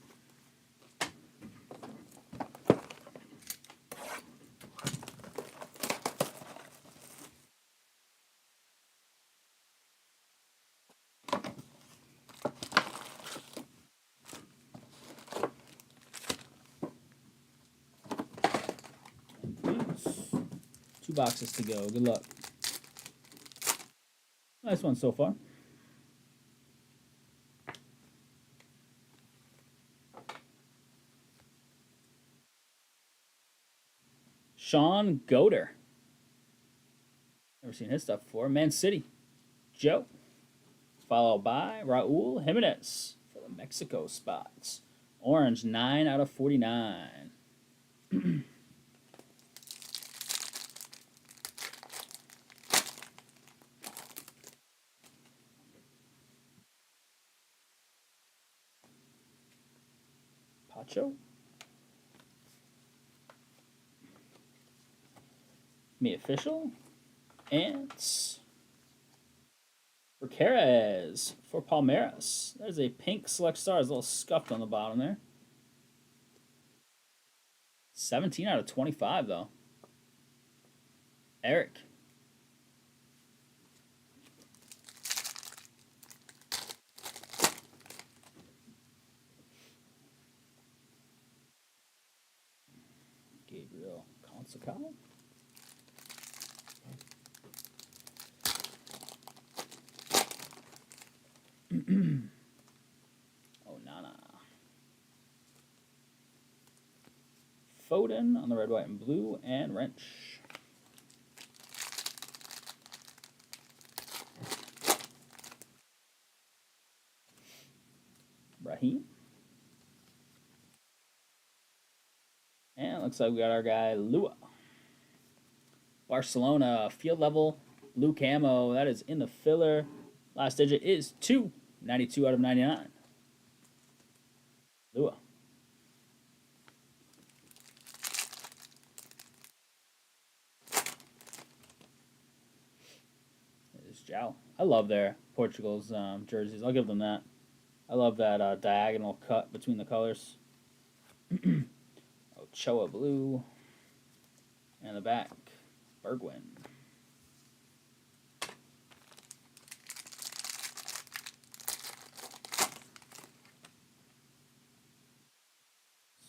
And please, 2 boxes to go. Good luck. Nice one so far. Sean Goder. Never seen his stuff before. Man City. Joe. Followed by Raul Jimenez for the Mexico spots. Orange, 9 out of 49. Pacho. Me official. And Raquez for Palmeiras. There's a pink select stars, a little scuffed on the bottom there. 17 out of 25, though. Eric. Gabriel Consacao. Oh, Nana. Foden on the red, white, and blue, and Wrench. Raheem. And looks like we got our guy Lua. Barcelona, field level, blue camo. That is in the filler. Last digit is 2. 92 out of 99. Lua. There's João. I love their Portugal's jerseys. I'll give them that. I love that diagonal cut between the colors. Ochoa blue. And the back, Bergwijn.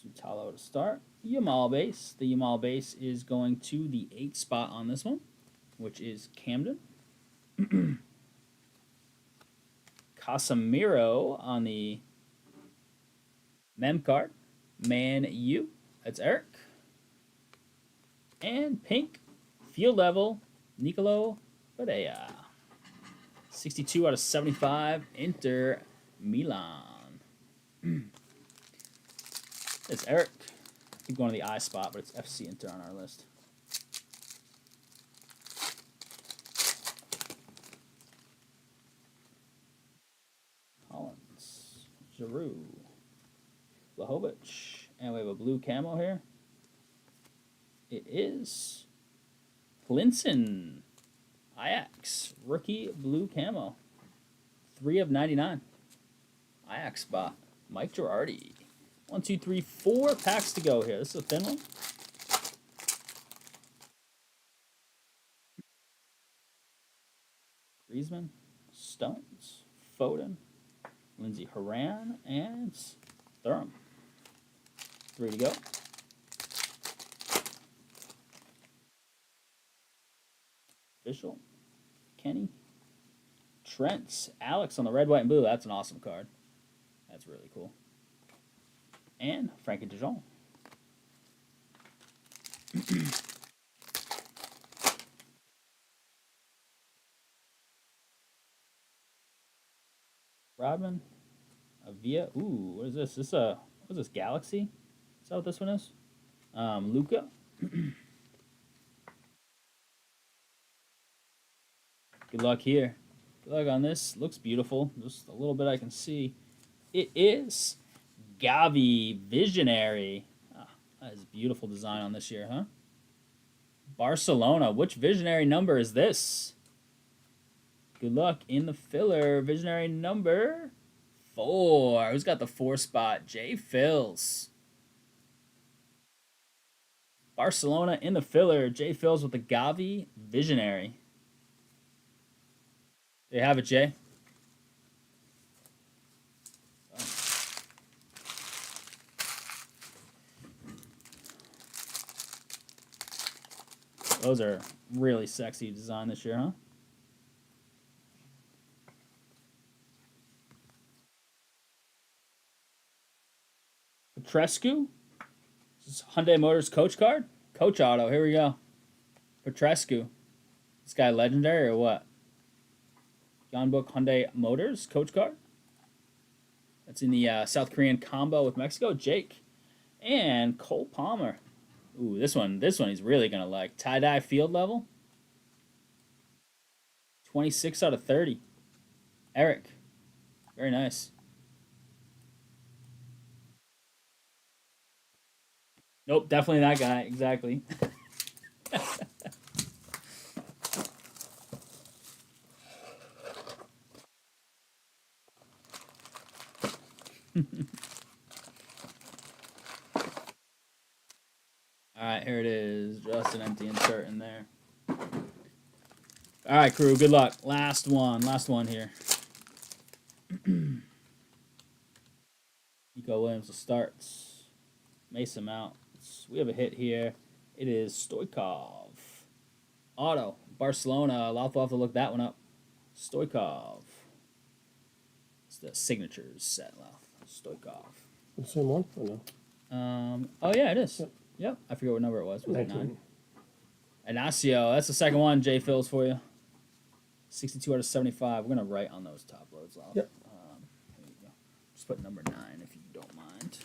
Sutalo to start. Yamal base. The Yamal base is going to the 8th spot on this one, which is Camden. Casemiro on the mem card. Man U. That's Eric. And pink, field level, Nicolo Badea. 62 out of 75, Inter Milan. It's Eric. Keep going to the I spot, but it's FC Inter on our list. Collins, Giroud, Vlahovic, and we have a blue camo here. It is Clinton, Ajax, rookie blue camo. 3 of 99. Ajax spot. Mike Girardi. 1, 2, 3, 4 packs to go here. This is a thin one. Griezmann, Stones, Foden, Lindsey Horan, and Thuram. 3 to go. Official, Kenny, Trent, Alex on the red, white, and blue. That's an awesome card. That's really cool. And Frankie de Jong. Rodman, Avia. Ooh, what is this? What is this? Galaxy? Is that what this one is? Luca. Good luck here. Good luck on this. Looks beautiful. Just a little bit I can see. It is Gavi Visionary. Oh, that is a beautiful design on this year, huh? Barcelona. Which Visionary number is this? Good luck in the filler. Visionary number 4. Who's got the 4 spot? J. Phils. Barcelona in the filler. J. Phils with the Gavi Visionary. There you have it, Jay. Those are really sexy design this year, huh? Petrescu. This is Hyundai Motors coach card. Coach auto. Here we go. Petrescu. This guy legendary or what? Book Hyundai Motors coach card. That's in the South Korean combo with Mexico. Jake and Cole Palmer. Ooh, this one he's really gonna like. Tie-dye field level. 26 out of 30. Eric. Very nice. Nope, definitely that guy. Exactly. All right, here it is. Just an empty insert in there. All right, crew. Good luck. Last one here. Nico Williams will start. Mason Mounts. We have a hit here. It is Stoikov. Auto. Barcelona. I'll have to look that one up. Stoikov. It's the signatures set. Stoikov. The same one or no? Oh yeah, it is. Yep. I forget what number it was. Was it 9? Inacio. That's the second one. J. Phil's for you. 62 out of 75. We're gonna write on those top loads. Yep. Here you go. Just put number 9 if you don't mind.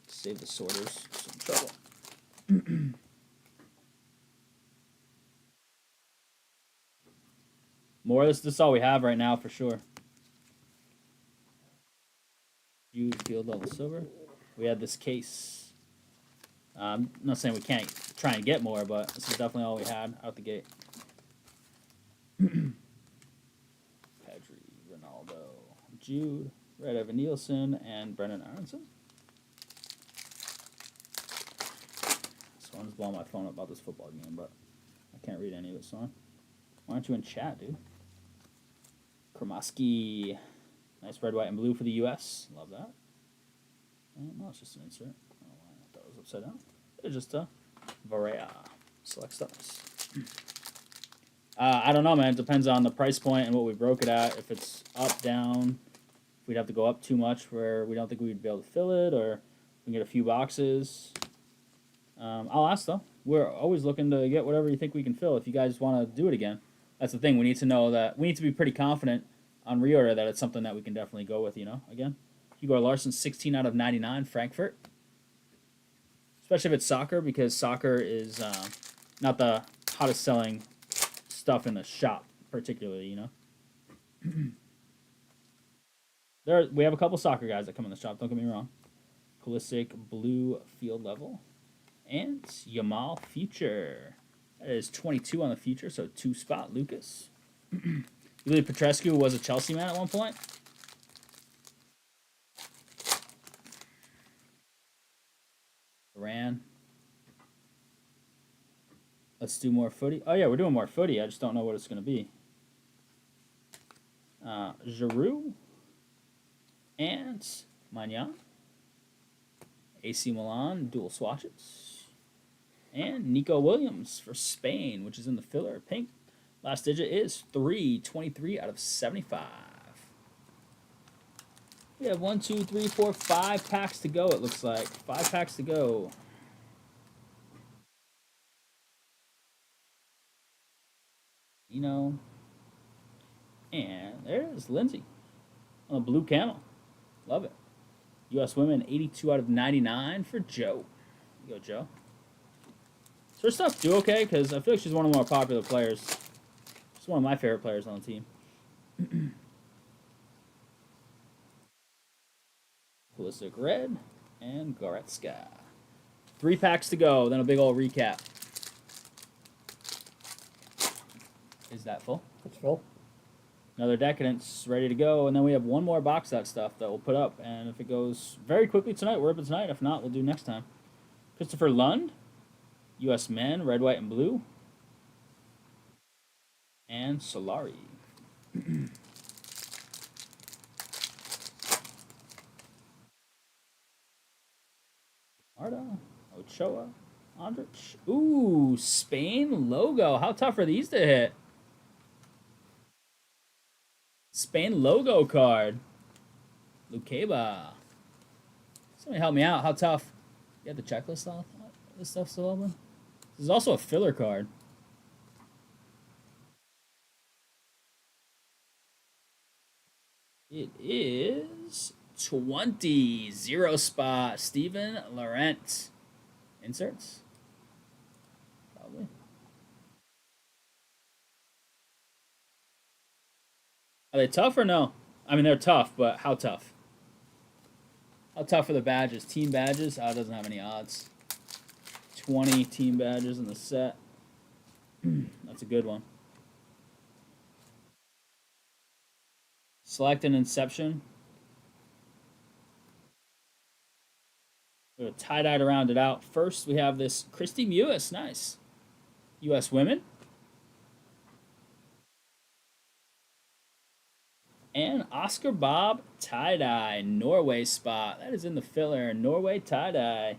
Save the sorters. trouble. More. This is all we have right now for sure. Huge field level silver. We had this case. I'm not saying we can't try and get more, but this is definitely all we had out the gate. Pedri, Ronaldo, Jude, Red Evan Nielsen, and Brendan Aronson. Someone's blowing my phone up about this football game, but I can't read any of it, son. Why aren't you in chat, dude? Kromaski. Nice red, white, and blue for the U.S. Love that. No, it's just an insert. I don't know why I thought it was upside down. It's just a Varea. Select stars. I don't know, man. It depends on the price point and what we broke it at. If it's up, down, if we'd have to go up too much where we don't think we'd be able to fill it, or we can get a few boxes. I'll ask, though. We're always looking to get whatever you think we can fill if you guys want to do it again. That's the thing. We need to know that we need to be pretty confident on reorder that it's something that we can definitely go with, again. Hugo Larson, 16 out of 99, Frankfurt. Especially if it's soccer, because soccer is not the hottest selling stuff in the shop, particularly, We have a couple soccer guys that come in the shop, don't get me wrong. Pulisic, blue field level. And Yamal Future. That is 22 on the future, so 2-spot, Lucas. Uli Petrescu was a Chelsea man at one point. Duran. Let's do more footy. Oh, yeah, we're doing more footy. I just don't know what it's going to be. Giroud. And Magnan. AC Milan, dual swatches. And Nico Williams for Spain, which is in the filler. Pink. Last digit is 323 out of 75. We have 1, 2, 3, 4, 5 packs to go, it looks like. 5 packs to go. And there's Lindsay on a blue camel. Love it. U.S. women, 82 out of 99 for Joe. Here you go, Joe. Does her stuff do okay? Because I feel like she's one of the more popular players. She's one of my favorite players on the team. Pulisic red and Goretzka. 3 packs to go, then a big old recap. Is that full? It's full. Another Decadence ready to go, and then we have one more box set stuff that we'll put up, and if it goes very quickly tonight, we're open tonight. If not, we'll do next time. Christopher Lund, U.S. men, red, white, and blue. And Solari. Arda, Ochoa, Andrich. Ooh, Spain logo. How tough are these to hit? Spain logo card. Lukeba. Somebody help me out. How tough? You have the checklist off? This stuff's still open? This is also a filler card. It is 20. 0 spot. Steven Laurent. Inserts? Probably. Are they tough or no? I mean, they're tough, but how tough? How tough are the badges? Team badges? Oh, it doesn't have any odds. 20 team badges in the set. That's a good one. Select an Inception. We're tie-dye to round it out. First, we have this Christy Mewis. Nice. U.S. women. And Oscar Bob tie-dye. Norway spot. That is in the filler. Norway tie-dye.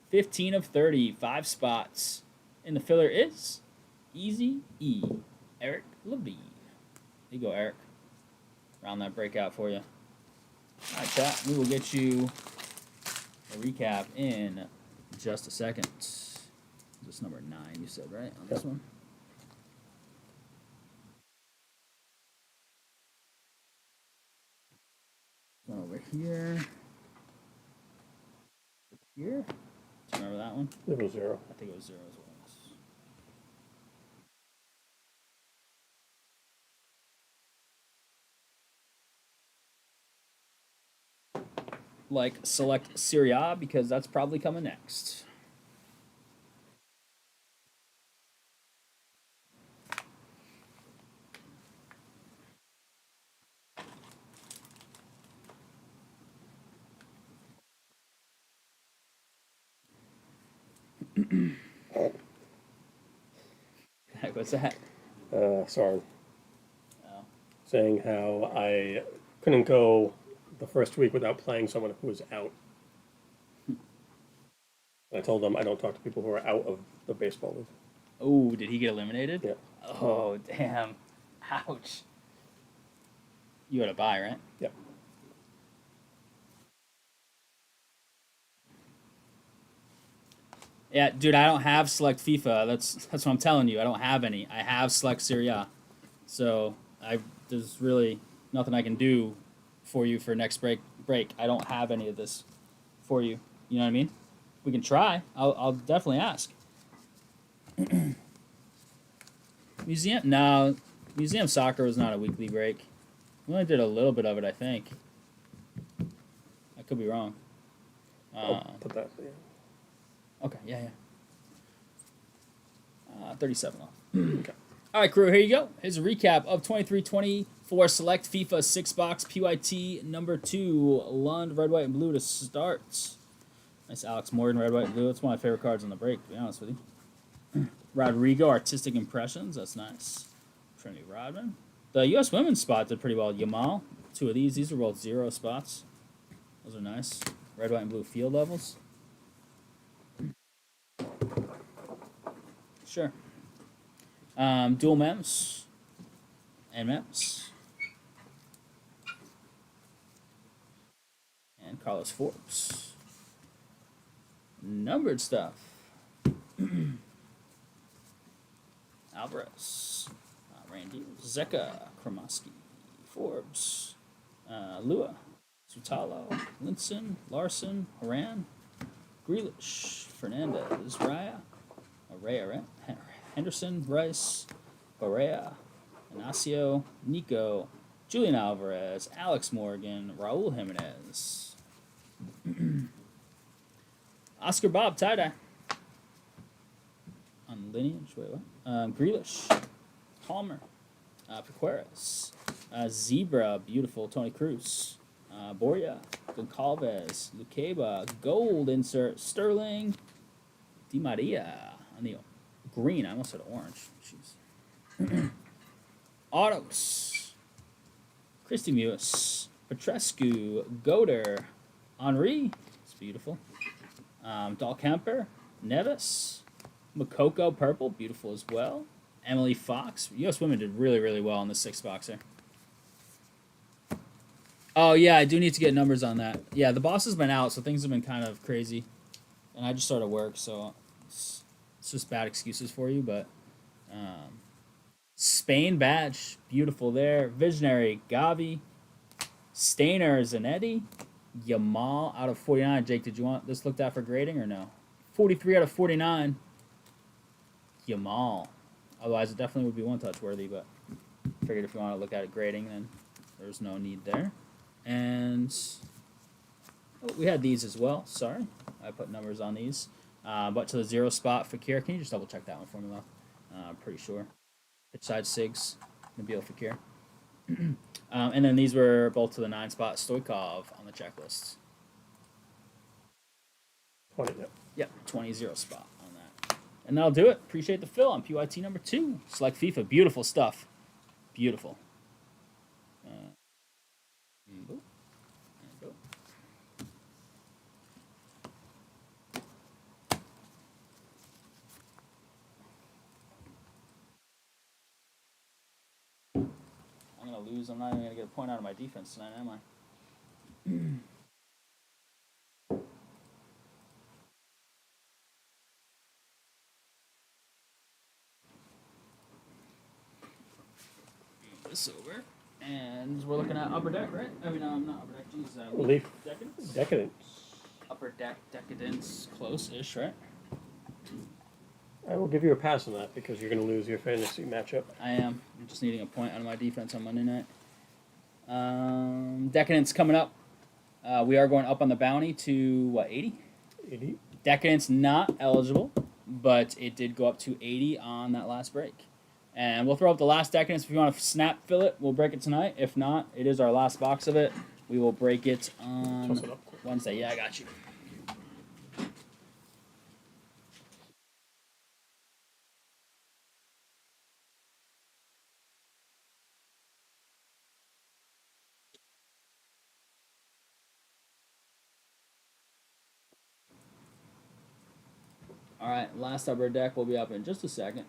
15 of 30. 5 spots. In the filler is Easy E. Eric Levine. There you go, Eric. Round that breakout for you. All right, chat. We will get you a recap in just a second. This number 9, you said, right? On this one? One over here. Here. Do you remember one? It was 0. I think it was 0 as well. Like, select Serie A because that's probably coming next. What's that? Sorry. Oh. Saying how I couldn't go the first week without playing someone who was out. I told them I don't talk to people who are out of the baseball league. Oh, did he get eliminated? Yeah. Oh, damn. Ouch. You had a bye, right? Yep. Yeah, dude, I don't have select FIFA. That's what I'm telling you. I don't have any. I have select Serie A. So there's really nothing I can do for you for next break. I don't have any of this for you. You know what I mean? We can try. I'll definitely ask. Museum? No, museum soccer was not a weekly break. We only did a little bit of it, I think. I could be wrong. I'll put that. Yeah. Okay, yeah. 37 off. Okay. All right, crew, here you go. Here's a recap of 23-24 Select FIFA 6-box PYT number 2. Lund, red, white, and blue to start. Nice Alex Morgan, red, white, and blue. That's one of my favorite cards on the break, to be honest with you. Rodrigo, Artistic Impressions. That's nice. Trinity Rodman. The U.S. women's spot did pretty well. Yamal, 2 of these. These are both 0 spots. Those are nice. Red, white, and blue field levels. Sure. Dual mems and mems. And Carlos Forbes. Numbered stuff. Alvarez. Randy. Zeka. Kromoski. Forbes. Lua. Sutalo. Linson. Larson. Haran. Grealish. Fernandez. Raya. Araya. Henderson. Rice. Barea. Ignacio. Nico. Julian Alvarez. Alex Morgan. Raul Jimenez. Oscar Bob tie-dye. On lineage. Wait, what? Grealish. Palmer. Piqueras. Zebra. Beautiful. Tony Cruz. Boria. Goncalves. Lucaba. Gold insert. Sterling. Di Maria. On the green. I almost said orange. Jeez. Autos. Christy Mewis. Petrescu. Goder. Henri. It's beautiful. Dahl Kemper. Nevis. Makoko purple. Beautiful as well. Emily Fox. U.S. women did really, really well on the 6-boxer. Oh, yeah, I do need to get numbers on that. Yeah, the boss has been out, so things have been kind of crazy. And I just started work, so it's just bad excuses for you. But Spain badge. Beautiful there. Visionary. Gavi. Stainer. Zanetti. Yamal out of 49. Jake, did you want this looked at for grading or no? 43 out of 49. Yamal. Otherwise, it definitely would be one-touch worthy, but figured if you want to look at it grading, then there's no need there. And we had these as well. Sorry, I put numbers on these. But to the 0 spot for Fakir. Can you just double-check that one for me, though? I'm pretty sure. Pitch side Sigs. Nabil Fakir. And then these were both to the 9 spot Stoikov on the checklist. 20, yep. Yep, 20-0 spot on that. And that'll do it. Appreciate the fill on PYT number 2. Select FIFA. Beautiful stuff. Beautiful. Boop. And boop. I'm going to lose. I'm not even going to get a point out of my defense tonight, am I? This over. And we're looking at Upper Deck, right? I mean, not Upper Deck. Jeez, Leaf. Decadence? Decadence. Upper Deck, Decadence. Close-ish, right? I will give you a pass on that because you're going to lose your fantasy matchup. I am. I'm just needing a point out of my defense on Monday night. Decadence coming up. We are going up on the bounty to, what, 80? 80. Decadence not eligible, but it did go up to 80 on that last break. And we'll throw up the last Decadence. If you want to snap fill it, we'll break it tonight. If not, it is our last box of it. We will break it on Toss it up. Wednesday. Yeah, I got you. All right, last upper deck will be up in just a second.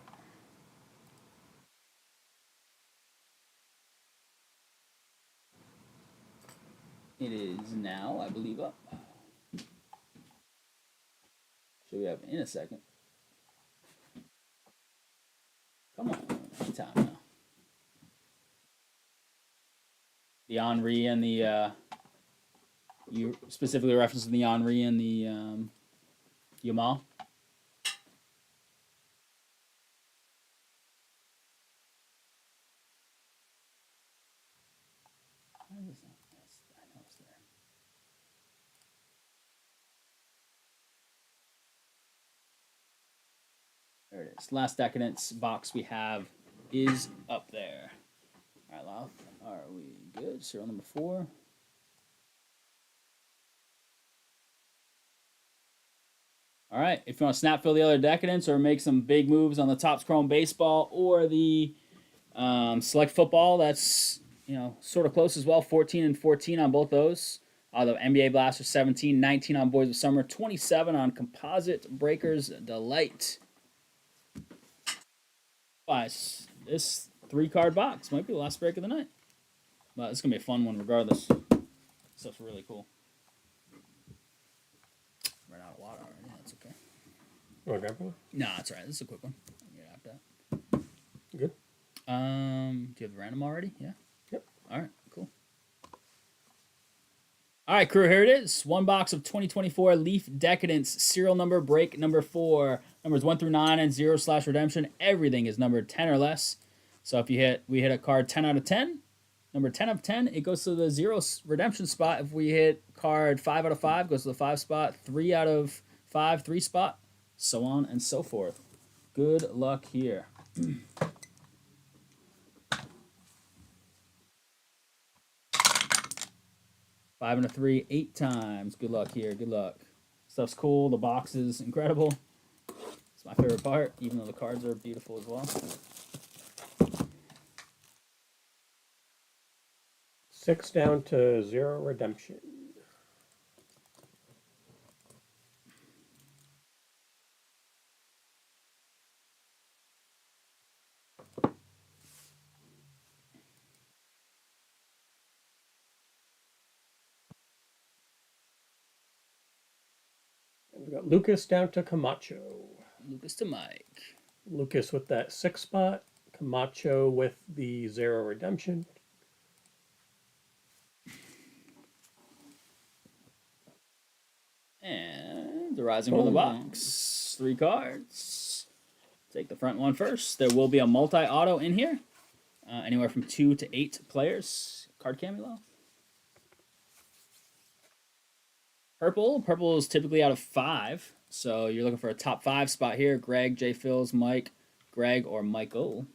It is now, I believe, up. Should be up in a second. Come on, anytime now. The Henri and the you specifically referencing the Henri and the Yamal. Why is that? Yes, I know it's there. There it is. Last Decadence box we have is up there. All right, Lau. Are we good? Serial number 4. All right. If you want to snap fill the other Decadence or make some big moves on the Topps Chrome Baseball or the Select Football, that's sort of close as well. 14 and 14 on both those. The NBA Blaster 17, 19 on Boys of Summer, 27 on Composite Breakers Delight. This 3-card box might be the last break of the night. But it's going to be a fun one regardless. Stuff's really cool. Ran out of water already. That's okay. You want to grab one? No, that's all right. This is a quick one. Get after that. Good. Do you have the random already? Yeah? Yep. All right, cool. All right, crew, here it is. One box of 2024 Leaf Decadence, serial number break number 4. Numbers 1 through 9 and 0/redemption. Everything is numbered 10 or less. So if we hit a card 10 out of 10, number 10 of 10, it goes to the 0 redemption spot. If we hit card 5 out of 5, it goes to the 5 spot. 3 out of 5, 3 spot. So on and so forth. Good luck here. 5 and a 3, 8 times. Good luck here. Good luck. Stuff's cool. The box is incredible. It's my favorite part, even though the cards are beautiful as well. 6 down to 0 redemption. And we got Lucas down to Camacho. Lucas to Mike. Lucas with that 6 spot. Camacho with the 0 redemption. And the rising from the box. 3 cards. Take the front one first. There will be a multi-auto in here. Anywhere from 2 to 8 players. Card cameo. Purple. Purple is typically out of 5. So you're looking for a top 5 spot here. Greg, J. Phils, Mike, Greg, or Michael.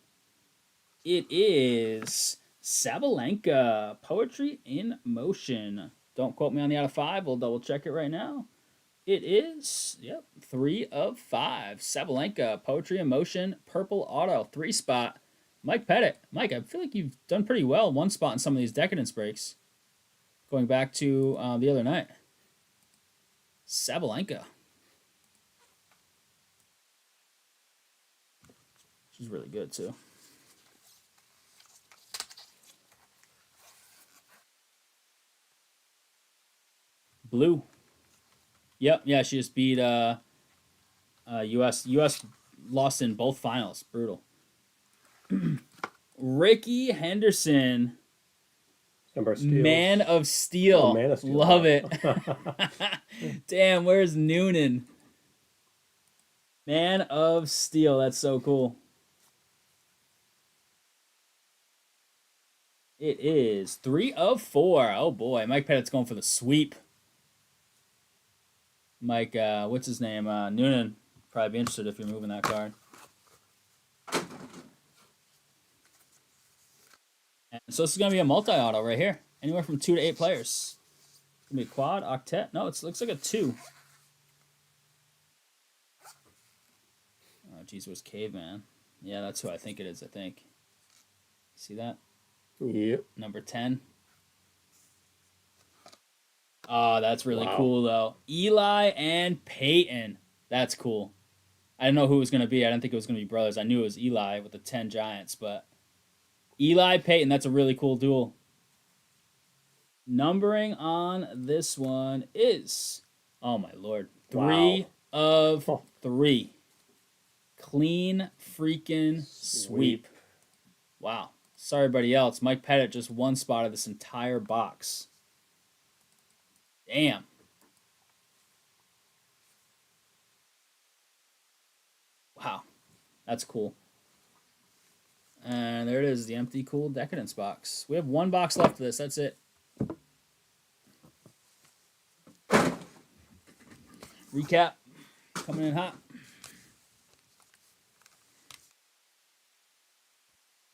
It is Sabalenka. Poetry in Motion. Don't quote me on the out of 5. We'll double check it right now. It is, 3 of 5. Sabalenka. Poetry in Motion. Purple auto. 3 spot. Mike Pettit. Mike, I feel like you've done pretty well 1 spot in some of these Decadence breaks. Going back to the other night. Sabalenka. She's really good, too. Blue. Yep, yeah, she just beat US lost in both finals. Brutal. Ricky Henderson. Number of steals. Man of Steel. Oh, Man of Steel. Love it. Damn, where's Noonan? Man of Steel. That's so cool. It is 3 of 4. Oh boy, Mike Pettit's going for the sweep. Mike, what's his name? Noonan. Probably be interested if you're moving that card. And so this is gonna be a multi-auto right here. Anywhere from 2 to 8 players. It's gonna be a quad, octet. No, it looks like a 2. Oh, geez, was Caveman. Yeah, that's who I think it is. I think. See that? Yep. Number 10. Oh, that's really Wow. cool though. Eli and Peyton. That's cool. I didn't know who it was going to be. I didn't think it was going to be brothers. I knew it was Eli with the 10 Giants, but Eli Peyton, that's a really cool duel. Numbering on this one is, oh my lord, 3 of 3. Clean freaking sweep. Wow. Sorry, everybody else. Mike Pettit just one spot of this entire box. Damn. Wow. That's cool. And there it is, the empty cool Decadence box. We have one box left of this. That's it. Recap coming in hot.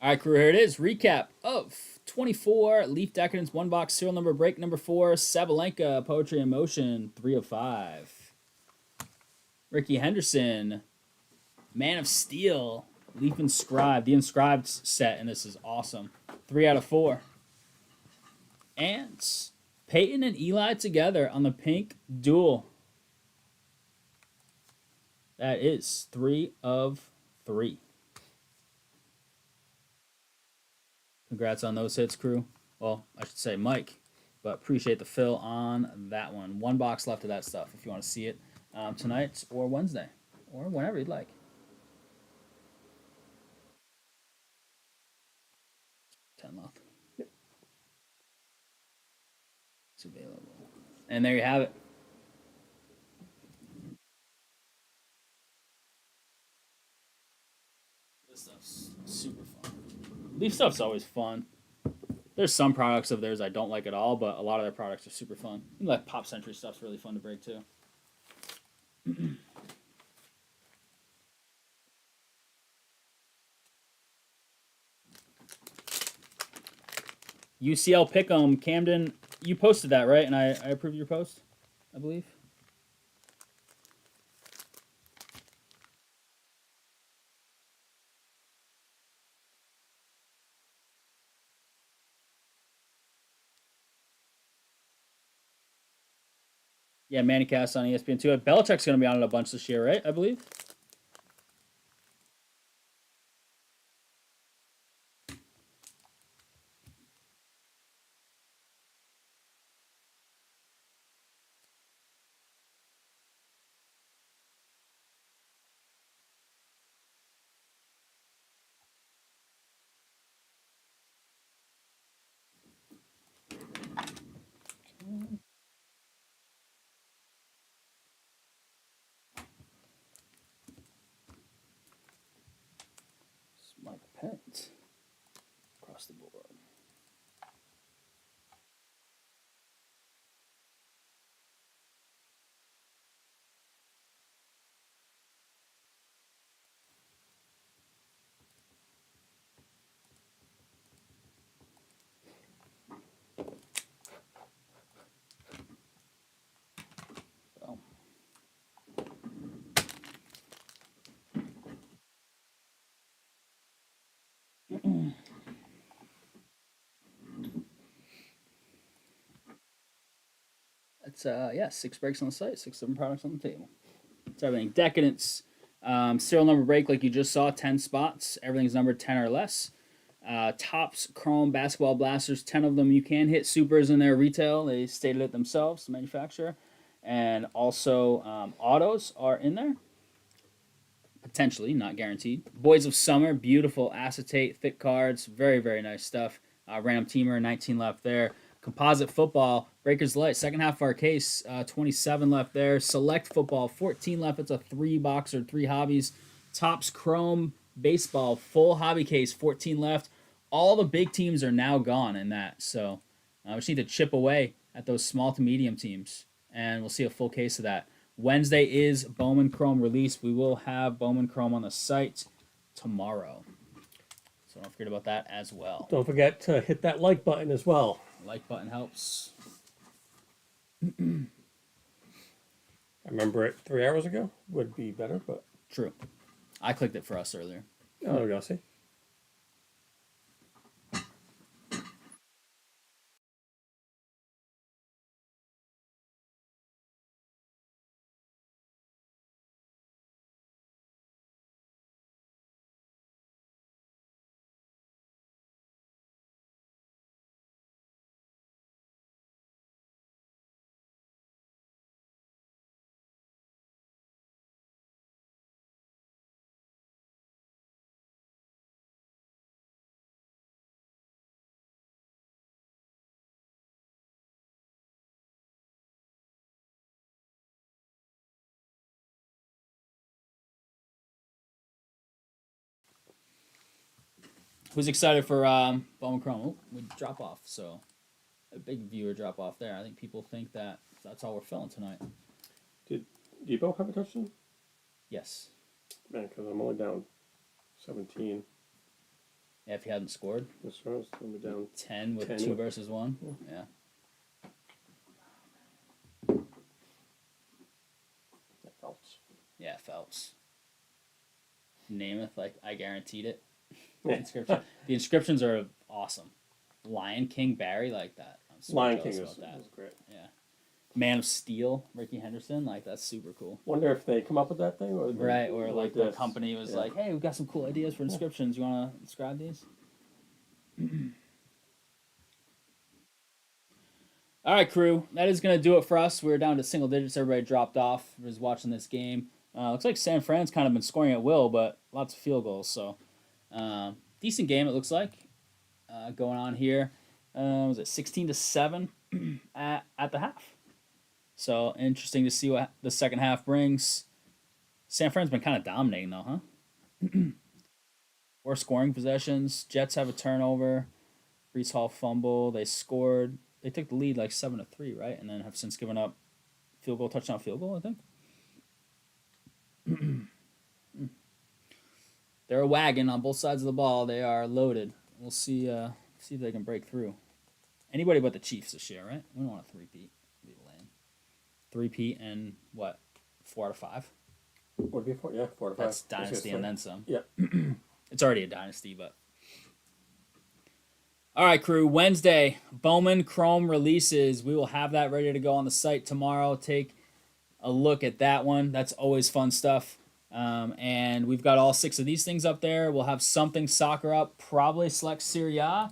All right, crew, here it is. Recap of 24 Leaf Decadence, one box, serial number break number 4, Sabalenka, Poetry in Motion, 3 of 5. Ricky Henderson, Man of Steel, Leaf Inscribed, the Inscribed set, and this is awesome. 3 out of 4. And Peyton and Eli together on the pink duel. That is 3 of 3. Congrats on those hits, crew. Well, I should say Mike, but appreciate the fill on that one. One box left of that stuff if you want to see it tonight or Wednesday or whenever you'd like. 10 left. Yep. It's available. And there you have it. This stuff's super fun. Leaf stuff's always fun. There's some products of theirs I don't like at all, but a lot of their products are super fun. Even like Pop Century stuff's really fun to break too. UCL Pick'em, Camden, you posted that, right? And I approved your post, I believe. Yeah, Manicast on ESPN2. Belichick's going to be on it a bunch this year, right? I believe. Mike Pence across the board. That's yeah, 6 breaks on the site, 6, 7 products on the table. That's everything. Decadence, serial number break like you just saw, 10 spots. Everything's numbered 10 or less. Tops, Chrome, Basketball Blasters, 10 of them. You can hit supers in their retail. They stated it themselves, the manufacturer. And also autos are in there. Potentially, not guaranteed. Boys of Summer, beautiful acetate, thick cards. Very, very nice stuff. Random Teamer, 19 left there. Composite football, Breakers Light, second half of our case, 27 left there. Select football, 14 left. It's a 3 box or 3 hobbies. Topps Chrome baseball, full hobby case, 14 left. All the big teams are now gone in that. So we just need to chip away at those small to medium teams, and we'll see a full case of that. Wednesday is Bowman Chrome release. We will have Bowman Chrome on the site tomorrow. So don't forget about that as well. Don't forget to hit that like button as well. Like button helps. I remember it 3 hours ago. Would be better, but... True. I clicked it for us earlier. Oh, there we go, see? Who's excited for Bowman Chrome? Oh, we drop off. So a big viewer drop off there. I think people think that that's all we're filling tonight. Did Debo have a touchdown? Yes. Man, because I'm only down 17. Yeah, if he hadn't scored. This was only down 10 with 10 2 with- versus 1. Yeah. That Phelps. Yeah, Phelps. Namath, like I guaranteed it. Yeah. Inscription. The inscriptions are awesome. Lion King Barry, like that. I'm super Lion jealous King about that. was great. Yeah. Man of Steel, Ricky Henderson, like that's super cool. Wonder if they come up with that thing, or Right, or like the this. company was Yeah. like, "Hey, we've got some cool ideas for inscriptions. You want to inscribe these?" All right, crew. That is going to do it for us. We're down to single digits. Everybody dropped off. Was watching this game. Looks like San Fran's kind of been scoring at will, but lots of field goals. So decent game. It looks like going on here. Was it 16-7 at the half? So interesting to see what the second half brings. San Fran's been kind of dominating though, huh? 4 scoring possessions. Jets have a turnover. Brees Hall fumble. They scored. They took the lead like 7-3, right? And then have since given up field goal, touchdown, field goal, I think. They're a wagon on both sides of the ball. They are loaded. We'll see if they can break through. Anybody but the Chiefs this year, right? We don't want a three-peat. Be lame. Three-peat and what? 4 out of 5? Would be 4, yeah, 4 to 5. That's dynasty and then some. Yep. It's already a dynasty, but. All right, crew. Wednesday, Bowman Chrome releases. We will have that ready to go on the site tomorrow. Take a look at that one. That's always fun stuff. And we've got all 6 of these things up there. We'll have something soccer up, probably select Serie A.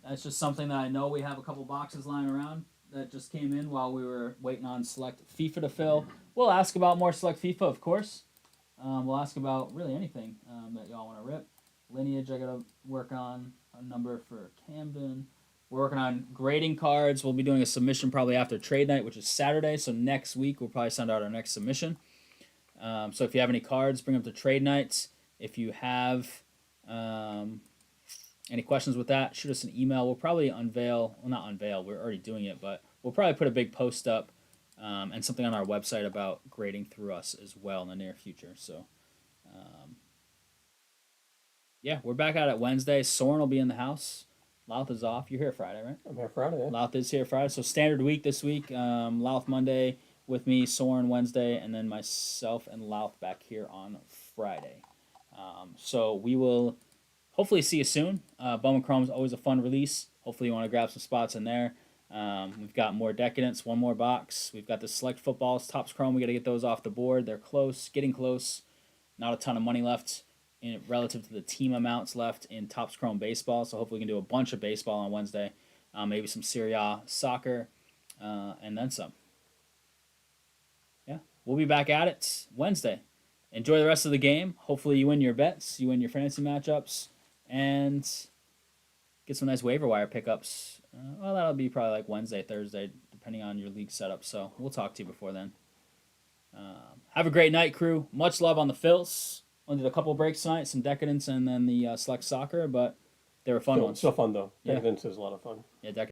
That's just something that I know we have a couple boxes lying around that just came in while we were waiting on select FIFA to fill. We'll ask about more select FIFA, of course. We'll ask about really anything that y'all want to rip. Lineage, I got to work on a number for Camden. We're working on grading cards. We'll be doing a submission probably after trade night, which is Saturday. So next week, we'll probably send out our next submission. So if you have any cards, bring them to trade nights. If you have any questions with that, shoot us an email. We'll probably not unveil, we're already doing it, but we'll probably put a big post up and something on our website about grading through us as well in the near future. So, yeah, we're back out at Wednesday. Soren will be in the house. Louth is off. You're here Friday, right? I'm here Friday, yeah. Louth is here Friday. So standard week this week. Louth Monday with me, Soren Wednesday, and then myself and Louth back here on Friday. So we will hopefully see you soon. Bowman Chrome is always a fun release. Hopefully you want to grab some spots in there. We've got more Decadence, one more box. We've got the select footballs, Topps Chrome. We got to get those off the board. They're close, getting close. Not a ton of money left relative to the team amounts left in Topps Chrome baseball. So hopefully we can do a bunch of baseball on Wednesday. Maybe some Serie A soccer, and then some. Yeah, we'll be back at it Wednesday. Enjoy the rest of the game. Hopefully you win your bets, you win your fantasy matchups, and get some nice waiver wire pickups. Well, that'll be probably like Wednesday, Thursday, depending on your league setup. So we'll talk to you before then. Have a great night, crew. Much love on the Phils. Only did a couple breaks tonight, some Decadence and then the Select Soccer, but they were fun ones. Still fun though. Yeah. Decadence is a lot of fun. Yeah,